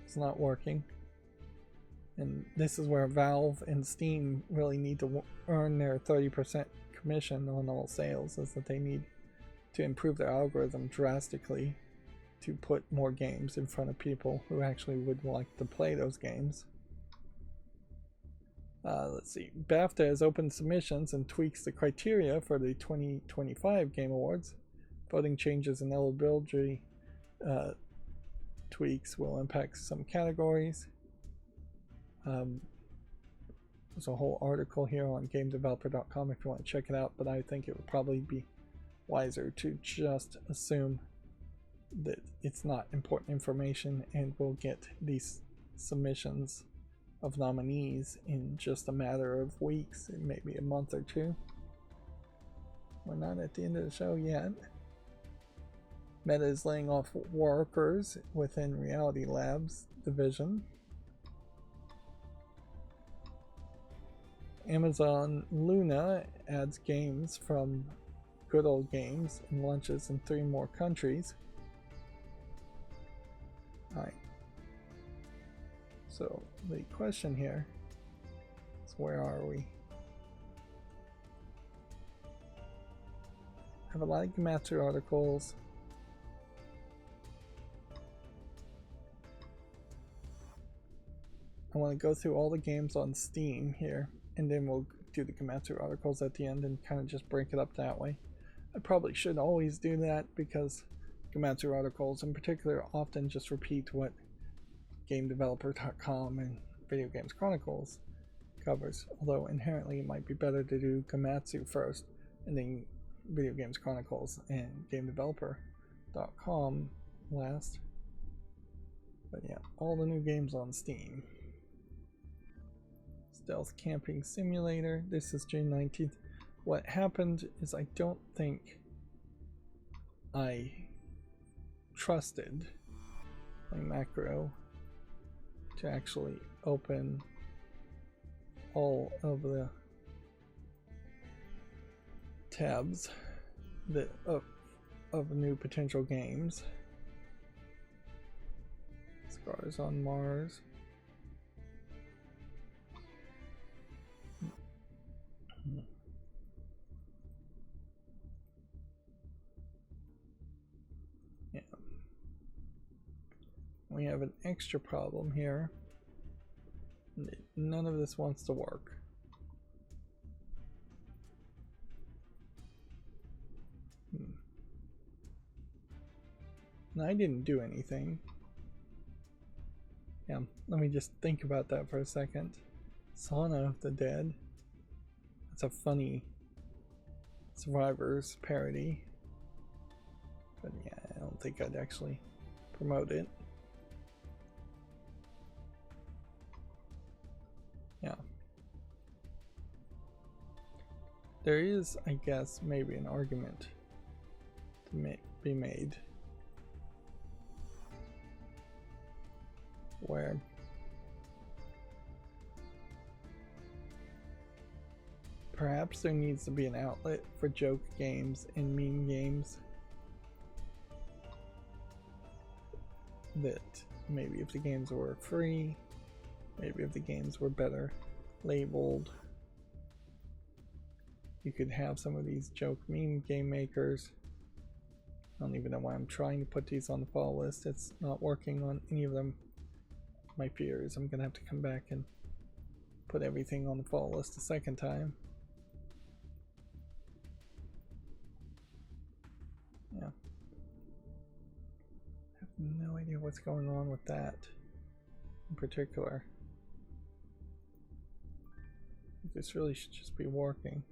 is not working. And this is where Valve and Steam really need to earn their 30% commission on all sales, is that they need to improve their algorithm drastically to put more games in front of people who actually would like to play those games. Let's see. BAFTA has opened submissions and tweaks the criteria for the 2025 Game Awards. Voting changes and eligibility tweaks will impact some categories. There's a whole article here on GameDeveloper.com if you want to check it out, but I think it would probably be wiser to just assume that it's not important information, and we'll get these submissions of nominees in just a matter of weeks, maybe a month or two. We're not at the end of the show yet. Meta is laying off workers within Reality Labs division. Amazon Luna adds games from Good Old Games and launches in 3 more countries. Alright. So the question here is, where are we? I have a lot of Gematsu articles. I want to go through all the games on Steam here, and then we'll do the Gematsu articles at the end and kind of just break it up that way. I probably should always do that, because Gematsu articles in particular often just repeat what GameDeveloper.com and Video Games Chronicles covers, although inherently it might be better to do Gematsu first and then Video Games Chronicles and GameDeveloper.com last. But yeah, all the new games on Steam. Stealth Camping Simulator. This is June 19th. What happened is I don't think I trusted my macro to actually open all of the tabs that of new potential games. Scars on Mars. Yeah. We have an extra problem here. None of this wants to work. And I didn't do anything. Yeah, let me just think about that for a second. Sauna of the Dead. That's a funny Survivors parody. But yeah, I don't think I'd actually promote it. Yeah. There is, I guess, maybe an argument to be made where perhaps there needs to be an outlet for joke games and meme games. That maybe if the games were free, maybe if the games were better labeled, you could have some of these joke meme game makers. I don't even know why I'm trying to put these on the follow list. It's not working on any of them. My fear is I'm gonna have to come back and put everything on the follow list a second time. Yeah. I have no idea what's going on with that in particular. This really should just be working.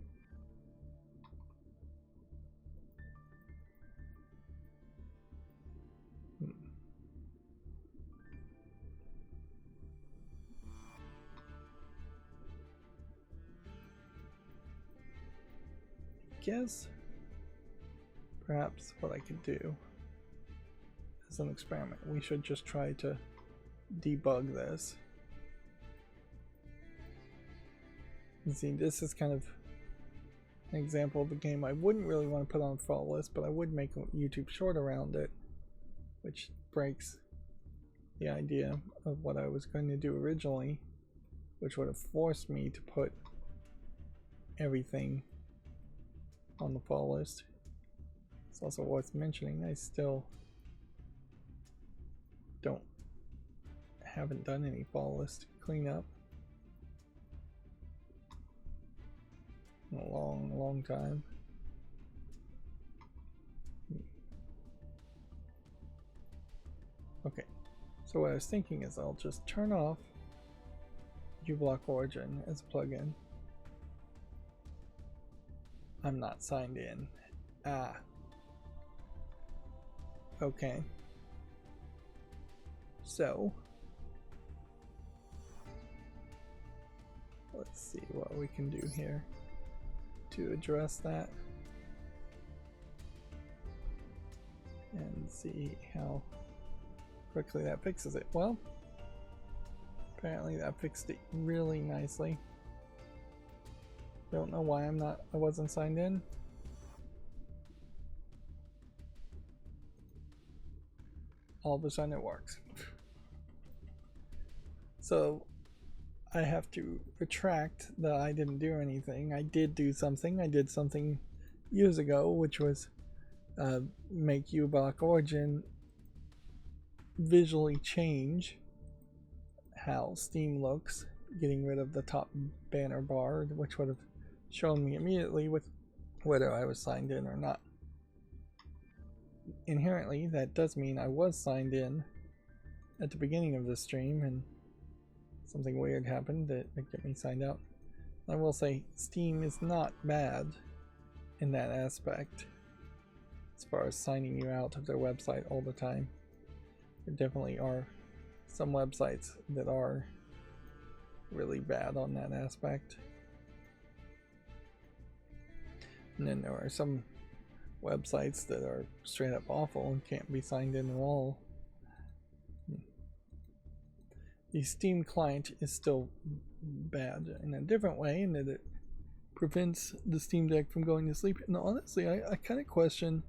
Guess perhaps what I could do as an experiment, we should just try to debug this. You see, this is kind of an example of a game I wouldn't really want to put on the follow list, but I would make a YouTube short around it, which breaks the idea of what I was going to do originally, which would have forced me to put everything on the follow list. It's also worth mentioning I still haven't done any follow list cleanup in a long time. Okay, so what I was thinking is I'll just turn off uBlock Origin as a plugin. I'm not signed in. Okay. So let's see what we can do here to address that and see how quickly that fixes it. Well, apparently that fixed it really nicely. Don't know why I wasn't signed in. All of a sudden it works. So I have to retract that I didn't do anything. I did do something. I did something years ago, which was make uBlock Origin visually change how Steam looks, getting rid of the top banner bar, which would have shown me immediately with whether I was signed in or not. Inherently, that does mean I was signed in at the beginning of the stream and something weird happened that got me signed out. I will say Steam is not bad in that aspect as far as signing you out of their website all the time. There definitely are some websites that are really bad on that aspect. And then there are some websites that are straight up awful and can't be signed in at all. The Steam client is still bad in a different way in that it prevents the Steam Deck from going to sleep. And honestly, I kind of question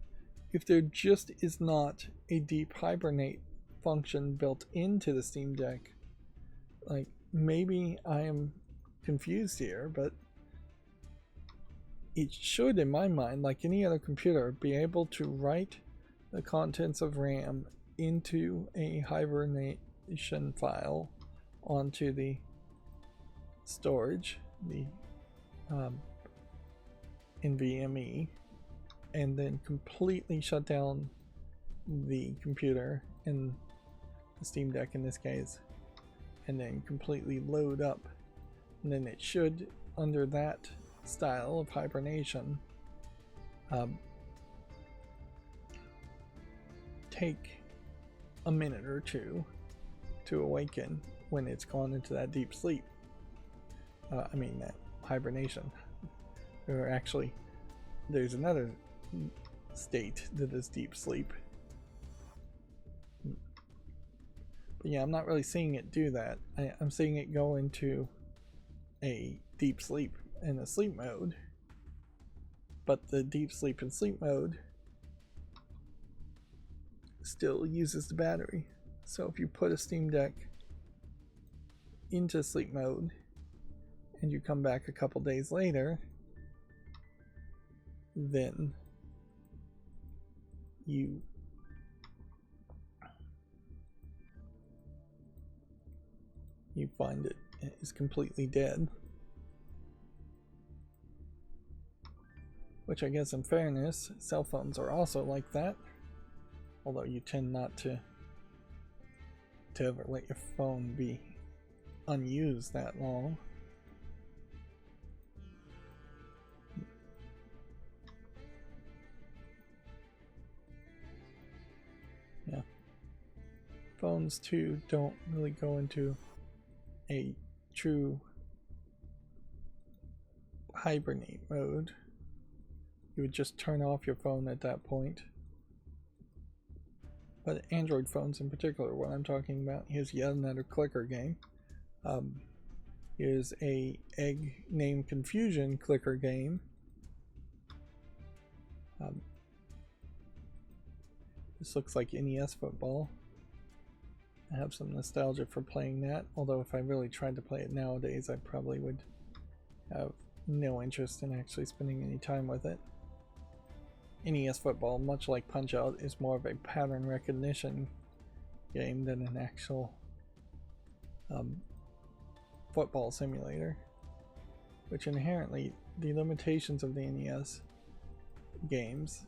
if there just is not a deep hibernate function built into the Steam Deck. Like, maybe I am confused here, but it should, in my mind, like any other computer, be able to write the contents of RAM into a hibernation file onto the storage, the NVMe, and then completely shut down the computer, in the Steam Deck in this case, and then completely load up. And then it should, under that style of hibernation, take a minute or two to awaken when it's gone into that deep sleep. That hibernation. Or actually, there's another state that is deep sleep. But yeah, I'm not really seeing it do that. I'm seeing it go into a deep sleep and a sleep mode. But the deep sleep and sleep mode still uses the battery. So if you put a Steam Deck into sleep mode and you come back a couple days later, then you find it is completely dead. Which I guess, in fairness, cell phones are also like that. Although you tend not to ever let your phone be unused that long. Yeah. Phones too don't really go into a true hibernate mode. You would just turn off your phone at that point. But Android phones in particular, what I'm talking about, here's yet another clicker game. Here's a egg name confusion clicker game. This looks like NES football. I have some nostalgia for playing that, although if I really tried to play it nowadays, I probably would have no interest in actually spending any time with it. NES football, much like Punch-Out, is more of a pattern recognition game than an actual football simulator, which inherently, the limitations of the NES games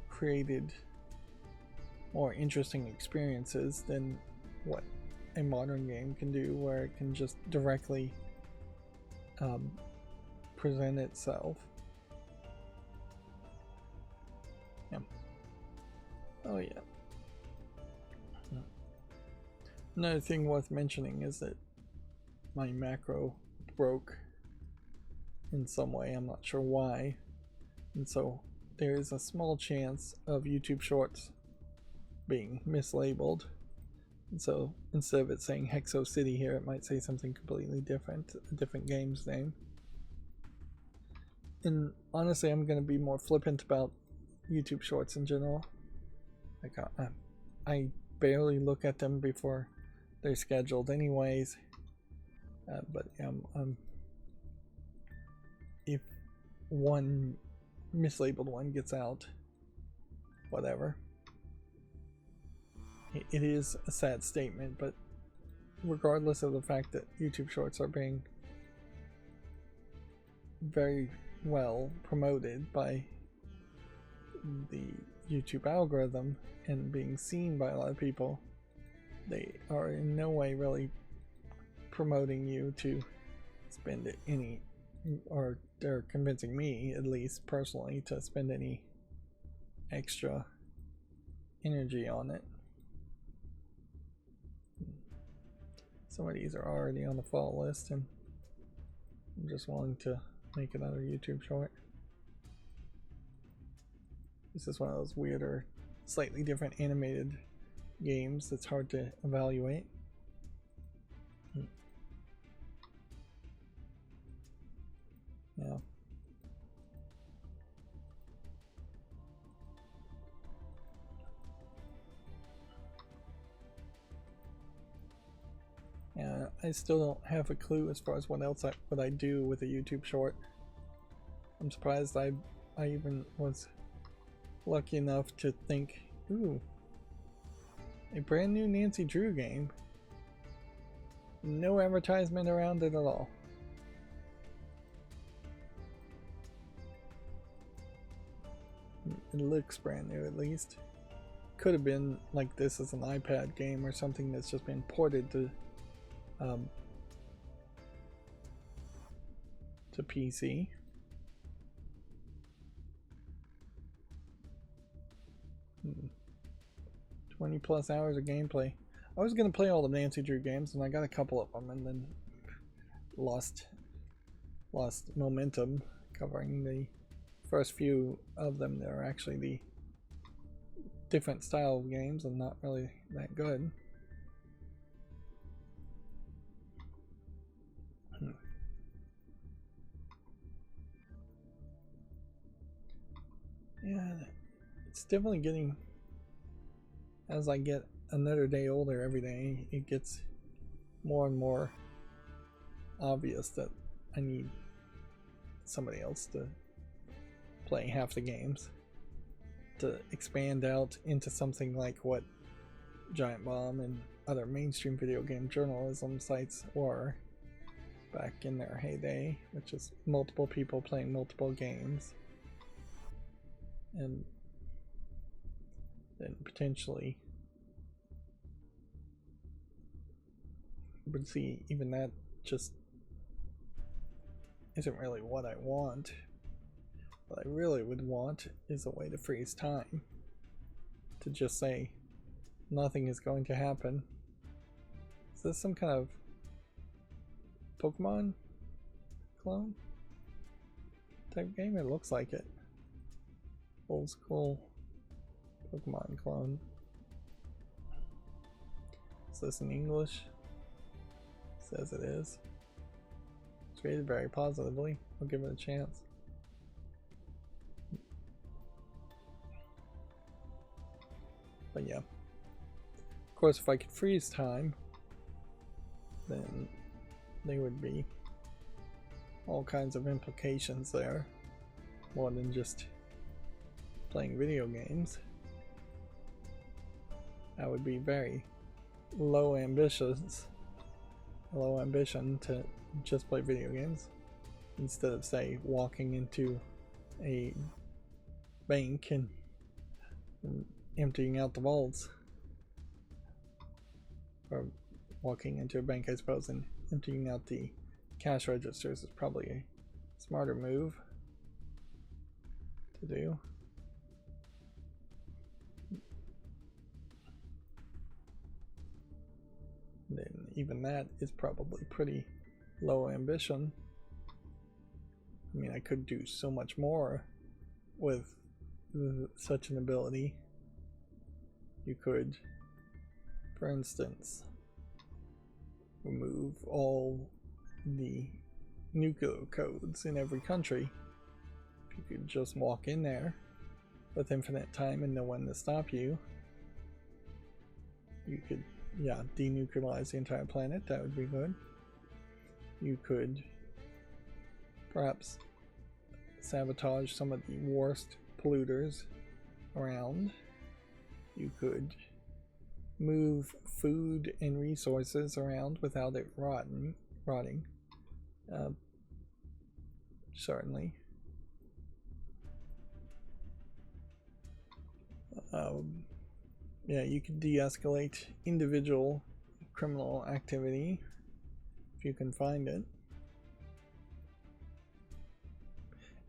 created more interesting experiences than what a modern game can do, where it can just directly present itself. Yeah. Oh yeah. Another thing worth mentioning is that my macro broke in some way. I'm not sure why. And so there is a small chance of YouTube Shorts being mislabeled. And so instead of it saying Hexo City here, it might say something completely different, a different game's name. And honestly, I'm going to be more flippant about YouTube Shorts in general. Like, I barely look at them before they're scheduled anyways. But if one mislabeled one gets out, whatever. It is a sad statement, but regardless of the fact that YouTube Shorts are being very well promoted by the YouTube algorithm and being seen by a lot of people, they are in no way really promoting you to spend any, or they're convincing me, at least personally, to spend any extra energy on it. Some of these are already on the fall list, and I'm just willing to make another YouTube short. This is one of those weirder, slightly different animated games that's hard to evaluate. Yeah. Yeah, I still don't have a clue as far as what else what I do with a YouTube short. I'm surprised I even was lucky enough to think, ooh, a brand new Nancy Drew game. No advertisement around it at all. It looks brand new, at least. Could have been like this as an iPad game or something that's just been ported to PC. Hmm. 20 plus hours of gameplay. I was gonna play all the Nancy Drew games, and I got a couple of them, and then lost momentum covering the first few of them that are actually the different style of games and not really that good. Yeah, it's definitely getting, as I get another day older every day, it gets more and more obvious that I need somebody else to play half the games to expand out into something like what Giant Bomb and other mainstream video game journalism sites were back in their heyday, which is multiple people playing multiple games and then potentially would see even that just isn't really what I want. What I really would want is a way to freeze time, to just say nothing is going to happen. Is this some kind of Pokemon clone type game? It looks like it. Old school Pokemon clone. Is this in English? It says it is. It's rated very positively. I'll give it a chance. But yeah. Of course, if I could freeze time, then there would be all kinds of implications there, more than just playing video games. That would be very low ambition to just play video games, instead of, say, walking into a bank and emptying out the vaults, or walking into a bank, I suppose, and emptying out the cash registers is probably a smarter move to do. Then even that is probably pretty low ambition. I mean, I could do so much more with such an ability. You could, for instance, remove all the nuclear codes in every country. If you could just walk in there with infinite time and no one to stop you, you could, yeah, denuclearize the entire planet. That would be good. You could perhaps sabotage some of the worst polluters around. You could move food and resources around without it rotting. Certainly. Yeah, you could de-escalate individual criminal activity if you can find it.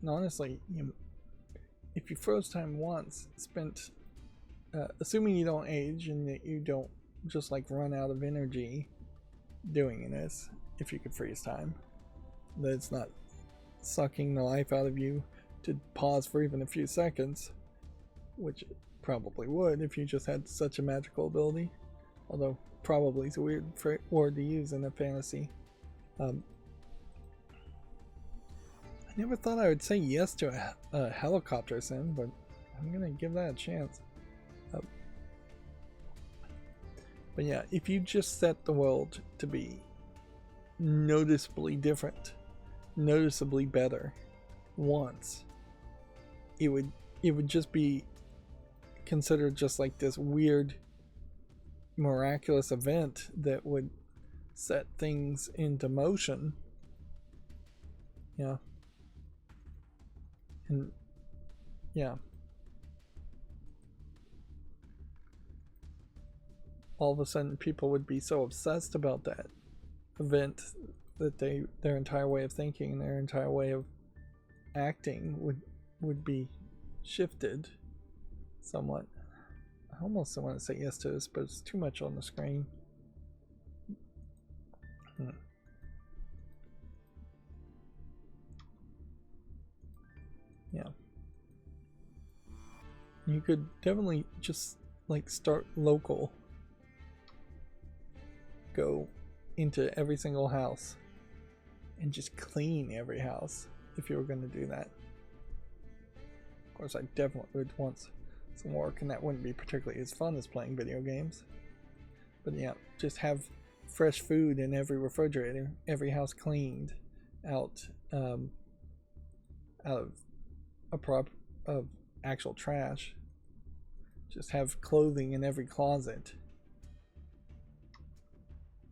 And honestly, if you froze time once, spent assuming you don't age and that you don't just like run out of energy doing this if you could freeze time. That it's not sucking the life out of you to pause for even a few seconds, which it probably would if you just had such a magical ability. Although, probably is a weird word to use in a fantasy. I never thought I would say yes to a helicopter sim, but I'm gonna give that a chance. But yeah, if you just set the world to be noticeably different, noticeably better once, it would just be considered just like this weird miraculous event that would set things into motion. Yeah. And yeah, all of a sudden people would be so obsessed about that event that their entire way of thinking and their entire way of acting would be shifted somewhat. I almost want to say yes to this, but it's too much on the screen. Yeah. You could definitely just like start local. Go into every single house and just clean every house if you were going to do that. Of course, I definitely would want some work, and that wouldn't be particularly as fun as playing video games. But yeah, just have fresh food in every refrigerator, every house cleaned out of actual trash. Just have clothing in every closet,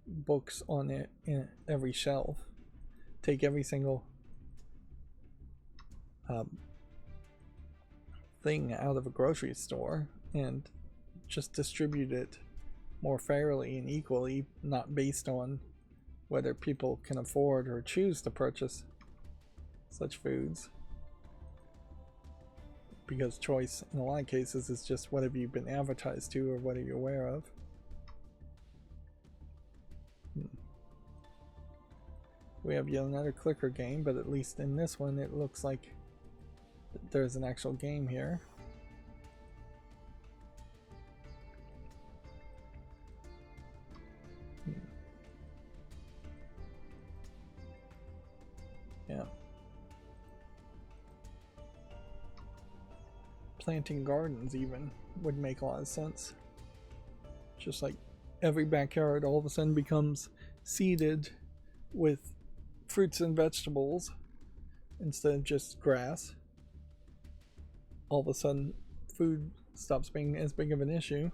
books on it in every shelf. Take every single thing out of a grocery store and just distribute it more fairly and equally, not based on whether people can afford or choose to purchase such foods, because choice in a lot of cases is just whatever you've been advertised to or what are you aware of. We have yet another clicker game, but at least in this one it looks like there's an actual game here. Yeah. Planting gardens even would make a lot of sense. Just like every backyard all of a sudden becomes seeded with fruits and vegetables instead of just grass. All of a sudden food stops being as big of an issue.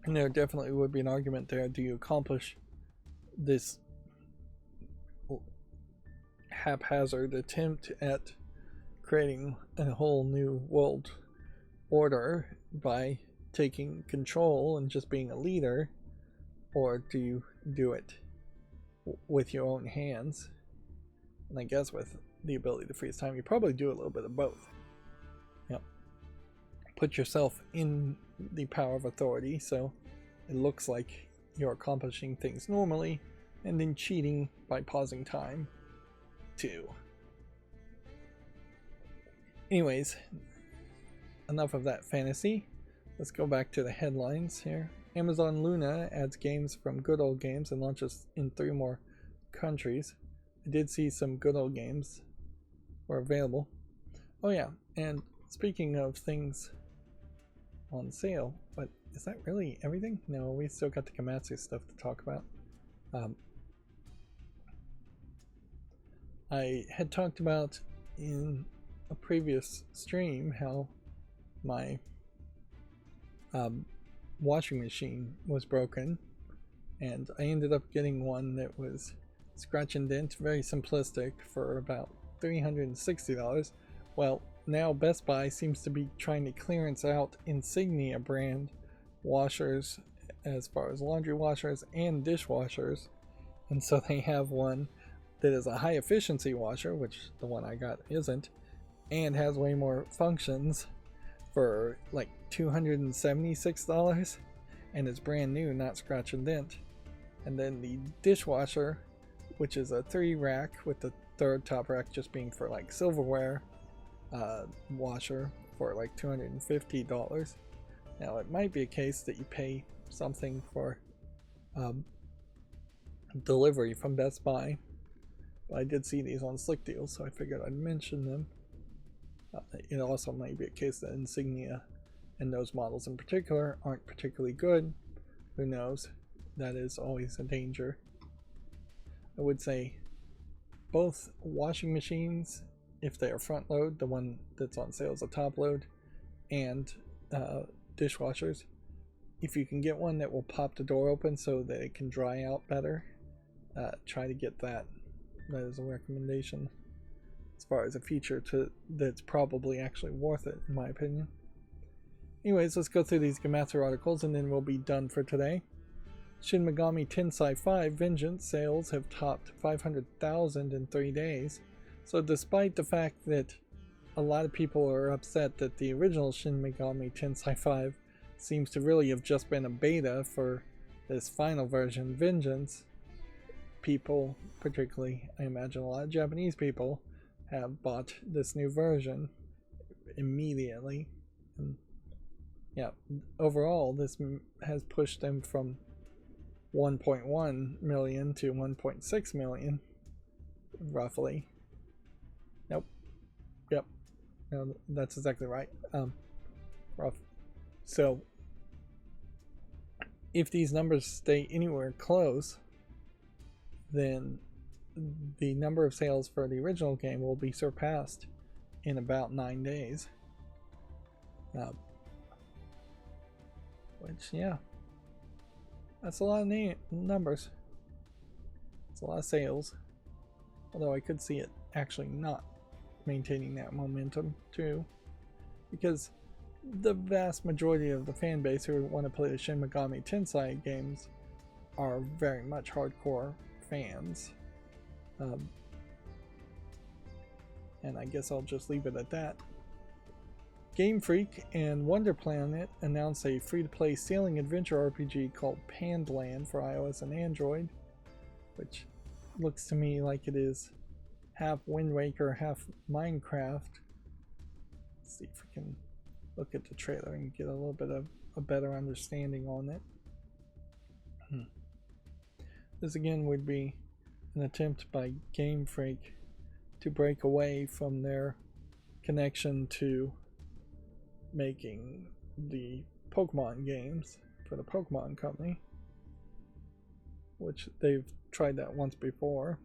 And there definitely would be an argument there. Do you accomplish this haphazard attempt at creating a whole new world order by taking control and just being a leader, or do you do it with your own hands? And I guess with the ability to freeze time, you probably do a little bit of both. Yep. Put yourself in the power of authority, so it looks like you're accomplishing things normally, and then cheating by pausing time too. Anyways, enough of that fantasy. Let's go back to the headlines here. Amazon Luna adds games from Good Old Games and launches in 3 more countries. I did see some Good Old Games were available. Oh yeah, and speaking of things on sale, but is that really everything? No, we still got the Komatsu stuff to talk about. I had talked about in a previous stream how my washing machine was broken, and I ended up getting one that was scratch and dent, very simplistic, for about $360. Well, now Best Buy seems to be trying to clearance out Insignia brand washers as far as laundry washers and dishwashers, and so they have one that is a high efficiency washer, which the one I got isn't, and has way more functions for like $276, and it's brand new, not scratch and dent. And then the dishwasher, which is a 3 rack with the third top rack just being for like silverware washer for like $250. Now it might be a case that you pay something for delivery from Best Buy, but I did see these on Slick Deals, so I figured I'd mention them. It also might be a case that Insignia and those models in particular aren't particularly good. Who knows? That is always a danger. I would say both washing machines, if they are front load, the one that's on sale is a top load, and dishwashers, if you can get one that will pop the door open so that it can dry out better, try to get that. That is a recommendation as far as a feature that's probably actually worth it, in my opinion. Anyways, let's go through these Gematsu articles and then we'll be done for today. Shin Megami Tensei 5 Vengeance sales have topped 500,000 in 3 days. So despite the fact that a lot of people are upset that the original Shin Megami Tensei 5 seems to really have just been a beta for this final version, Vengeance, people, particularly I imagine a lot of Japanese people, have bought this new version immediately. And yeah, overall this has pushed them from 1.1 million to 1.6 million, roughly. Nope. Yep. No, that's exactly right. Rough. So, if these numbers stay anywhere close, then the number of sales for the original game will be surpassed in about 9 days. Which, yeah. That's a lot of numbers. It's a lot of sales. Although I could see it actually not maintaining that momentum too. Because the vast majority of the fan base who want to play the Shin Megami Tensei games are very much hardcore fans. And I guess I'll just leave it at that. Game Freak and Wonder Planet announced a free-to-play sailing adventure RPG called Pandland for iOS and Android, which looks to me like it is half Wind Waker, half Minecraft. Let's see if we can look at the trailer and get a little bit of a better understanding on it. This again would be an attempt by Game Freak to break away from their connection to making the Pokemon games for the Pokemon Company, which they've tried that once before.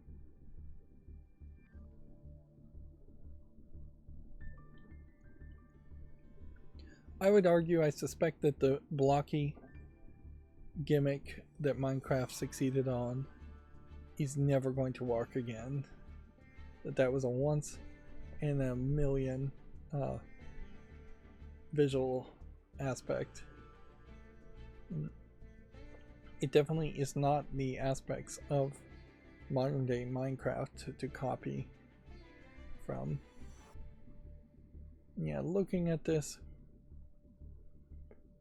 I would argue, I suspect that the blocky gimmick that Minecraft succeeded on is never going to work again. That was a once in a million visual aspect. It definitely is not the aspects of modern day Minecraft to copy from. Yeah, looking at this,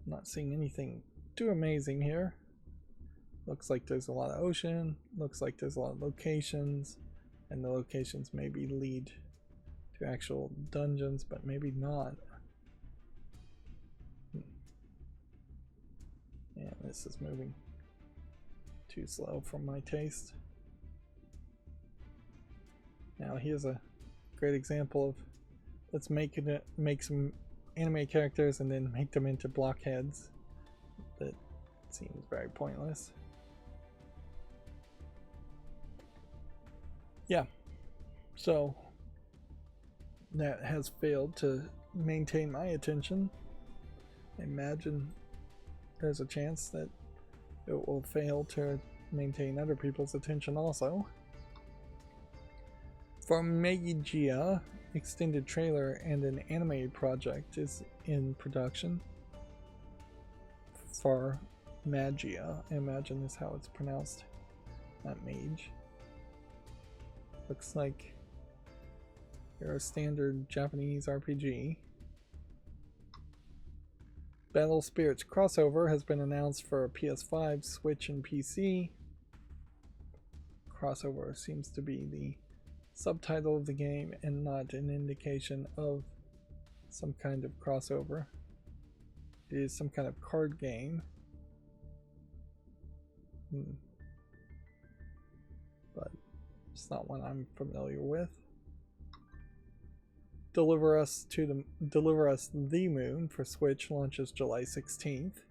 not seeing anything too amazing here. Looks like there's a lot of ocean, looks like there's a lot of locations, and the locations maybe lead to actual dungeons, but maybe not. Yeah, this is moving too slow for my taste. Now here's a great example of, let's make some anime characters and then make them into blockheads. That seems very pointless. Yeah, so that has failed to maintain my attention. I imagine there's a chance that it will fail to maintain other people's attention also. For Magia, extended trailer and an anime project is in production. For Magia, I imagine is how it's pronounced, not Mage. Looks like you're a standard Japanese RPG. Battle Spirits crossover has been announced for PS5, Switch, and PC. Crossover seems to be the subtitle of the game and not an indication of some kind of crossover. It is some kind of card game. But it's not one I'm familiar with. Deliver Us the Moon for Switch launches July 16th.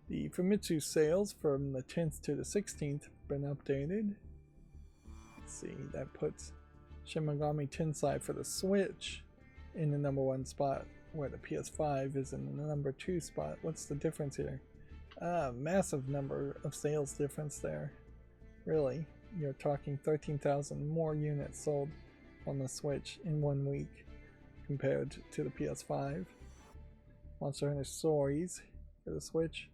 The Famitsu sales from the 10th to the 16th have been updated. Let's see, that puts Shin Megami Tensei for the Switch in the #1 spot, where the PS5 is in the #2 spot. What's the difference here? Massive number of sales difference there. Really, you're talking 13,000 more units sold on the Switch in 1 week compared to the PS5. Monster Hunter Stories for the Switch.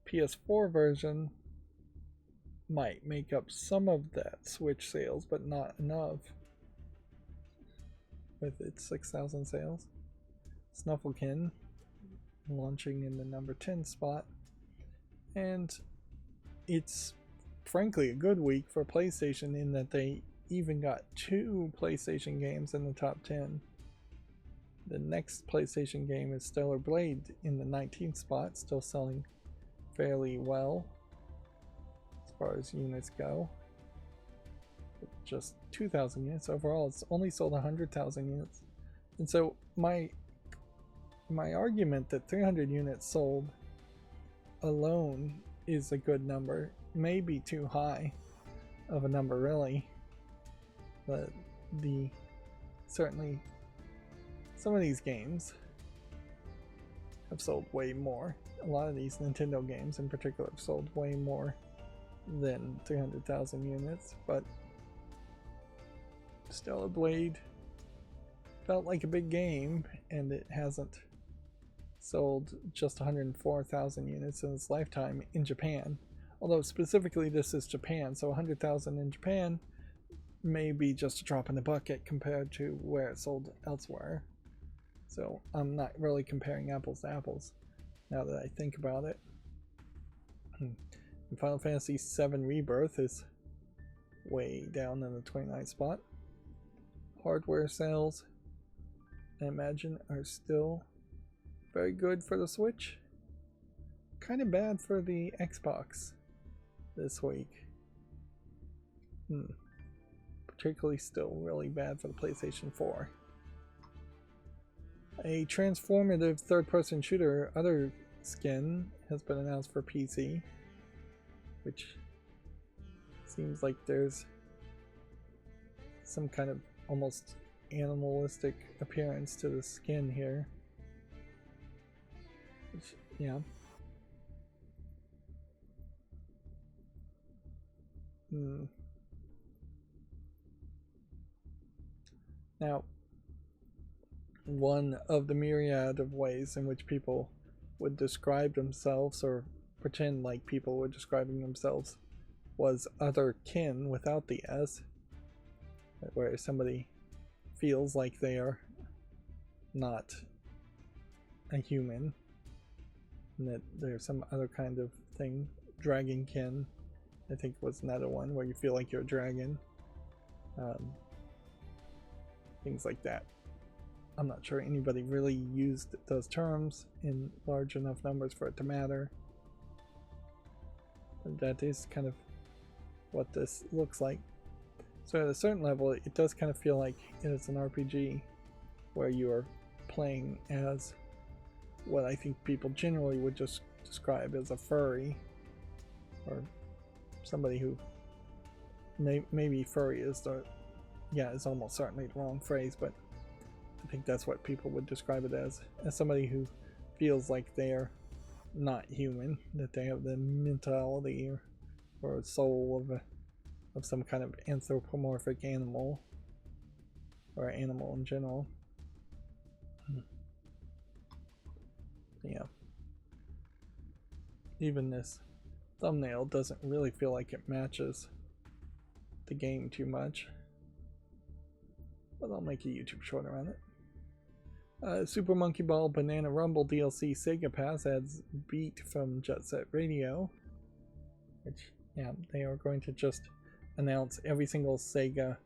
PS4 version might make up some of that Switch sales, but not enough with its 6,000 sales. Snufflekin launching in the #10 spot, and it's frankly a good week for PlayStation in that they even got 2 PlayStation games in the top 10. The next PlayStation game is Stellar Blade in the 19th spot, still selling fairly well as far as units go. Just 2,000 units overall. It's only sold 100,000 units. And so my argument that 300 units sold alone is a good number may be too high of a number, really. But certainly some of these games have sold way more. A lot of these Nintendo games in particular have sold way more than 300,000 units, but Stellar Blade felt like a big game, and it hasn't sold just 104,000 units in its lifetime in Japan. Although specifically this is Japan, so 100,000 in Japan may be just a drop in the bucket compared to where it sold elsewhere. So I'm not really comparing apples to apples now that I think about it. And Final Fantasy VII Rebirth is way down in the 29th spot. Hardware sales, I imagine, are still very good for the Switch. Kind of bad for the Xbox this week. Particularly still really bad for the PlayStation 4. A transformative third-person shooter Other Skin has been announced for PC, which seems like there's some kind of almost animalistic appearance to the skin here. Which, yeah. Now, one of the myriad of ways in which people would describe themselves or pretend like people were describing themselves was other kin without the S, where somebody feels like they are not a human and that there's some other kind of thing. Dragonkin, I think, was another one where you feel like you're a dragon. Things like that. I'm not sure anybody really used those terms in large enough numbers for it to matter. And that is kind of what this looks like. So at a certain level, it does kind of feel like it is an RPG where you are playing as what I think people generally would just describe as a furry, or somebody who maybe furry is is almost certainly the wrong phrase, but I think that's what people would describe it as somebody who feels like they're not human, that they have the mentality or soul of some kind of anthropomorphic animal, or animal in general. Yeah. Even this thumbnail doesn't really feel like it matches the game too much, but I'll make a YouTube short around it. Super Monkey Ball Banana Rumble DLC Sega Pass adds Beat from Jet Set Radio. Which, yeah, they are going to just announce every single Sega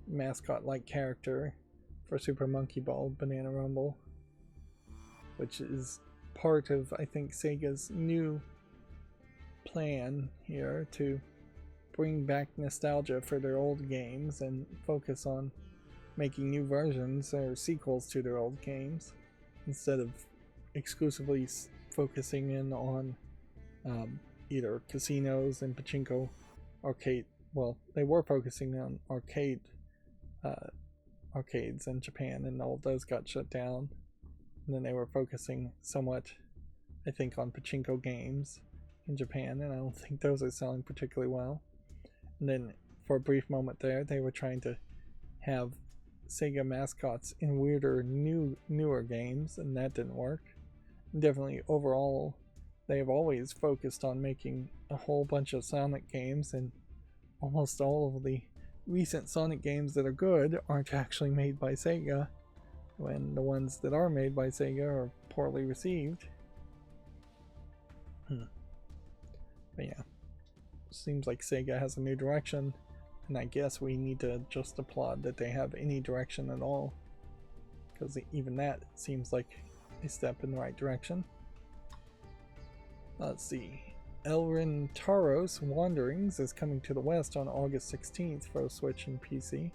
mascot-like character for Super Monkey Ball Banana Rumble. Which is part of, I think, Sega's new plan here to bring back nostalgia for their old games and focus on making new versions or sequels to their old games instead of exclusively focusing in on either casinos and pachinko arcade. Well, they were focusing on arcades in Japan, and all those got shut down. And then they were focusing somewhat, I think, on pachinko games in Japan, and I don't think those are selling particularly well. And then for a brief moment there, they were trying to have Sega mascots in weirder, newer games, and that didn't work. And definitely, overall, they have always focused on making a whole bunch of Sonic games, and almost all of the recent Sonic games that are good aren't actually made by Sega, when the ones that are made by Sega are poorly received. But yeah, seems like Sega has a new direction, and I guess we need to just applaud that they have any direction at all, because even that seems like a step in the right direction. Let's see. Elrin Taros Wanderings is coming to the West on August 16th for Switch and PC.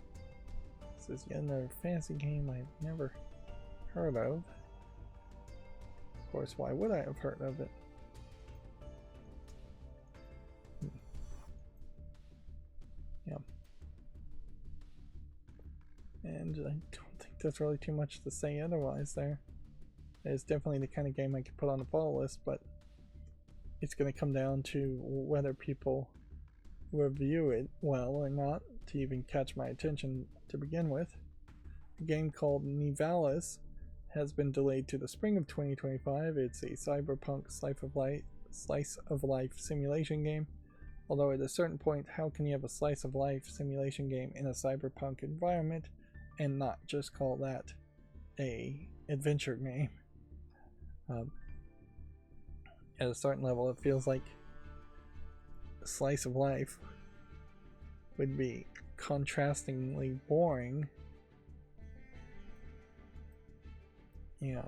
This is yet another fantasy game I've never heard of. Of course, why would I have heard of it? Yeah. And I don't think there's really too much to say otherwise there. It's definitely the kind of game I could put on the fall list, but it's going to come down to whether people review it well or not to even catch my attention to begin with. A game called Nivalis has been delayed to the spring of 2025. It's a cyberpunk slice of life simulation game. Although at a certain point, how can you have a slice of life simulation game in a cyberpunk environment and not just call that a adventure game? At a certain level, it feels like a slice of life would be contrastingly boring. Yeah.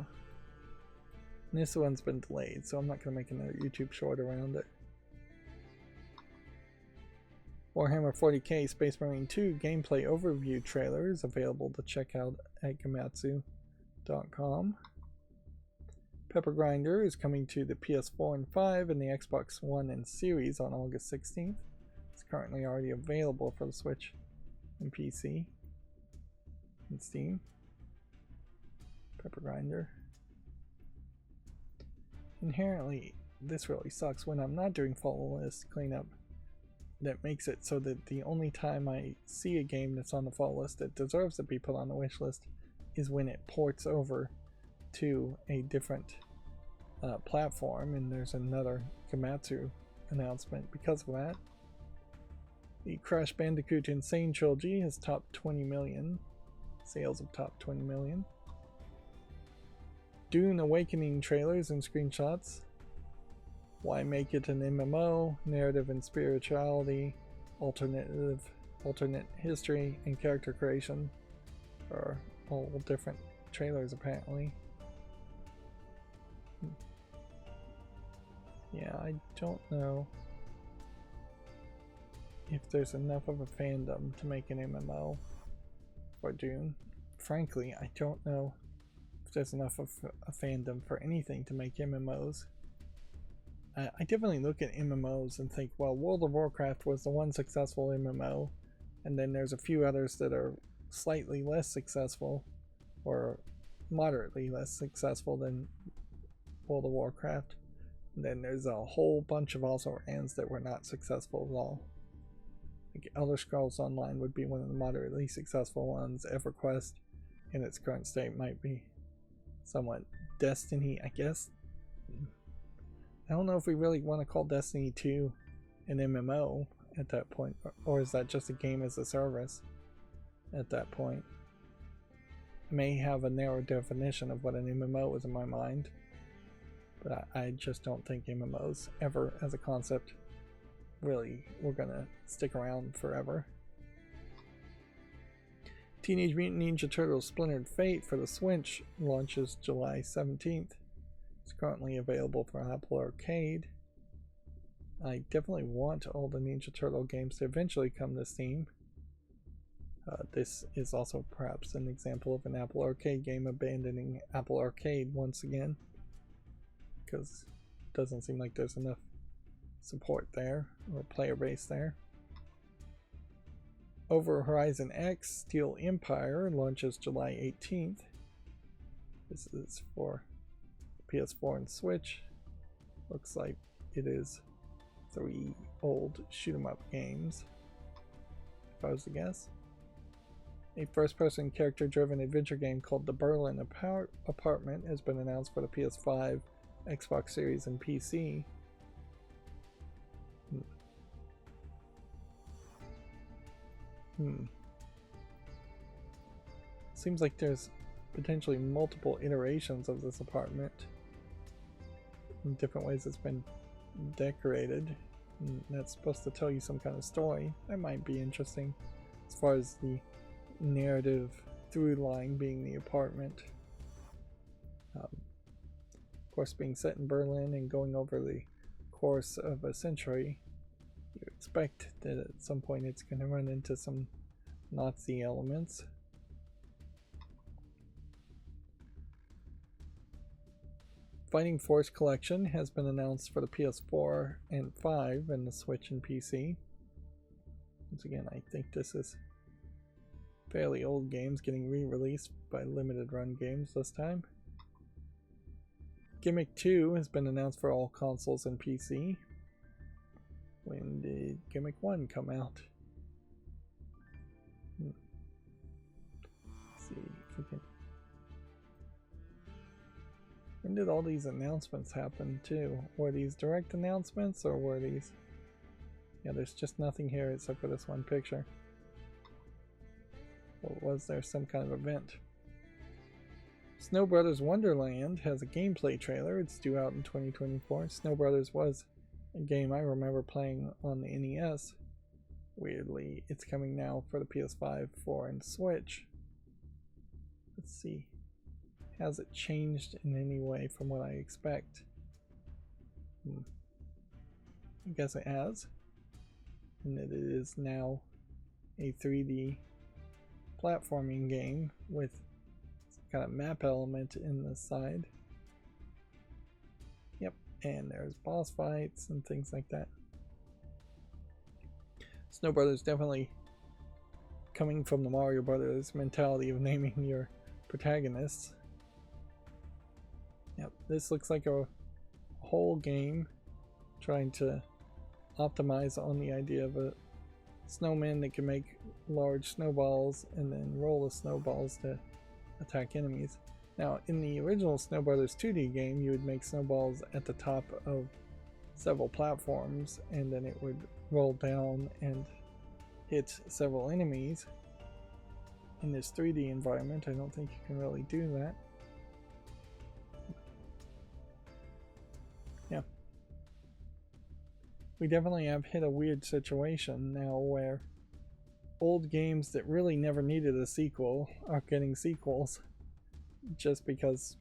And this one's been delayed, so I'm not going to make another YouTube short around it. Warhammer 40k Space Marine 2 gameplay overview trailer is available to check out at Gamatsu.com. Pepper Grinder is coming to the PS4 and 5 and the Xbox One and Series on August 16th. It's currently already available for the Switch and PC and Steam. Pepper Grinder. Inherently, this really sucks when I'm not doing fall list cleanup. That makes it so that the only time I see a game that's on the fall list that deserves to be put on the wish list is when it ports over to a different platform, and there's another Gamatsu announcement because of that. The Crash Bandicoot Insane Trilogy has topped 20 million. Sales have topped 20 million. Dune Awakening trailers and screenshots. Why make it an MMO? Narrative and spirituality, alternate history, and character creation are all different trailers apparently. Yeah, I don't know if there's enough of a fandom to make an MMO for Dune. Frankly, I don't know if there's enough of a fandom for anything to make MMOs. I definitely look at MMOs and think, well, World of Warcraft was the one successful MMO, and then there's a few others that are slightly less successful, or moderately less successful than World of Warcraft. And then there's a whole bunch of also rans that were not successful at all. Like Elder Scrolls Online would be one of the moderately successful ones. EverQuest in its current state might be somewhat. Destiny, I guess. I don't know if we really want to call Destiny 2 an MMO at that point, or is that just a game as a service at that point? may have a narrow definition of what an MMO is in my mind, but I just don't think MMOs ever as a concept really were gonna stick around forever. Teenage Mutant Ninja Turtles Splintered Fate for the Switch launches July 17th. It's currently available for Apple Arcade. I definitely want all the Ninja Turtle games to eventually come to Steam. This is also perhaps an example of an Apple Arcade game abandoning Apple Arcade once again, because it doesn't seem like there's enough support there or player base there. Over Horizon X Steel Empire launches July 18th. This is for PS4 and Switch. Looks like it is 3 old shoot 'em up games, if I was to guess. A first-person character-driven adventure game called The Berlin Apartment has been announced for the PS5, Xbox Series, and PC. Seems like there's potentially multiple iterations of this apartment. In different ways it's been decorated. And that's supposed to tell you some kind of story. That might be interesting as far as the narrative through line being the apartment. Of course, being set in Berlin and going over the course of a century, you expect that at some point it's going to run into some Nazi elements. Fighting Force Collection has been announced for the PS4 and 5 and the Switch and PC. Once again, I think this is fairly old games getting re-released by limited run games this time. Gimmick 2 has been announced for all consoles and PC. When did Gimmick 1 come out? Let's see if we can... When did all these announcements happen too? Were these direct announcements or were these... Yeah, there's just nothing here except for this one picture. Or was there some kind of event? Snow Brothers Wonderland has a gameplay trailer. It's due out in 2024. Snow Brothers was a game I remember playing on the NES. Weirdly, it's coming now for the PS5, 4, and Switch. Let's see. Has it changed in any way from what I expect? I guess it has. And that it is now a 3D platforming game with some kind of map element in the side. Yep, and there's boss fights and things like that. Snow Brothers definitely coming from the Mario Brothers mentality of naming your protagonists. Yep, this looks like a whole game trying to optimize on the idea of a snowman that can make large snowballs and then roll the snowballs to attack enemies. Now, in the original Snow Brothers 2D game, you would make snowballs at the top of several platforms and then it would roll down and hit several enemies. In this 3D environment, I don't think you can really do that. Yeah. We definitely have hit a weird situation now where old games that really never needed a sequel are getting sequels just because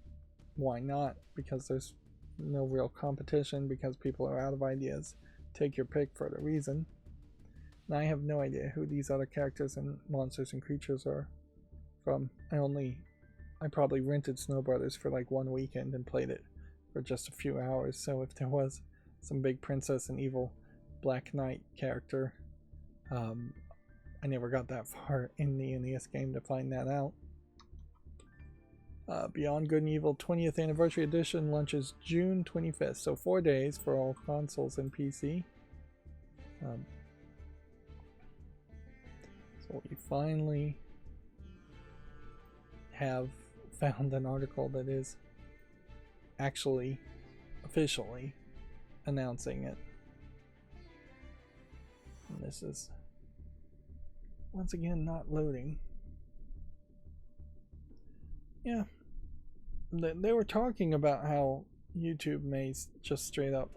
why not? Because there's no real competition, because people are out of ideas. Take your pick for the reason. And I have no idea who these other characters and monsters and creatures are from. I probably rented Snow Brothers for like one weekend and played it for just a few hours, so if there was some big princess and evil Black Knight character, I never got that far in the NES game to find that out. Beyond Good and Evil 20th Anniversary Edition launches June 25th, so 4 days for all consoles and PC. So we finally have found an article that is actually officially announcing it. And this is once again not loading. Yeah, they were talking about how YouTube may just straight up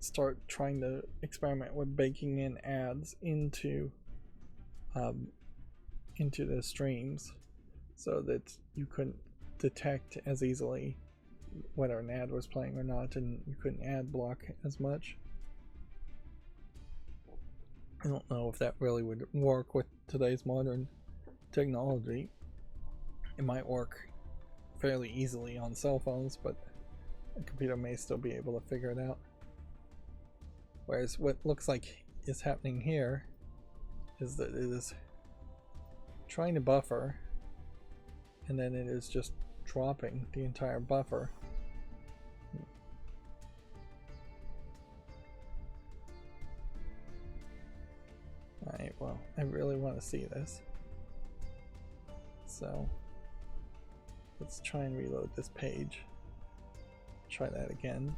start trying to experiment with baking in ads um, into the streams so that you couldn't detect as easily whether an ad was playing or not, and you couldn't ad block as much. I don't know if that really would work with today's modern technology. It might work fairly easily on cell phones, but a computer may still be able to figure it out. Whereas what looks like is happening here is that it is trying to buffer, and then it is just dropping the entire buffer. Alright, well, I really want to see this. So let's try and reload this page. Try that again.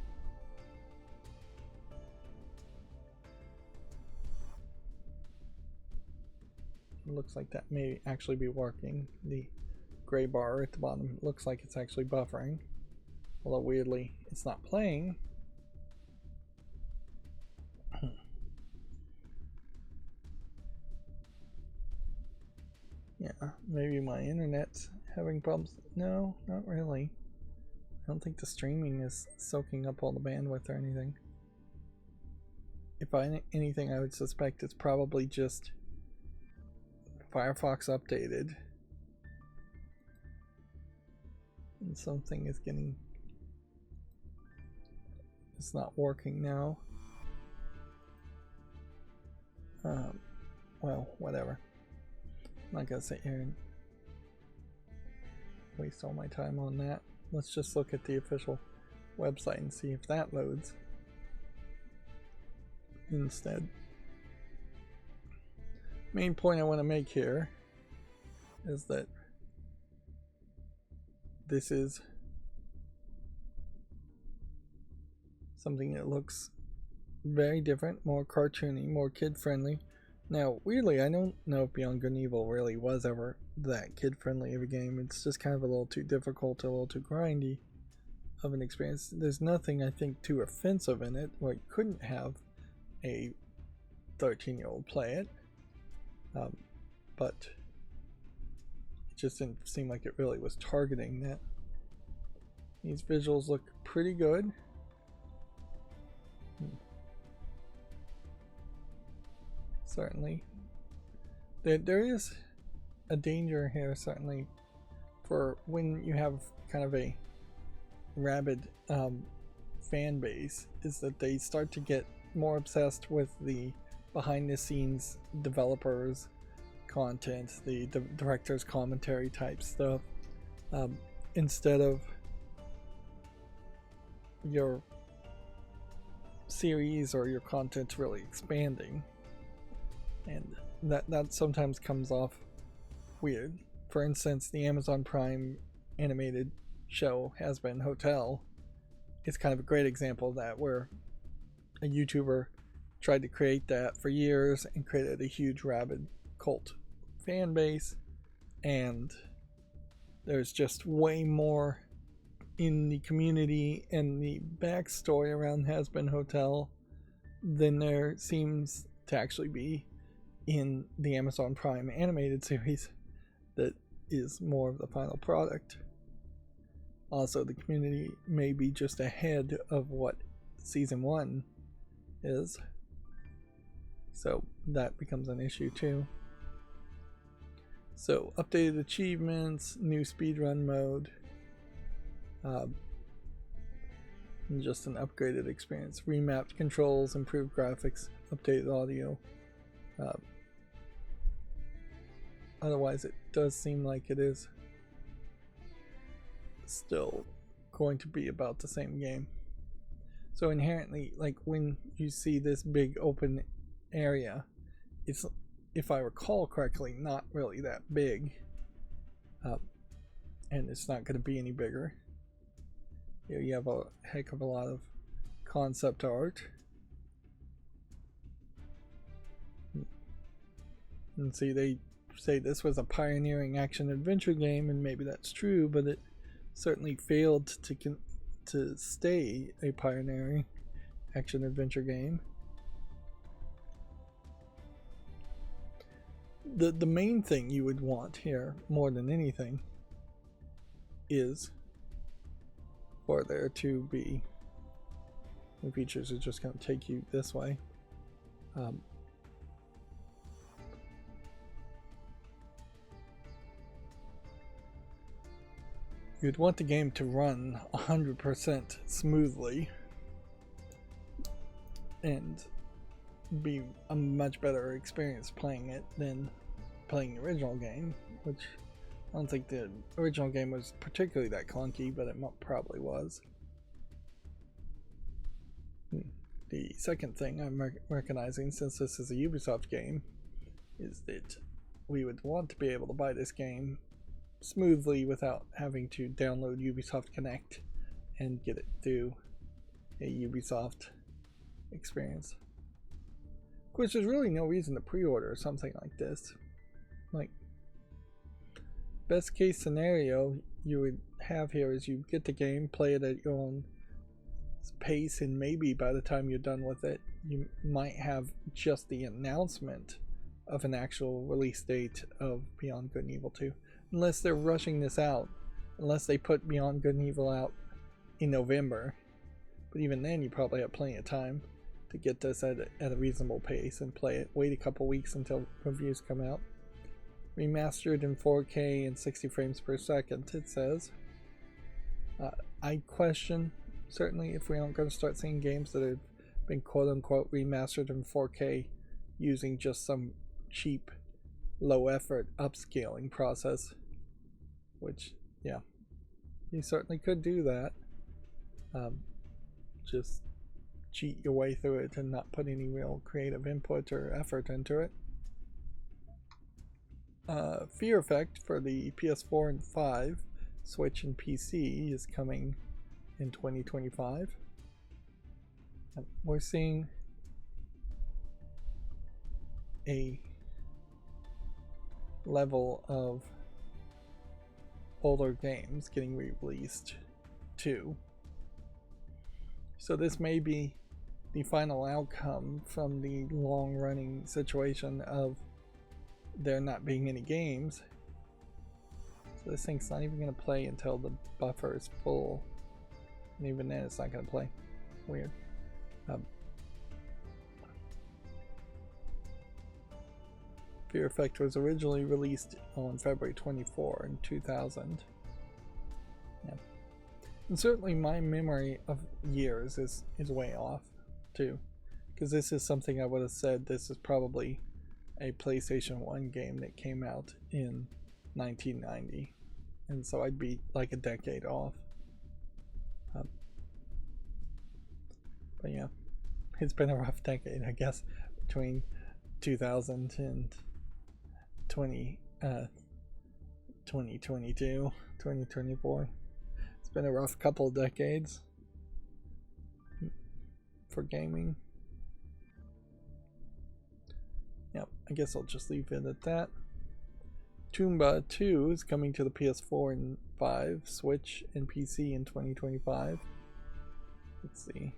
It looks like that may actually be working. The gray bar at the bottom looks like it's actually buffering. Although weirdly, it's not playing. Yeah, maybe my internet's having problems. No, not really. I don't think the streaming is soaking up all the bandwidth or anything. If anything, I would suspect it's probably just Firefox updated. And something is getting... It's not working now. Well, whatever. I'm not gonna sit here and waste all my time on that. Let's just look at the official website and see if that loads instead. Main point I want to make here is that this is something that looks very different, more cartoony, more kid-friendly. Now, weirdly, I don't know if Beyond Good and Evil really was ever that kid-friendly of a game. It's just kind of a little too difficult, a little too grindy of an experience. There's nothing, I think, too offensive in it, where you couldn't have a 13-year-old play it. But it just didn't seem like it really was targeting that. These visuals look pretty good. Certainly. There is a danger here, certainly, for when you have kind of a rabid fan base, is that they start to get more obsessed with the behind the scenes developers content, the director's commentary type stuff, instead of your series or your content really expanding. And that sometimes comes off weird. For instance, the Amazon Prime animated show Has Been Hotel is kind of a great example of that, where a YouTuber tried to create that for years and created a huge rabid cult fan base, and there's just way more in the community and the backstory around Has Been Hotel than there seems to actually be in the Amazon Prime animated series that is more of the final product. Also, the community may be just ahead of what season 1 is, so that becomes an issue too. So, updated achievements, new speedrun mode, and just an upgraded experience, remapped controls, improved graphics, updated audio. Otherwise, it does seem like it is still going to be about the same game. So inherently, like when you see this big open area, it's, if I recall correctly, not really that big, and it's not going to be any bigger. Here you have a heck of a lot of concept art. And see, they say this was a pioneering action-adventure game, and maybe that's true, but it certainly failed to stay a pioneering action-adventure game. The main thing you would want here, more than anything, is for there to be the features are just going to take you this way. You'd want the game to run 100% smoothly and be a much better experience playing it than playing the original game, which I don't think the original game was particularly that clunky, but it probably was. The second thing I'm recognizing, since this is a Ubisoft game, is that we would want to be able to buy this game smoothly without having to download Ubisoft Connect and get it through a Ubisoft experience. Of course, there's really no reason to pre-order something like this. Like, best case scenario you would have here is you get the game, play it at your own pace, and maybe by the time you're done with it, you might have just the announcement of an actual release date of Beyond Good and Evil 2. Unless they're rushing this out. Unless they put Beyond Good and Evil out in November. But even then, you probably have plenty of time to get this at a reasonable pace and play it. Wait a couple weeks until reviews come out. Remastered in 4K and 60 frames per second, it says. I question, certainly, if we aren't going to start seeing games that have been quote-unquote remastered in 4K using just some cheap, low-effort upscaling process. Which, yeah, you certainly could do that. Just cheat your way through it and not put any real creative input or effort into it. Fear Effect for the PS4 and 5, Switch and PC is coming in 2025. We're seeing a level of older games getting re-released too. So this may be the final outcome from the long-running situation of there not being any games. So this thing's not even going to play until the buffer is full. And even then it's not going to play. Weird. Fear Effect was originally released on February 24 in 2000. Yeah. And certainly my memory of years is way off too. Because this is something I would have said this is probably a PlayStation 1 game that came out in 1990. And so I'd be like a decade off. But yeah, it's been a rough decade, I guess, between 2000 and 2022, 2024. It's been a rough couple of decades for gaming. Yep, I guess I'll just leave it at that. Tomba 2 is coming to the PS4 and 5, Switch, and PC in 2025. Let's see.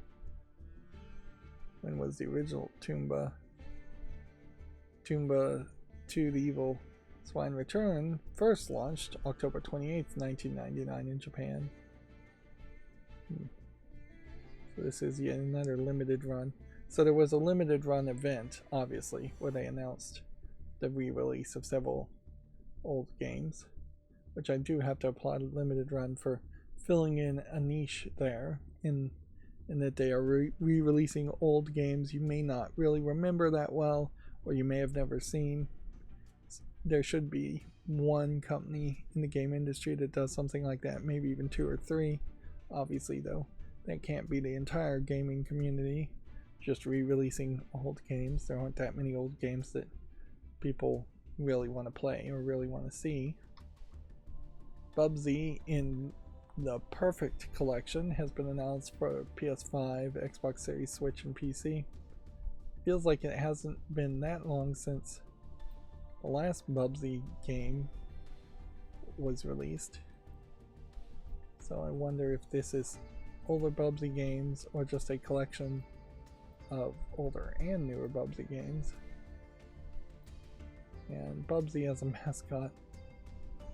When was the original Tomba? Tomba 2 The Evil Swine Return first launched October 28th, 1999 in Japan. So this is yet another limited run. So there was a limited run event, obviously, where they announced the re-release of several old games, which I do have to applaud limited run for filling in a niche there in that they are re-releasing old games you may not really remember that well, or you may have never seen. There should be one company in the game industry that does something like that, maybe even 2 or 3. Obviously, though, that can't be the entire gaming community just re-releasing old games. There aren't that many old games that people really want to play or really want to see. Bubsy in the Perfect Collection has been announced for PS5, Xbox Series, Switch, and PC. Feels like it hasn't been that long since the last Bubsy game was released. So I wonder if this is older Bubsy games or just a collection of older and newer Bubsy games. And Bubsy as a mascot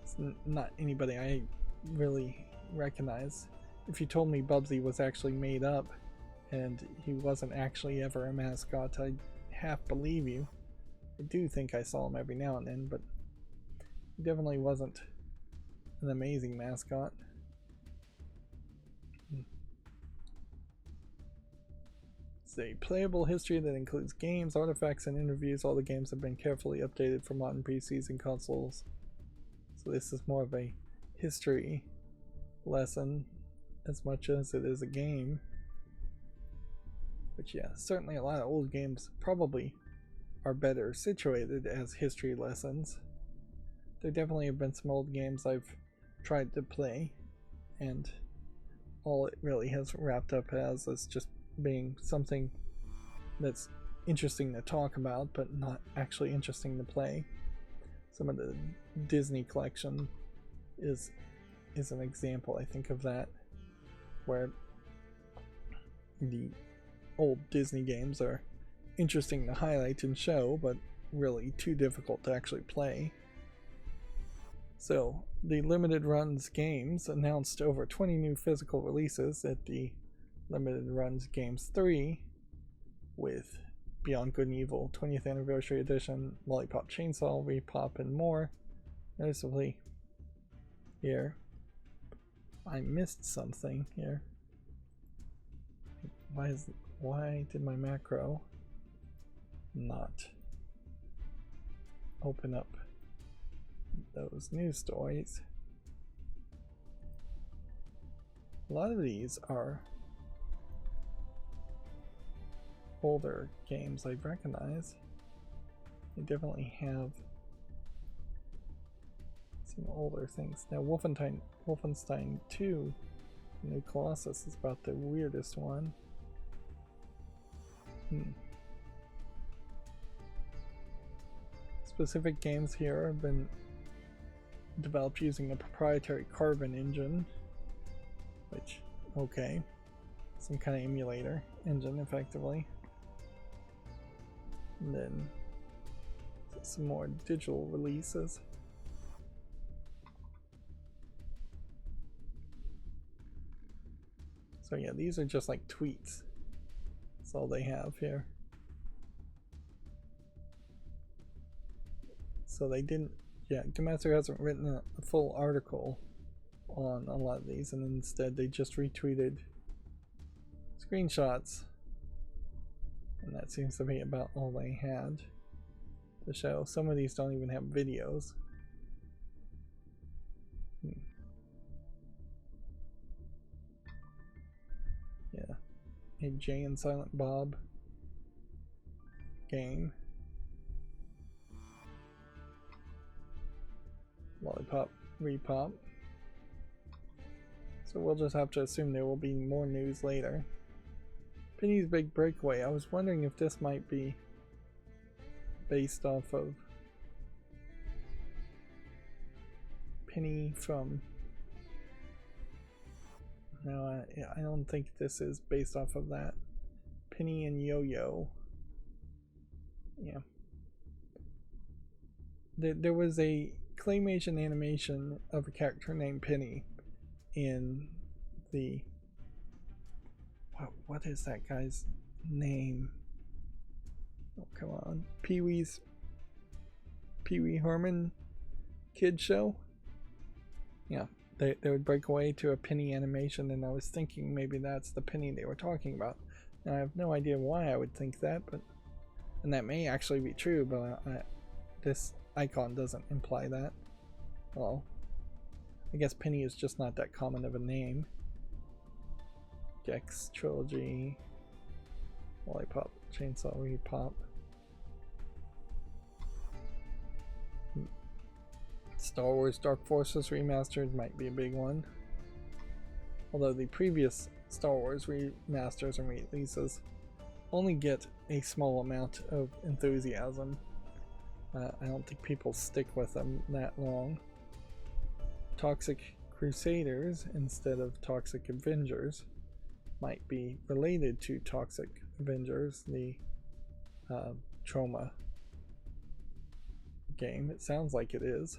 is not anybody I really recognize. If you told me Bubsy was actually made up and he wasn't actually ever a mascot, I'd half believe you. I do think I saw him every now and then, but he definitely wasn't an amazing mascot. It's a playable history that includes games, artifacts, and interviews. All the games have been carefully updated for modern PCs and consoles. So this is more of a history lesson as much as it is a game. But yeah, certainly a lot of old games probably are better situated as history lessons. There definitely have been some old games I've tried to play, and all it really has wrapped up as is just being something that's interesting to talk about but not actually interesting to play. Some of the Disney collection is an example, I think, of that, where the old Disney games are interesting to highlight and show, but really too difficult to actually play. So, the Limited Runs Games announced over 20 new physical releases at the Limited Runs Games 3 with Beyond Good and Evil 20th Anniversary Edition, Lollipop Chainsaw, Repop, and more. Noticeably here, I missed something here. Why did my macro not open up those news stories? A lot of these are older games I recognize. They definitely have some older things. Now Wolfenstein 2 New Colossus is about the weirdest one. Specific games here have been developed using a proprietary Carbon engine, which, okay, some kind of emulator engine effectively. And then some more digital releases. So yeah, these are just like tweets. That's all they have here. So they didn't, yeah, Gamester hasn't written a full article on a lot of these, and instead they just retweeted screenshots. And that seems to be about all they had to show. Some of these don't even have videos. Yeah. A Jay and Silent Bob game. Lollipop Repop. So we'll just have to assume there will be more news later. Penny's Big Breakaway. I was wondering if this might be based off of Penny from... No, I don't think this is based off of that. Penny and Yo-Yo. Yeah. There was a claymation animation of a character named Penny in the... What is that guy's name? Oh, come on. Pee-wee Herman kid show? Yeah, they would break away to a Penny animation, and I was thinking maybe that's the Penny they were talking about. Now, I have no idea why I would think that, but... And that may actually be true, but this icon doesn't imply that. Well, I guess Penny is just not that common of a name. Gex Trilogy, Lollipop Chainsaw Repop. Star Wars Dark Forces Remastered might be a big one. Although the previous Star Wars remasters and releases only get a small amount of enthusiasm. I don't think people stick with them that long. Toxic Crusaders instead of Toxic Avengers might be related to Toxic Avengers, the trauma game. It sounds like it is.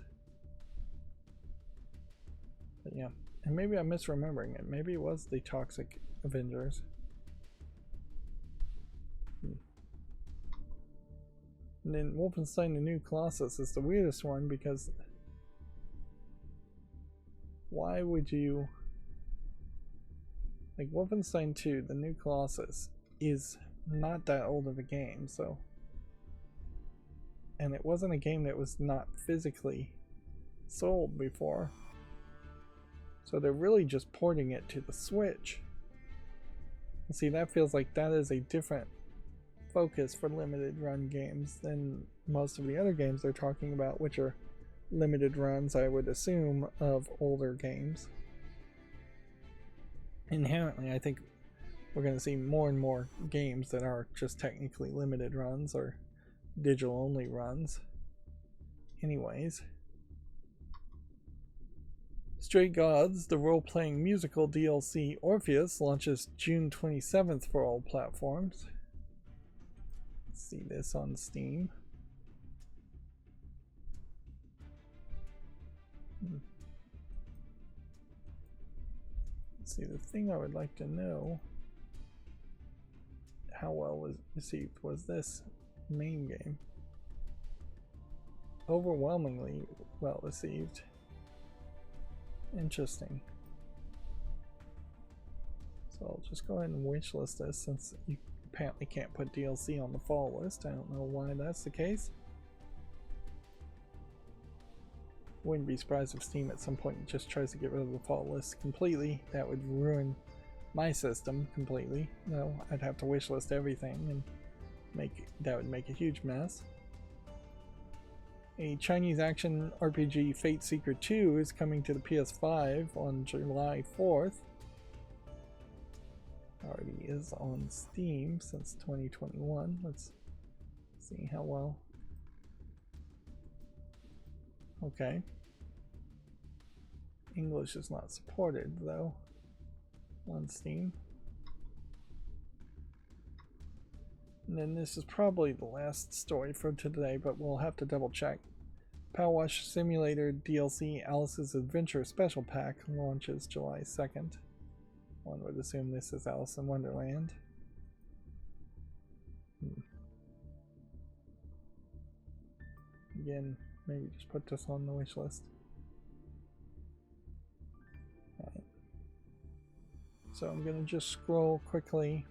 But yeah, and maybe I'm misremembering it. Maybe it was the Toxic Avengers. And then Wolfenstein: The New Colossus is the weirdest one, because why would you... Like, Wolfenstein 2, The New Colossus, is not that old of a game, so... And it wasn't a game that was not physically sold before. So they're really just porting it to the Switch. And see, that feels like that is a different focus for limited run games than most of the other games they're talking about, which are limited runs, I would assume, of older games. Inherently, I think we're going to see more and more games that are just technically limited runs or digital only runs. Anyways, Stray Gods, the role-playing musical DLC Orpheus, launches June 27th for all platforms. Let's see this on Steam. Let's see, the thing I would like to know, how well was received was this main game. Overwhelmingly well received. Interesting. So I'll just go ahead and wishlist this, since you apparently can't put DLC on the fall list. I don't know why that's the case. Wouldn't be surprised if Steam at some point just tries to get rid of the fall list completely. That would ruin my system completely. No, I'd have to wishlist everything, and that would make a huge mess. A Chinese action RPG, Fate Seeker 2, is coming to the PS5 on July 4th. Already is on Steam since 2021. Let's see how well. Okay. English is not supported though on Steam. And then this is probably the last story for today, but we'll have to double check. Power Wash Simulator DLC Alice's Adventure Special Pack launches July 2nd. One would assume this is Alice in Wonderland. Again, maybe just put this on the wish list. Alright. So I'm going to just scroll quickly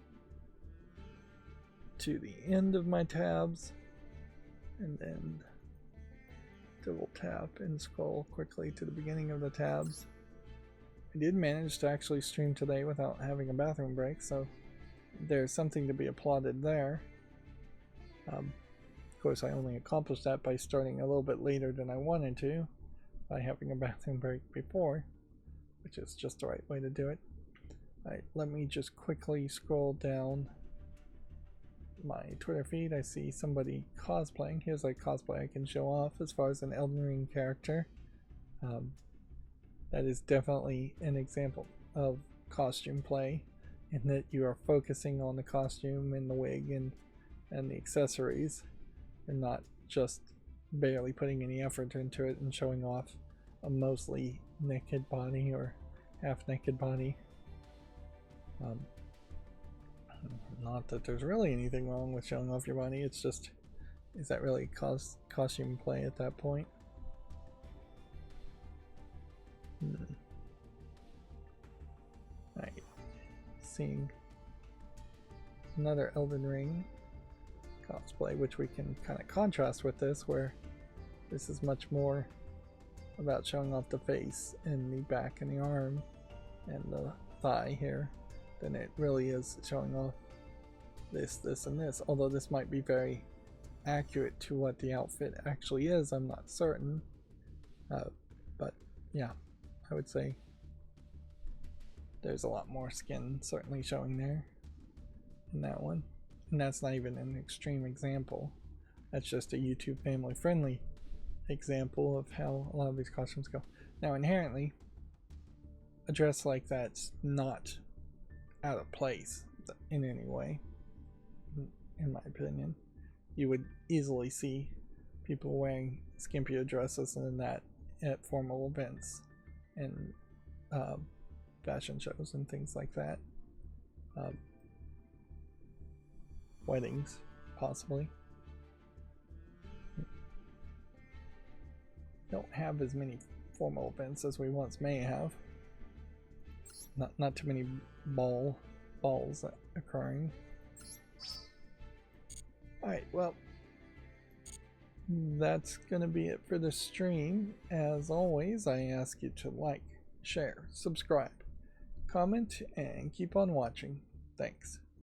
to the end of my tabs, and then double tap and scroll quickly to the beginning of the tabs. I did manage to actually stream today without having a bathroom break, so there's something to be applauded there. Of course, I only accomplished that by starting a little bit later than I wanted to, by having a bathroom break before, which is just the right way to do it. Alright, let me just quickly scroll down my Twitter feed. I see somebody cosplaying. Here's a cosplay I can show off as far as an Elden Ring character. That is definitely an example of costume play, in that you are focusing on the costume and the wig and the accessories, and not just barely putting any effort into it and showing off a mostly naked body or half naked body. Not that there's really anything wrong with showing off your body, it's just, is that really costume play at that point? Alright, seeing another Elden Ring cosplay, which we can kind of contrast with this, where this is much more about showing off the face and the back and the arm and the thigh here than it really is showing off this, and this. Although this might be very accurate to what the outfit actually is, I'm not certain. But yeah, I would say there's a lot more skin certainly showing there in that one. And that's not even an extreme example. That's just a YouTube family friendly example of how a lot of these costumes go. Now inherently, a dress like that's not out of place in any way, in my opinion. You would easily see people wearing skimpier dresses than that at formal events and fashion shows and things like that. Weddings, possibly. Don't have as many formal events as we once may have. Not too many balls occurring. Alright, well, that's gonna be it for the stream. As always, I ask you to like, share, subscribe, comment, and keep on watching. Thanks.